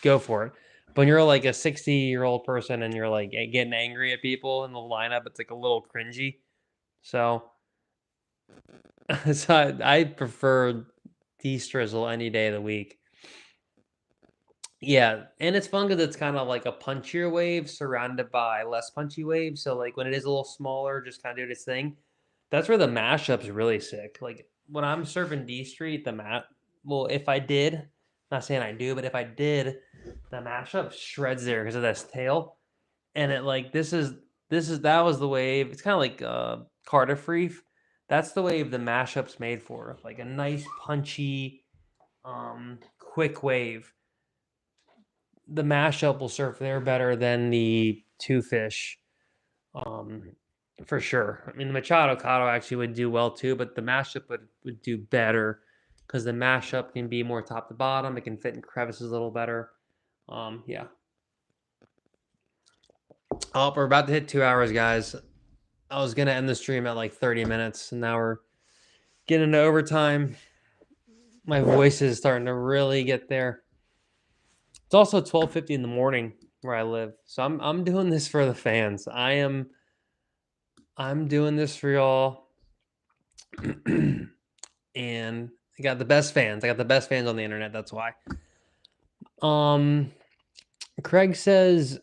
go for it. But when you're like a 60-year-old person and you're like getting angry at people in the lineup, it's like a little cringy. So, so I prefer de-strizzle any day of the week. Yeah, and it's fun because it's kind of like a punchier wave surrounded by less punchy waves. So like when it is a little smaller, just kind of doing its thing. That's where the mashup's really sick. Like when I'm surfing D Street, well, if I did, not saying I do, but if I did, the mashup shreds there because of this tail. And it like that was the wave. It's kind of like Cardiff Reef. That's the wave the mashup's made for. Like a nice punchy, quick wave. The mashup will surf there better than the two fish. For sure. I mean, the Machado Cotto actually would do well too, but the mashup would do better because the mashup can be more top to bottom. It can fit in crevices a little better. Yeah. Oh, we're about to hit 2 hours, guys. I was gonna end the stream at like 30 minutes, and now we're getting into overtime. My voice is starting to really get there. It's also 12:50 in the morning where I live, so I'm doing this for the fans. I'm doing this for y'all. And I got the best fans. I got the best fans on the internet. That's why. Craig says,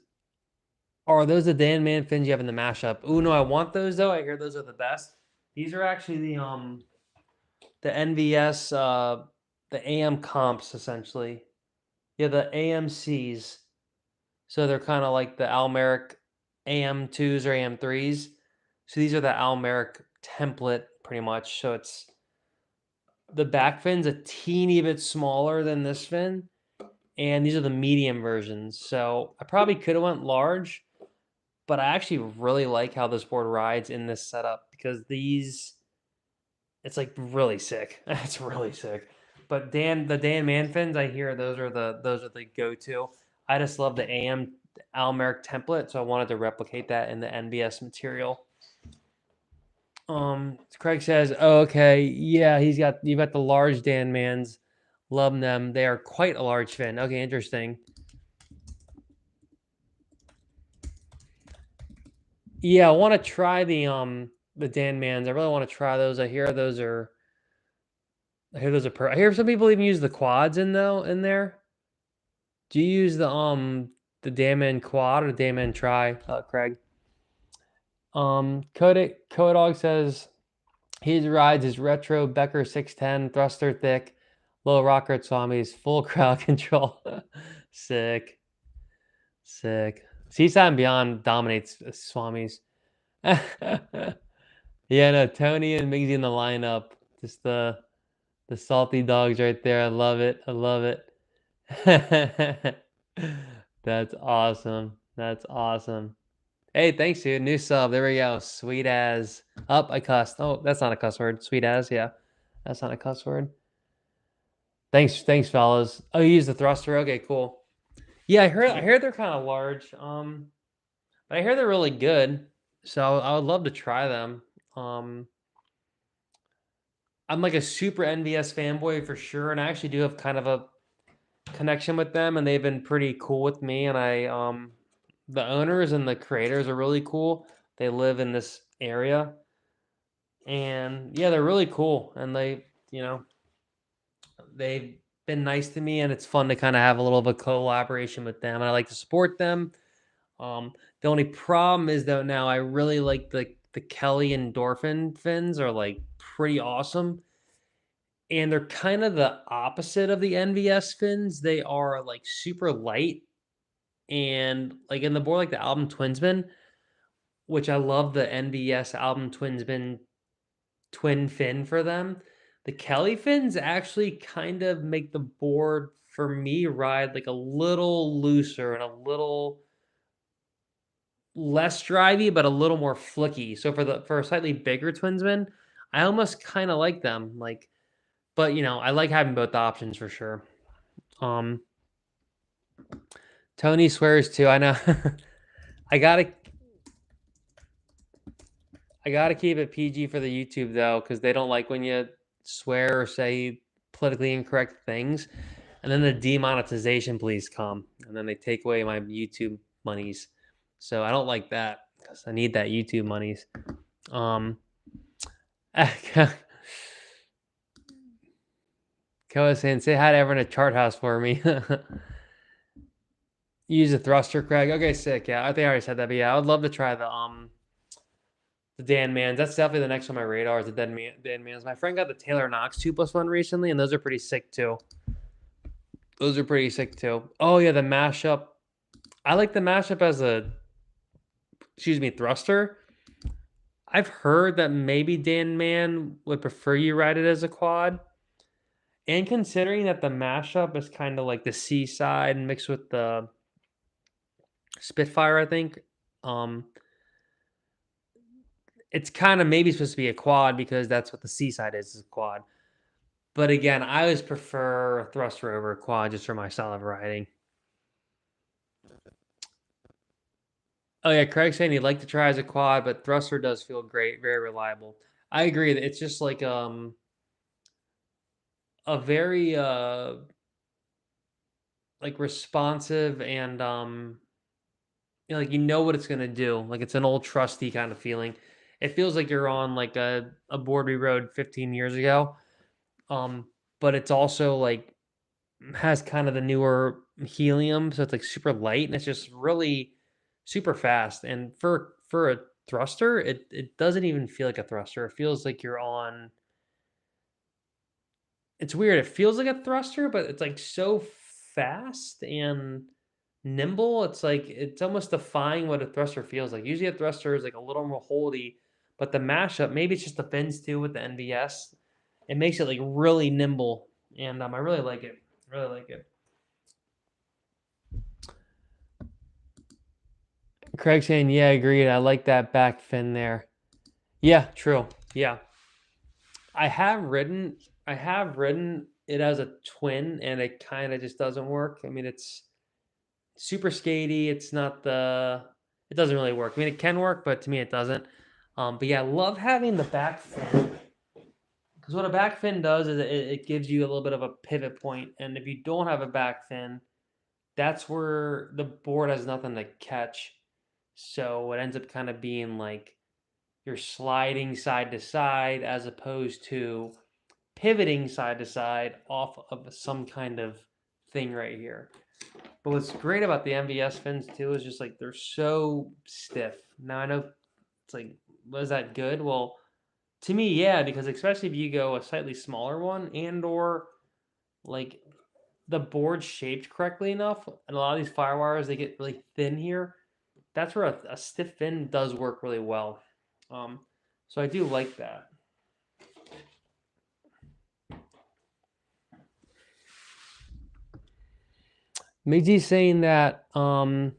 "Are those the Dan Man fins you have in the mashup?" Ooh, no, I want those though. I hear those are the best. These are actually the NVS the AM comps essentially. Yeah, the AMCs. So they're kind of like the Almeric AM2s or AM3s. So these are the Almeric template pretty much. So it's the back fin's a teeny bit smaller than this fin, and these are the medium versions. So I probably could have went large, but I actually really like how this board rides in this setup because it's like really sick. It's really sick. But the Dan Man fins, I hear those are the go-to. I just love the AM Almeric template, so I wanted to replicate that in the NBS material. Craig says, oh, okay, yeah, you've got the large Dan Mans. Love them. They are quite a large fin. Okay, interesting. Yeah, I want to try the Dan Mans. I really want to try those. I hear those are I hear some people even use the quads in there. Do you use the Dan Man quad or the Dan Man tri, Craig? Kodog says he rides his retro Becker 610 thruster thick Low rocker Swamis, full crowd control. Sick. Sick. Seaside and Beyond dominates Swamis. Yeah, no, Tony and Migsy in the lineup. Just the salty dogs right there. I love it. I love it. That's awesome. That's awesome. Hey, thanks, dude. New sub. There we go. Sweet as. Up, I cussed. Oh, that's not a cuss word. Sweet as, yeah. That's not a cuss word. Thanks, fellas. Oh, you use the thruster. Okay, cool. Yeah, I heard they're kind of large. But I hear they're really good. So I would love to try them. Um, I'm like a super NVS fanboy for sure, and I actually do have kind of a connection with them, and they've been pretty cool with me. And the owners and the creators are really cool. They live in this area, and yeah, they're really cool. And they've been nice to me, and it's fun to kind of have a little of a collaboration with them. And I like to support them. Um, the only problem is though now I really like the Kelly endorphin fins are like pretty awesome. And they're kind of the opposite of the NVS fins. They are like super light and like in the board like the album Twinsman, which I love the NVS album Twinsman twin fin for them. The Kelly fins actually kind of make the board for me ride like a little looser and a little less drivey, but a little more flicky. So for a slightly bigger Twinsman, I almost kind of like them. Like, but I like having both options for sure. Um, Tony swears too. I know. I gotta I gotta keep it PG for the YouTube though, because they don't like when you swear or say politically incorrect things, and then the demonetization please come, and then they take away my YouTube monies. So I don't like that because I need that YouTube monies. Um, Koa saying, say hi to everyone at Chart House for me. Use a thruster, Craig. Okay, sick. Yeah, I think I already said that, but yeah, I would love to try the Dan Mans. That's definitely the next on my radar is the Dan Mans. My friend got the Taylor Knox 2+1 recently, and those are pretty sick too. Those are pretty sick too. Oh yeah, the mashup. I like the mashup as a thruster. I've heard that maybe Dan Man would prefer you ride it as a quad. And considering that the mashup is kind of like the Seaside mixed with the Spitfire, I think. Um, it's kind of maybe supposed to be a quad because that's what the Seaside is a quad. But again, I always prefer a thruster over a quad just for my style of riding. Oh yeah, Craig's saying he'd like to try as a quad, but thruster does feel great, very reliable. I agree that it's just like a very like responsive and like what it's gonna do. Like it's an old trusty kind of feeling. It feels like you're on like a board we rode 15 years ago. Um, but it's also like has kind of the newer helium, so it's like super light and it's just really super fast. And for a thruster, it doesn't even feel like a thruster. It feels like you're on. It's weird. It feels like a thruster, but it's like so fast and nimble. It's like it's almost defying what a thruster feels like. Usually a thruster is like a little more holdy, but the mashup, maybe it's just the fins too with the NVS. It makes it like really nimble, and I really like it. Really like it. Craig saying, "Yeah, agreed. I like that back fin there." Yeah, true. Yeah, I have ridden it as a twin, and it kind of just doesn't work. I mean, it's super skatey. It's not the. It doesn't really work. I mean, it can work, but to me, it doesn't. But yeah, I love having the back fin because what a back fin does is it gives you a little bit of a pivot point, and if you don't have a back fin, that's where the board has nothing to catch. So it ends up kind of being like you're sliding side to side as opposed to pivoting side to side off of some kind of thing right here. But what's great about the MVS fins too is just like they're so stiff. Now I know it's like, was that good? Well, to me, yeah, because especially if you go a slightly smaller one and or like the board's shaped correctly enough, and a lot of these firewires they get really thin here. That's where a stiff fin does work really well. So I do like that. Migsy's saying that a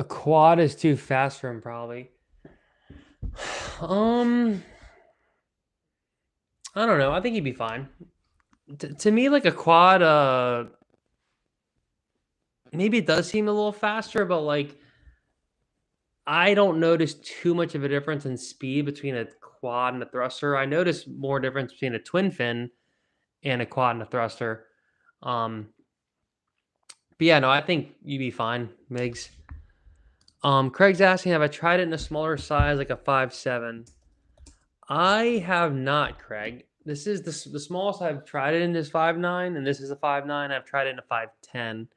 quad is too fast for him, probably. I don't know. I think he'd be fine. To me, like a quad, maybe it does seem a little faster, but like I don't notice too much of a difference in speed between a quad and a thruster. I notice more difference between a twin fin and a quad and a thruster. But yeah, no, I think you'd be fine, Migs. Craig's asking, have I tried it in a smaller size, like a 5.7? I have not, Craig. This is the smallest I've tried it in is 5.9, and this is a 5.9. I've tried it in a 5.10.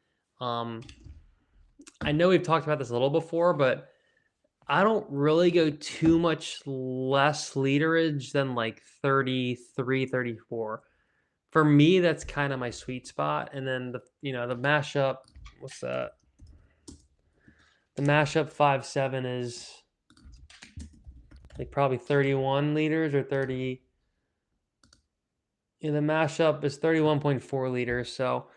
I know we've talked about this a little before, but I don't really go too much less literage than like 33, 34. For me, that's kind of my sweet spot. And then the mashup, what's that? The mashup 5.7 is like probably 31 liters or 30. The mashup is 31.4 liters. So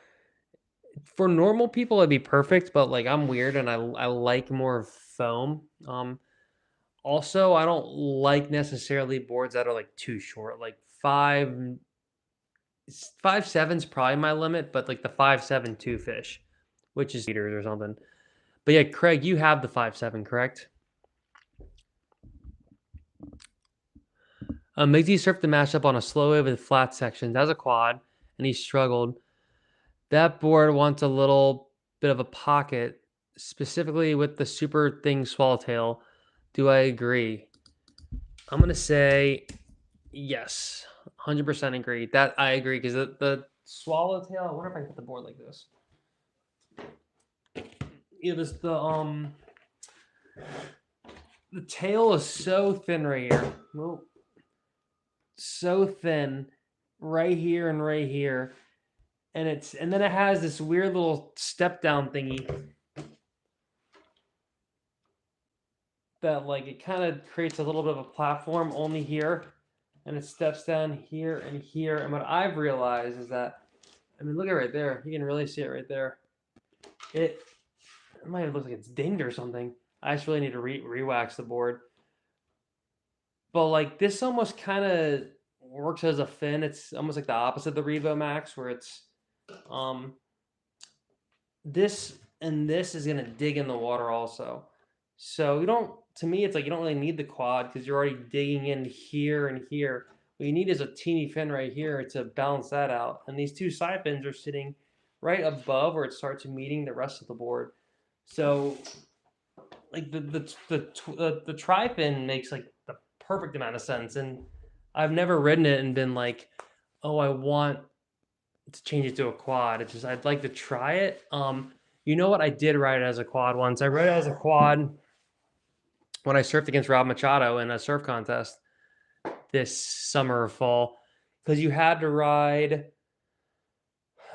for normal people, it'd be perfect. But like I'm weird and I like more foam. Also, I don't like necessarily boards that are like too short. Like 5.7's probably my limit, but like the 5.7 fish, which is meters or something. But yeah, Craig, you have the 5.7, correct? Migsy surfed the mashup on a slow wave with flat sections as a quad, and he struggled. That board wants a little bit of a pocket, specifically with the super thing swallowtail. Do I agree? I'm gonna say yes, 100% agree. That I agree because the swallowtail. I wonder if I can put the board like this. Yeah, the tail is so thin right here. Well, so thin, right here and right here, and then it has this weird little step down thingy that like it kind of creates a little bit of a platform only here, and it steps down here and here. And what I've realized is that, I mean, look at it right there. You can really see it right there. It might look like it's dinged or something. I just really need to re-wax the board. But like this almost kind of works as a fin. It's almost like the opposite of the Revo Max, where it's this and this is gonna dig in the water also. So you don't. To me, it's like you don't really need the quad because you're already digging in here and here. What you need is a teeny fin right here to balance that out. And these two side fins are sitting right above where it starts meeting the rest of the board. So like the tri fin makes like the perfect amount of sense. And I've never ridden it and been like, oh, I want to change it to a quad. It's just I'd like to try it. You know what? I did ride it as a quad once. I rode it as a quad when I surfed against Rob Machado in a surf contest this summer or fall, because you had to ride.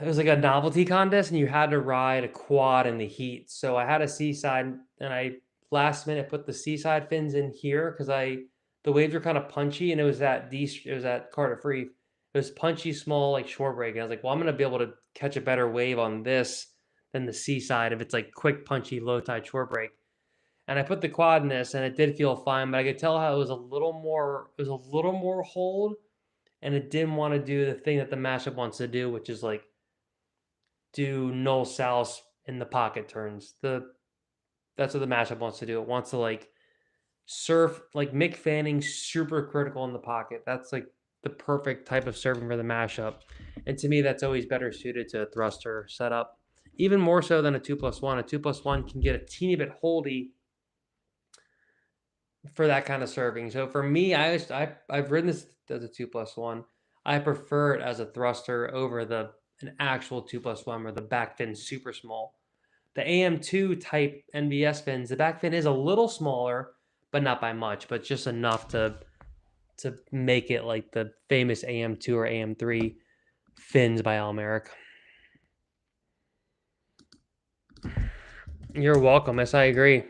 It was like a novelty contest, and you had to ride a quad in the heat. So I had a seaside, and I last minute put the seaside fins in here because the waves were kind of punchy, and it was at Cardiff Reef. It was punchy, small, like shore break. And I was like, well, I'm gonna be able to catch a better wave on this than the seaside if it's like quick, punchy, low tide shore break. And I put the quad in this, and it did feel fine, but I could tell how it was a little more hold, and it didn't want to do the thing that the mashup wants to do, which is like do null south in the pocket turns. That's what the mashup wants to do. It wants to like surf like Mick Fanning, super critical in the pocket. That's like the perfect type of surfing for the mashup. And to me, that's always better suited to a thruster setup, even more so than a 2+1. A 2+1 can get a teeny bit holdy for that kind of surfing. So for me, I've ridden this as a 2+1. I prefer it as a thruster over an actual 2+1 where the back fin's super small. The AM2 type NVS fins, the back fin is a little smaller, but not by much, but just enough to make it like the famous AM2 or AM3 fins by Almeric. You're welcome. Yes, I agree.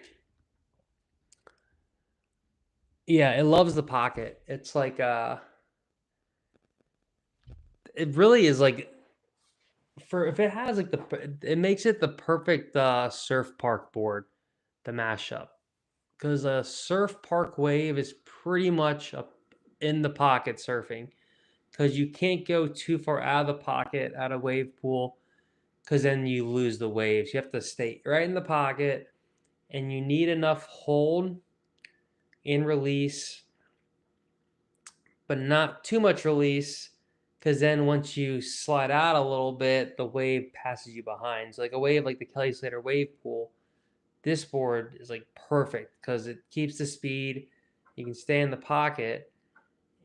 Yeah, it loves the pocket. It's like it really is like for if it has like it makes it the perfect surf park board, the mashup. Because a surf park wave is pretty much up in the pocket surfing. Because you can't go too far out of the pocket at a wave pool, because then you lose the waves. You have to stay right in the pocket, and you need enough hold and release, but not too much release, because then once you slide out a little bit, the wave passes you behind. So like a wave like the Kelly Slater wave pool, this board is like perfect because it keeps the speed. You can stay in the pocket,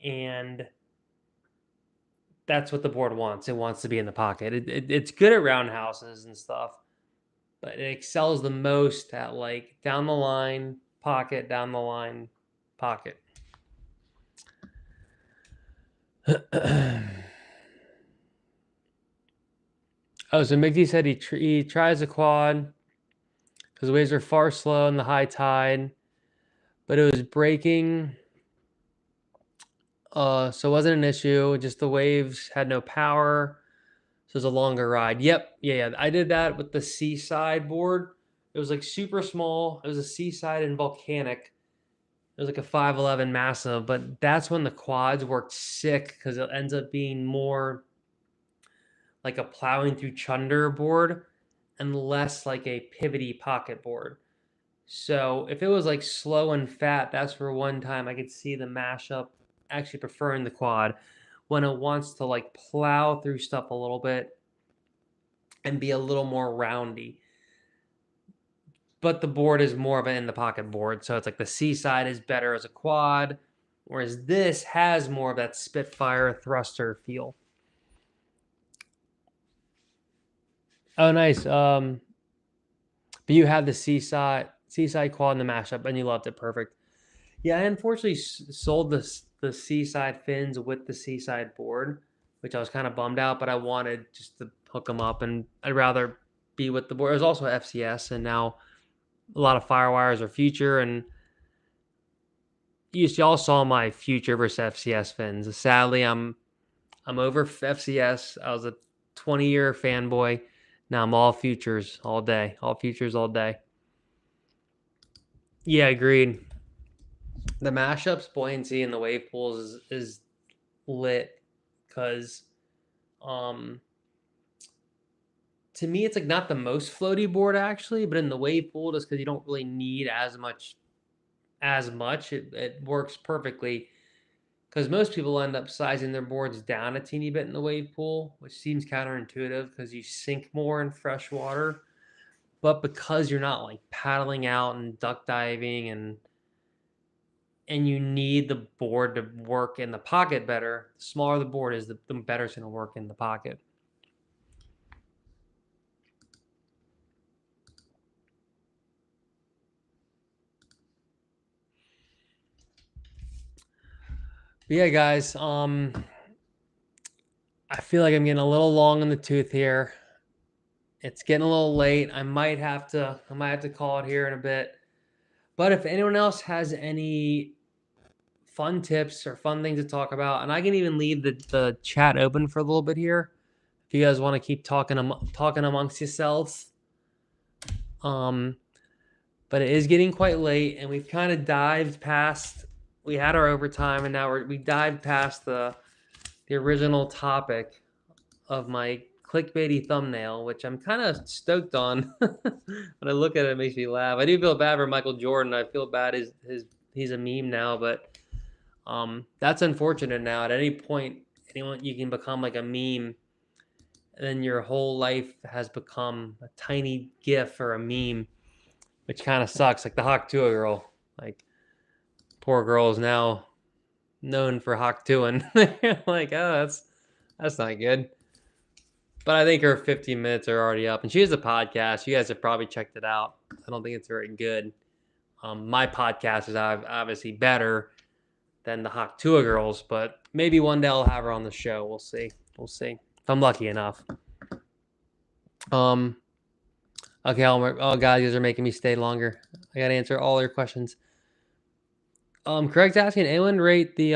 and that's what the board wants. It wants to be in the pocket. It's good at roundhouses and stuff, but it excels the most at like down the line, pocket, down the line, pocket. Oh, so Mickey said he tries a quad because the waves are far slow in the high tide, but it was breaking, so it wasn't an issue. Just the waves had no power, so it was a longer ride. Yep, yeah. I did that with the Seaside board. It was like super small. It was a Seaside and volcanic. It was like a 511 massive, but that's when the quads worked sick because it ends up being more like a plowing through chunder board and less like a pivoty pocket board. So if it was like slow and fat, that's where one time I could see the mashup actually preferring the quad when it wants to like plow through stuff a little bit and be a little more roundy. But the board is more of an in the pocket board. So it's like the Seaside is better as a quad, whereas this has more of that Spitfire thruster feel. Oh, nice. But you had the Seaside quad in the mashup, and you loved it. Perfect. Yeah, I unfortunately sold the Seaside fins with the Seaside board, which I was kind of bummed out. But I wanted just to hook them up, and I'd rather be with the board. It was also FCS, and now a lot of Firewires are future, and y'all saw my future versus FCS fins. Sadly, I'm over FCS. I was a 20-year fanboy. Now I'm all futures all day. All futures all day. Yeah, agreed. The mashups, buoyancy, and the wave pools is lit because to me it's like not the most floaty board actually, but in the wave pool just because you don't really need as much. It works perfectly because most people end up sizing their boards down a teeny bit in the wave pool, which seems counterintuitive because you sink more in fresh water. But because you're not like paddling out and duck diving and you need the board to work in the pocket better, the smaller the board is, the better it's going to work in the pocket. But yeah, guys, I feel like I'm getting a little long in the tooth here. It's getting a little late. I might have to call it here in a bit. But if anyone else has any fun tips or fun things to talk about, and I can even leave the chat open for a little bit here if you guys want to keep talking amongst yourselves. But it is getting quite late, and we've kind of dived past. We had our overtime, and now we dived past the original topic of my clickbaity thumbnail, which I'm kind of stoked on. When I look at it, it makes me laugh. I do feel bad for Michael Jordan. I feel bad he's a meme now, but that's unfortunate. Now, at any point, anyone you can become like a meme, and then your whole life has become a tiny GIF or a meme, which kind of sucks. Like the Hawk Tua girl, like poor girl is now known for Hawk Tuaing. Like, oh, that's not good. But I think her 15 minutes are already up, and she has a podcast. You guys have probably checked it out. I don't think it's very good. My podcast is obviously better than the Hawk Tua girls, but maybe one day I'll have her on the show. We'll see. if I'm lucky enough. Okay, oh God, you guys are making me stay longer. I gotta answer all your questions. Craig's asking, anyone rate the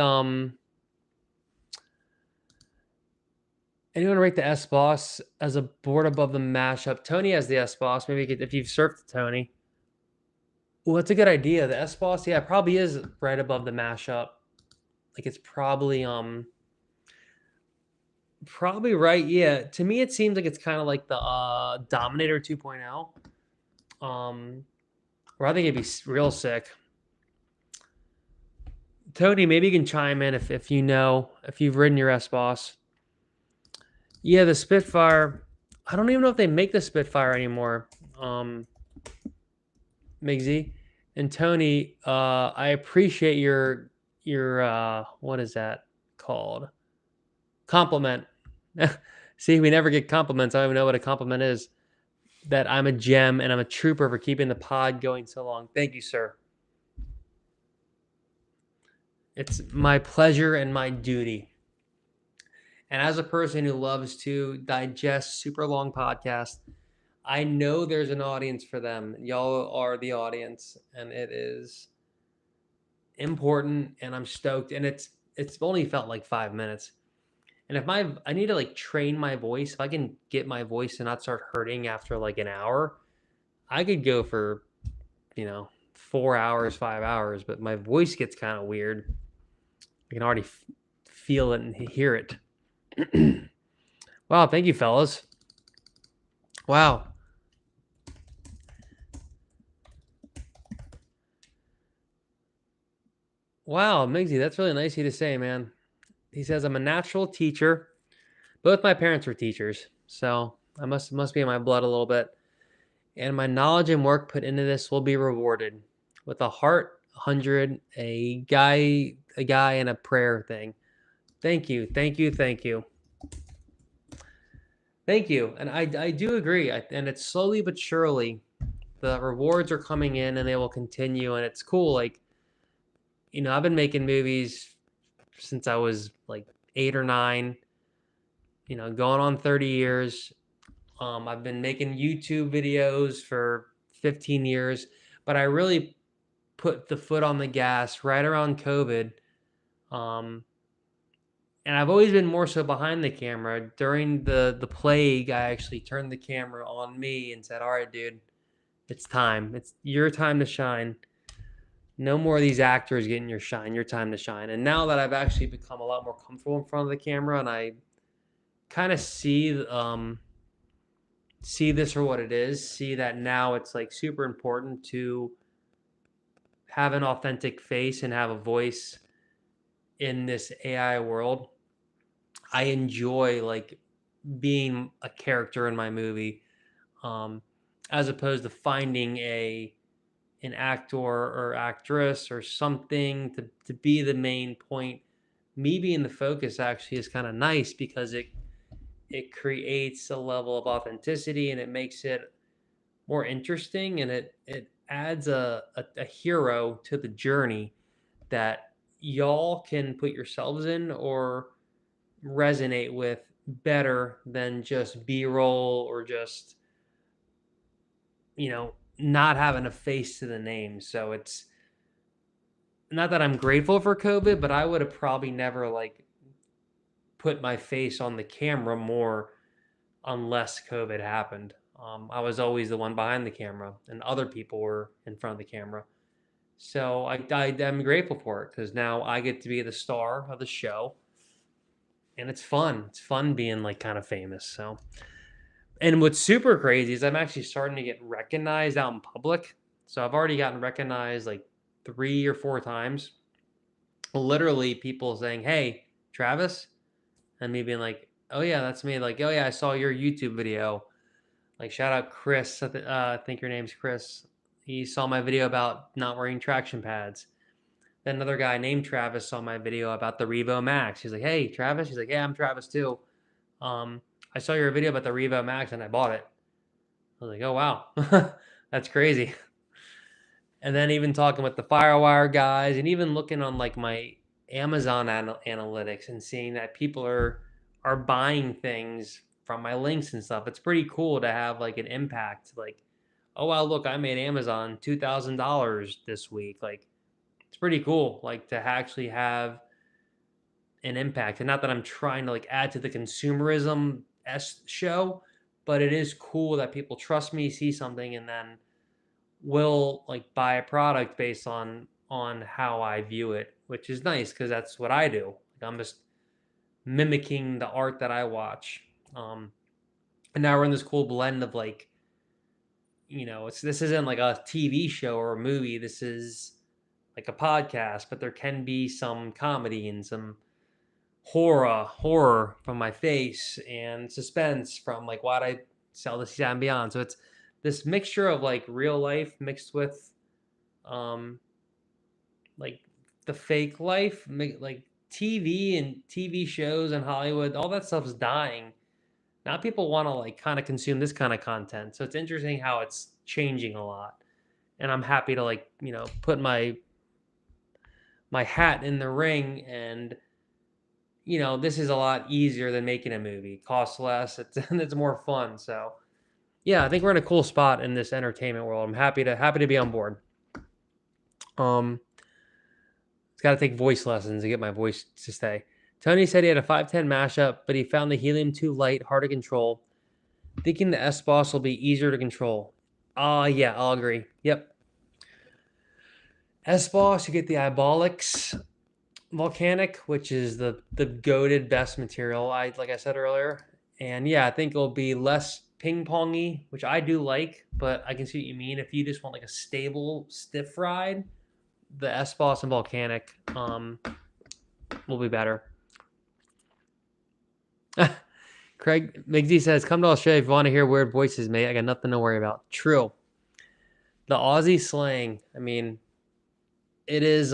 S-Boss as a board above the mashup? Tony has the S-Boss. Maybe if you've surfed Tony. Well, that's a good idea. The S-Boss, yeah, it probably is right above the mashup. Like it's probably right. Yeah, to me it seems like it's kind of like the Dominator 2.0. Or I think it'd be real sick. Tony, maybe you can chime in if you know, if you've ridden your S-Boss. Yeah, the Spitfire. I don't even know if they make the Spitfire anymore. Migsy and Tony, I appreciate your what is that called? Compliment. See, we never get compliments. I don't even know what a compliment is. That I'm a gem and I'm a trooper for keeping the pod going so long. Thank you, sir. It's my pleasure and my duty. And as a person who loves to digest super long podcasts, I know there's an audience for them. Y'all are the audience, and it is important, and I'm stoked. And it's only felt like 5 minutes. And if I need to like train my voice, if I can get my voice to not start hurting after like an hour, I could go for 4 hours, 5 hours. But my voice gets kind of weird. I can already feel it and hear it. Wow, thank you, fellas. Wow. Wow, Migsy, that's really nice of you to say, man. He says, I'm a natural teacher. Both my parents were teachers, so I must be in my blood a little bit. And my knowledge and work put into this will be rewarded with a heart, 100, a guy, and a prayer thing. Thank you, thank you, thank you. Thank you. And I do agree. And it's slowly but surely, the rewards are coming in and they will continue. And it's cool. Like, I've been making movies since I was like 8 or 9, going on 30 years. I've been making YouTube videos for 15 years, but I really put the foot on the gas right around COVID. And I've always been more so behind the camera. During the plague, I actually turned the camera on me and said, all right, dude, it's time. It's your time to shine. No more of these actors getting your shine. Your time to shine. And now that I've actually become a lot more comfortable in front of the camera and I kind of see this for what it is, see that now it's like super important to have an authentic face and have a voice in this AI world. I enjoy like being a character in my movie, as opposed to finding an actor or actress or something to be the main point. Me being the focus actually is kind of nice because it creates a level of authenticity and it makes it more interesting, and it adds a hero to the journey that y'all can put yourselves in or resonate with better than just B-roll or just not having a face to the name. So it's not that I'm grateful for COVID, but I would have probably never like put my face on the camera more unless COVID happened. I was always the one behind the camera, and other people were in front of the camera. So I'm grateful for it because now I get to be the star of the show, and it's fun. It's fun being like kind of famous. So, and what's super crazy is I'm actually starting to get recognized out in public. So I've already gotten recognized like 3 or 4 times. Literally, people saying, "Hey, Travis," and me being like, "Oh yeah, that's me." Like, "Oh yeah, I saw your YouTube video." Like, shout out Chris. I think your name's Chris. He saw my video about not wearing traction pads. Then another guy named Travis saw my video about the Revo Max. He's like, "Hey, Travis." He's like, "Yeah, I'm Travis too. I saw your video about the Revo Max and I bought it." I was like, "Oh wow, that's crazy." And then even talking with the Firewire guys, and even looking on like my Amazon analytics and seeing that people are are buying things from my links and stuff. It's pretty cool to have like an impact. Like, oh wow, look, I made Amazon $2,000 this week. Like, it's pretty cool. Like to actually have an impact. And not that I'm trying to like add to the consumerism show, but it is cool that people trust me, see something, and then will like buy a product based on how I view it, which is nice because that's what I do. Like, I'm just mimicking the art that I watch. And now we're in this cool blend of like, this isn't like a TV show or a movie. This is like a podcast, but there can be some comedy and some horror from my face and suspense from like what I sell to Seaside and Beyond. So it's this mixture of like real life mixed with um like the fake life, like TV and TV shows and Hollywood. All that stuff's dying. Now people want to like kind of consume this kind of content. So it's interesting how it's changing a lot. And I'm happy to like, put my hat in the ring, and this is a lot easier than making a movie. It costs less, it's more fun. So yeah, I think we're in a cool spot in this entertainment world. I'm happy to be on board. It's got to take voice lessons to get my voice to stay. Tony said he had a 510 mashup, but he found the helium too light, hard to control. Thinking the S-Boss will be easier to control. Yeah, I'll agree. Yep. S-Boss, you get the Ibolics Volcanic, which is the goated best material, like I said earlier. And yeah, I think it'll be less ping-pongy, which I do like, but I can see what you mean. If you just want like a stable, stiff ride, the S-Boss and Volcanic will be better. Craig McD says, come to Australia if you want to hear weird voices, mate. I got nothing to worry about. True. The Aussie slang, I mean, it is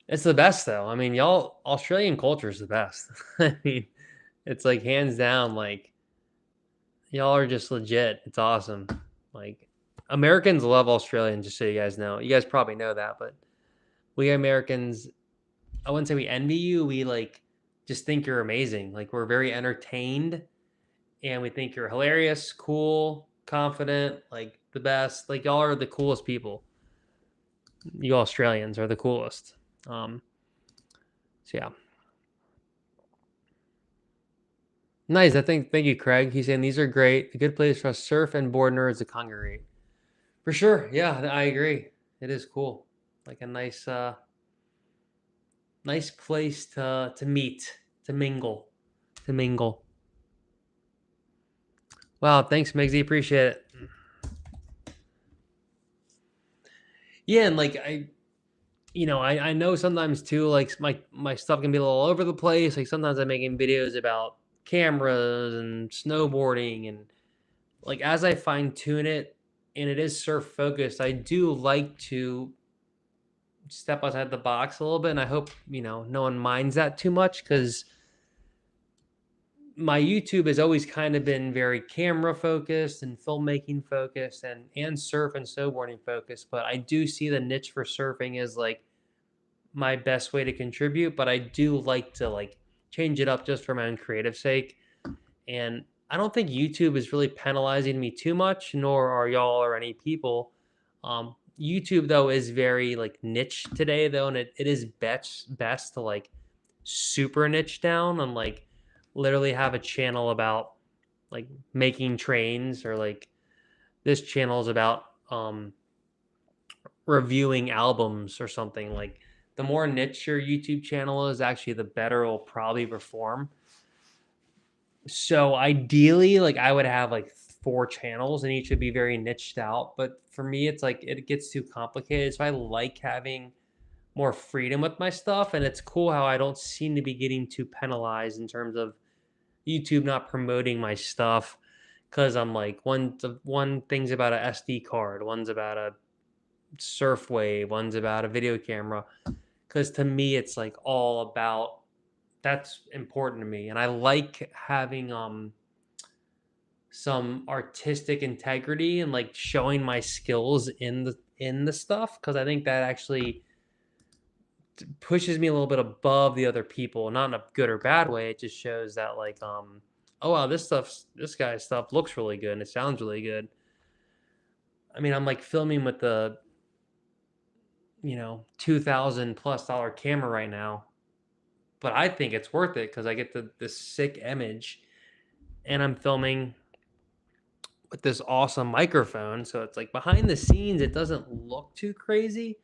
it's the best though. I mean, y'all, Australian culture is the best. I mean, it's like hands down, like y'all are just legit. It's awesome. Like Americans love Australians, just so you guys know. You guys probably know that, but we Americans, I wouldn't say we envy you. We like just think you're amazing. Like we're very entertained and we think you're hilarious, cool, confident, like the best. Like y'all are the coolest people. You Australians are the coolest. So yeah. Nice. Thank you, Craig. He's saying these are great. A good place for us surf and board nerds to congregate. For sure. Yeah, I agree. It is cool. Like a nice nice place to meet, to mingle. Wow, thanks, Migsy. Appreciate it. Yeah, and like I know sometimes too, like my stuff can be a little over the place. Like sometimes I'm making videos about cameras and snowboarding, and like as I fine tune it and it is surf focused, I do like to step outside the box a little bit, and I hope no one minds that too much, because my YouTube has always kind of been very camera focused and filmmaking focused and surf and snowboarding focused, but I do see the niche for surfing as like my best way to contribute, but I do like to like change it up just for my own creative sake. And I don't think YouTube is really penalizing me too much, nor are y'all or any people. YouTube though is very like niche today though, and it is best to like super niche down and like literally have a channel about like making trains, or like this channel is about reviewing albums or something. Like the more niche your YouTube channel is, actually the better it'll probably perform. So ideally, like I would have like 4 channels and each would be very niched out. But for me, it's like it gets too complicated. So I like having more freedom with my stuff. And it's cool how I don't seem to be getting too penalized in terms of YouTube not promoting my stuff. Cause I'm like one thing's about a SD card, one's about a surf wave, one's about a video camera. Cause to me, it's like all about, that's important to me, and I like having some artistic integrity and like showing my skills in the stuff, because I think that actually pushes me a little bit above the other people, not in a good or bad way. It just shows that like, oh wow, this guy's stuff looks really good and it sounds really good. I mean, I'm like filming with the, $2,000+ camera right now, but I think it's worth it because I get this sick image, and I'm filming with this awesome microphone. So it's like behind the scenes, it doesn't look too crazy,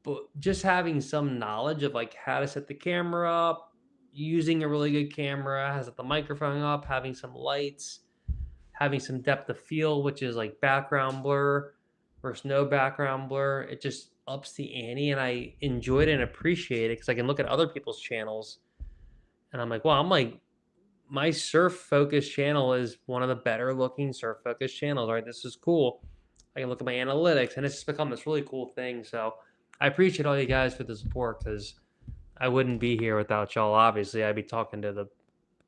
but just having some knowledge of like how to set the camera up, using a really good camera, has the microphone up, having some lights, having some depth of field, which is like background blur versus no background blur. It just ups the ante, and I enjoy it and appreciate it because I can look at other people's channels and I'm like, wow, I'm like, my surf focused channel is one of the better looking surf focused channels, right? This is cool. I can look at my analytics, and it's just become this really cool thing. So I appreciate all you guys for the support, because I wouldn't be here without y'all. Obviously, I'd be talking to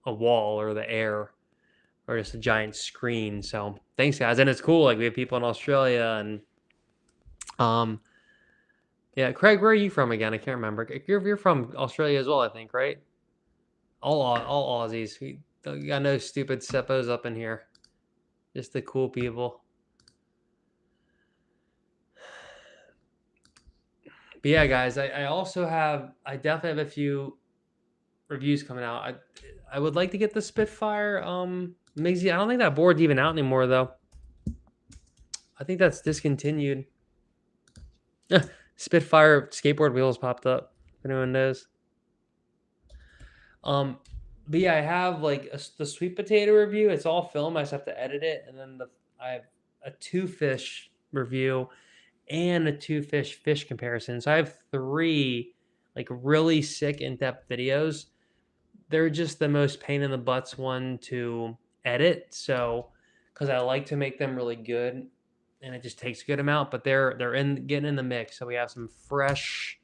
a wall or the air or just a giant screen. So thanks, guys. And it's cool. Like, we have people in Australia, and yeah, Craig, where are you from again? I can't remember. You're from Australia as well, I think, right? All Aussies. We got no stupid seppos up in here. Just the cool people. But yeah, guys, I definitely have a few reviews coming out. I would like to get the Spitfire Migsy. I don't think that board's even out anymore though. I think that's discontinued. Spitfire skateboard wheels popped up. If anyone knows. But yeah, I have like the sweet potato review. It's all film. I just have to edit it, and then I have a 2-fish review and a 2-fish comparison. So I have 3 like really sick in-depth videos. They're just the most pain in the butts one to edit. So, because I like to make them really good, and it just takes a good amount. But they're getting in the mix. So we have some fresh,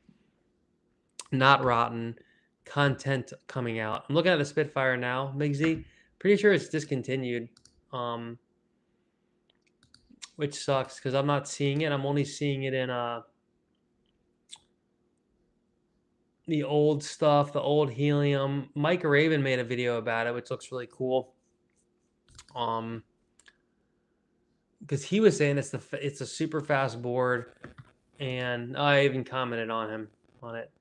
not rotten content coming out. I'm looking at the Spitfire now, Migsy. Pretty sure it's discontinued, which sucks because I'm not seeing it. I'm only seeing it in the old stuff, the old helium. Mike Raven made a video about it, which looks really cool. Because he was saying it's a super fast board, and I even commented on it.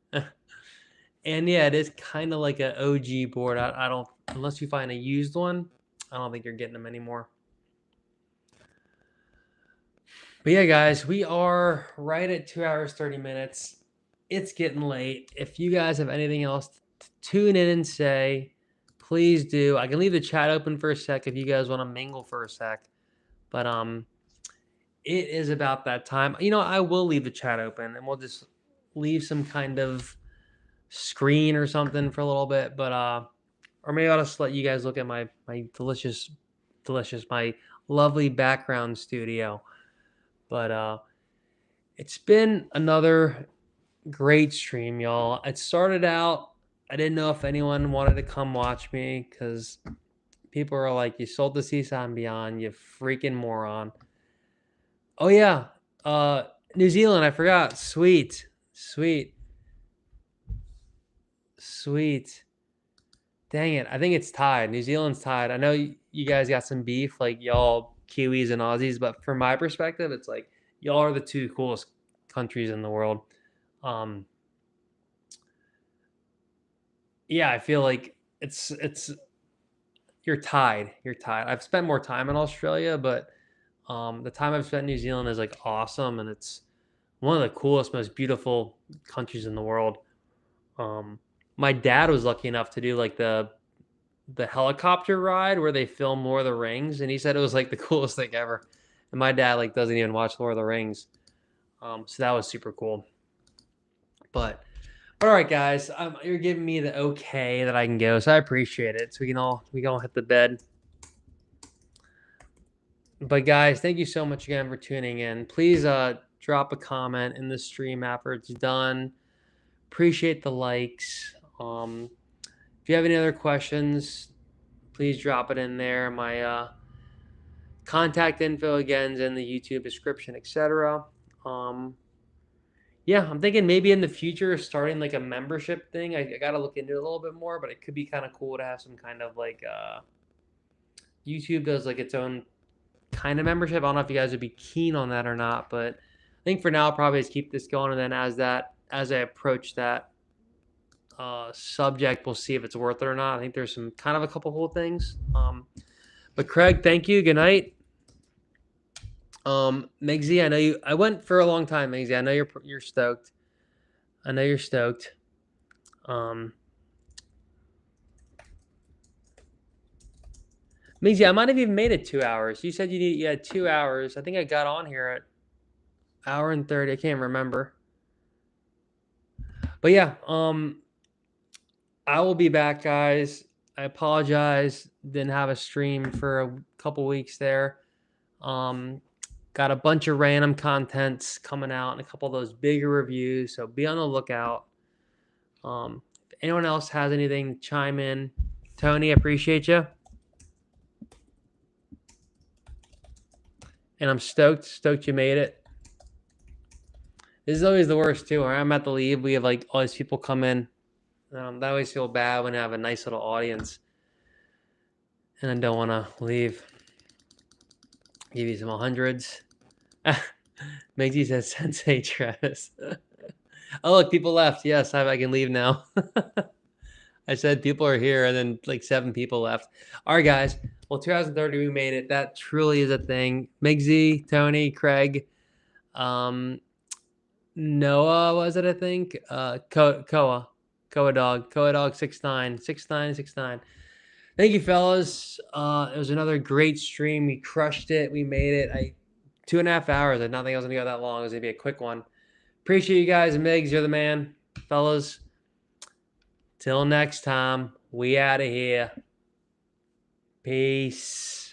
And yeah, it is kind of like an OG board. I don't, unless you find a used one, I don't think you're getting them anymore. But yeah, guys, we are right at 2 hours, 30 minutes. It's getting late. If you guys have anything else to tune in and say, please do. I can leave the chat open for a sec if you guys want to mingle for a sec. But it is about that time. I will leave the chat open, and we'll just leave some kind of screen or something for a little bit. But or maybe I'll just let you guys look at my delicious, my lovely background studio. But it's been another great stream, y'all. It started out, I didn't know if anyone wanted to come watch me, because people are like, you sold the Seaside and Beyond, you freaking moron. Oh yeah, New Zealand, I forgot. Sweet. Dang it, I think it's tied. New Zealand's tied. I know you guys got some beef, like y'all Kiwis and Aussies, but from my perspective, it's like y'all are the 2 coolest countries in the world. Yeah, I feel like it's you're tied. I've spent more time in Australia, but the time I've spent in New Zealand is like awesome, and it's one of the coolest, most beautiful countries in the world. My dad was lucky enough to do like the helicopter ride where they film Lord of the Rings, and he said it was like the coolest thing ever. And my dad like doesn't even watch Lord of the Rings, so that was super cool. But all right, guys, you're giving me the okay that I can go, so I appreciate it. So we can all hit the bed. But guys, thank you so much again for tuning in. Please drop a comment in the stream after it's done. Appreciate the likes. If you have any other questions, please drop it in there. My contact info again is in the YouTube description, etc. yeah, I'm thinking maybe in the future starting like a membership thing. I got to look into it a little bit more, but it could be kind of cool to have some kind of like YouTube does like its own kind of membership. I don't know if you guys would be keen on that or not, but I think for now I'll probably just keep this going, and then as I approach that subject, we'll see if it's worth it or not. I think there's some kind of a couple cool things. But Craig, thank you. Good night. Migsy, I know you. I went for a long time, Migsy. I know you're stoked. I know you're stoked. Migsy, I might have even made it 2 hours. You said you had 2 hours. I think I got on here at hour and 30. I can't remember. But yeah, I will be back, guys. I apologize. Didn't have a stream for a couple weeks there. Got a bunch of random contents coming out and a couple of those bigger reviews, so be on the lookout. If anyone else has anything, chime in. Tony, appreciate you. And I'm stoked you made it. This is always the worst too. When I'm at the leave, we have like all these people come in. That always feel bad when I have a nice little audience, and I don't want to leave. Give you some hundreds. Meggy says Sensei Travis. Oh look, people left. Yes, I can leave now. I said people are here, and then like 7 people left. All right, guys. Well, 2030, we made it. That truly is a thing. Migsy, Tony, Craig, Noah, was it? I think Koa dog 69. Thank you, fellas. It was another great stream. We crushed it. We made it. 2.5 hours. I didn't think I was gonna go that long. It was gonna be a quick one. Appreciate you guys. Migs, you're the man, fellas. Till next time, we out of here. Peace.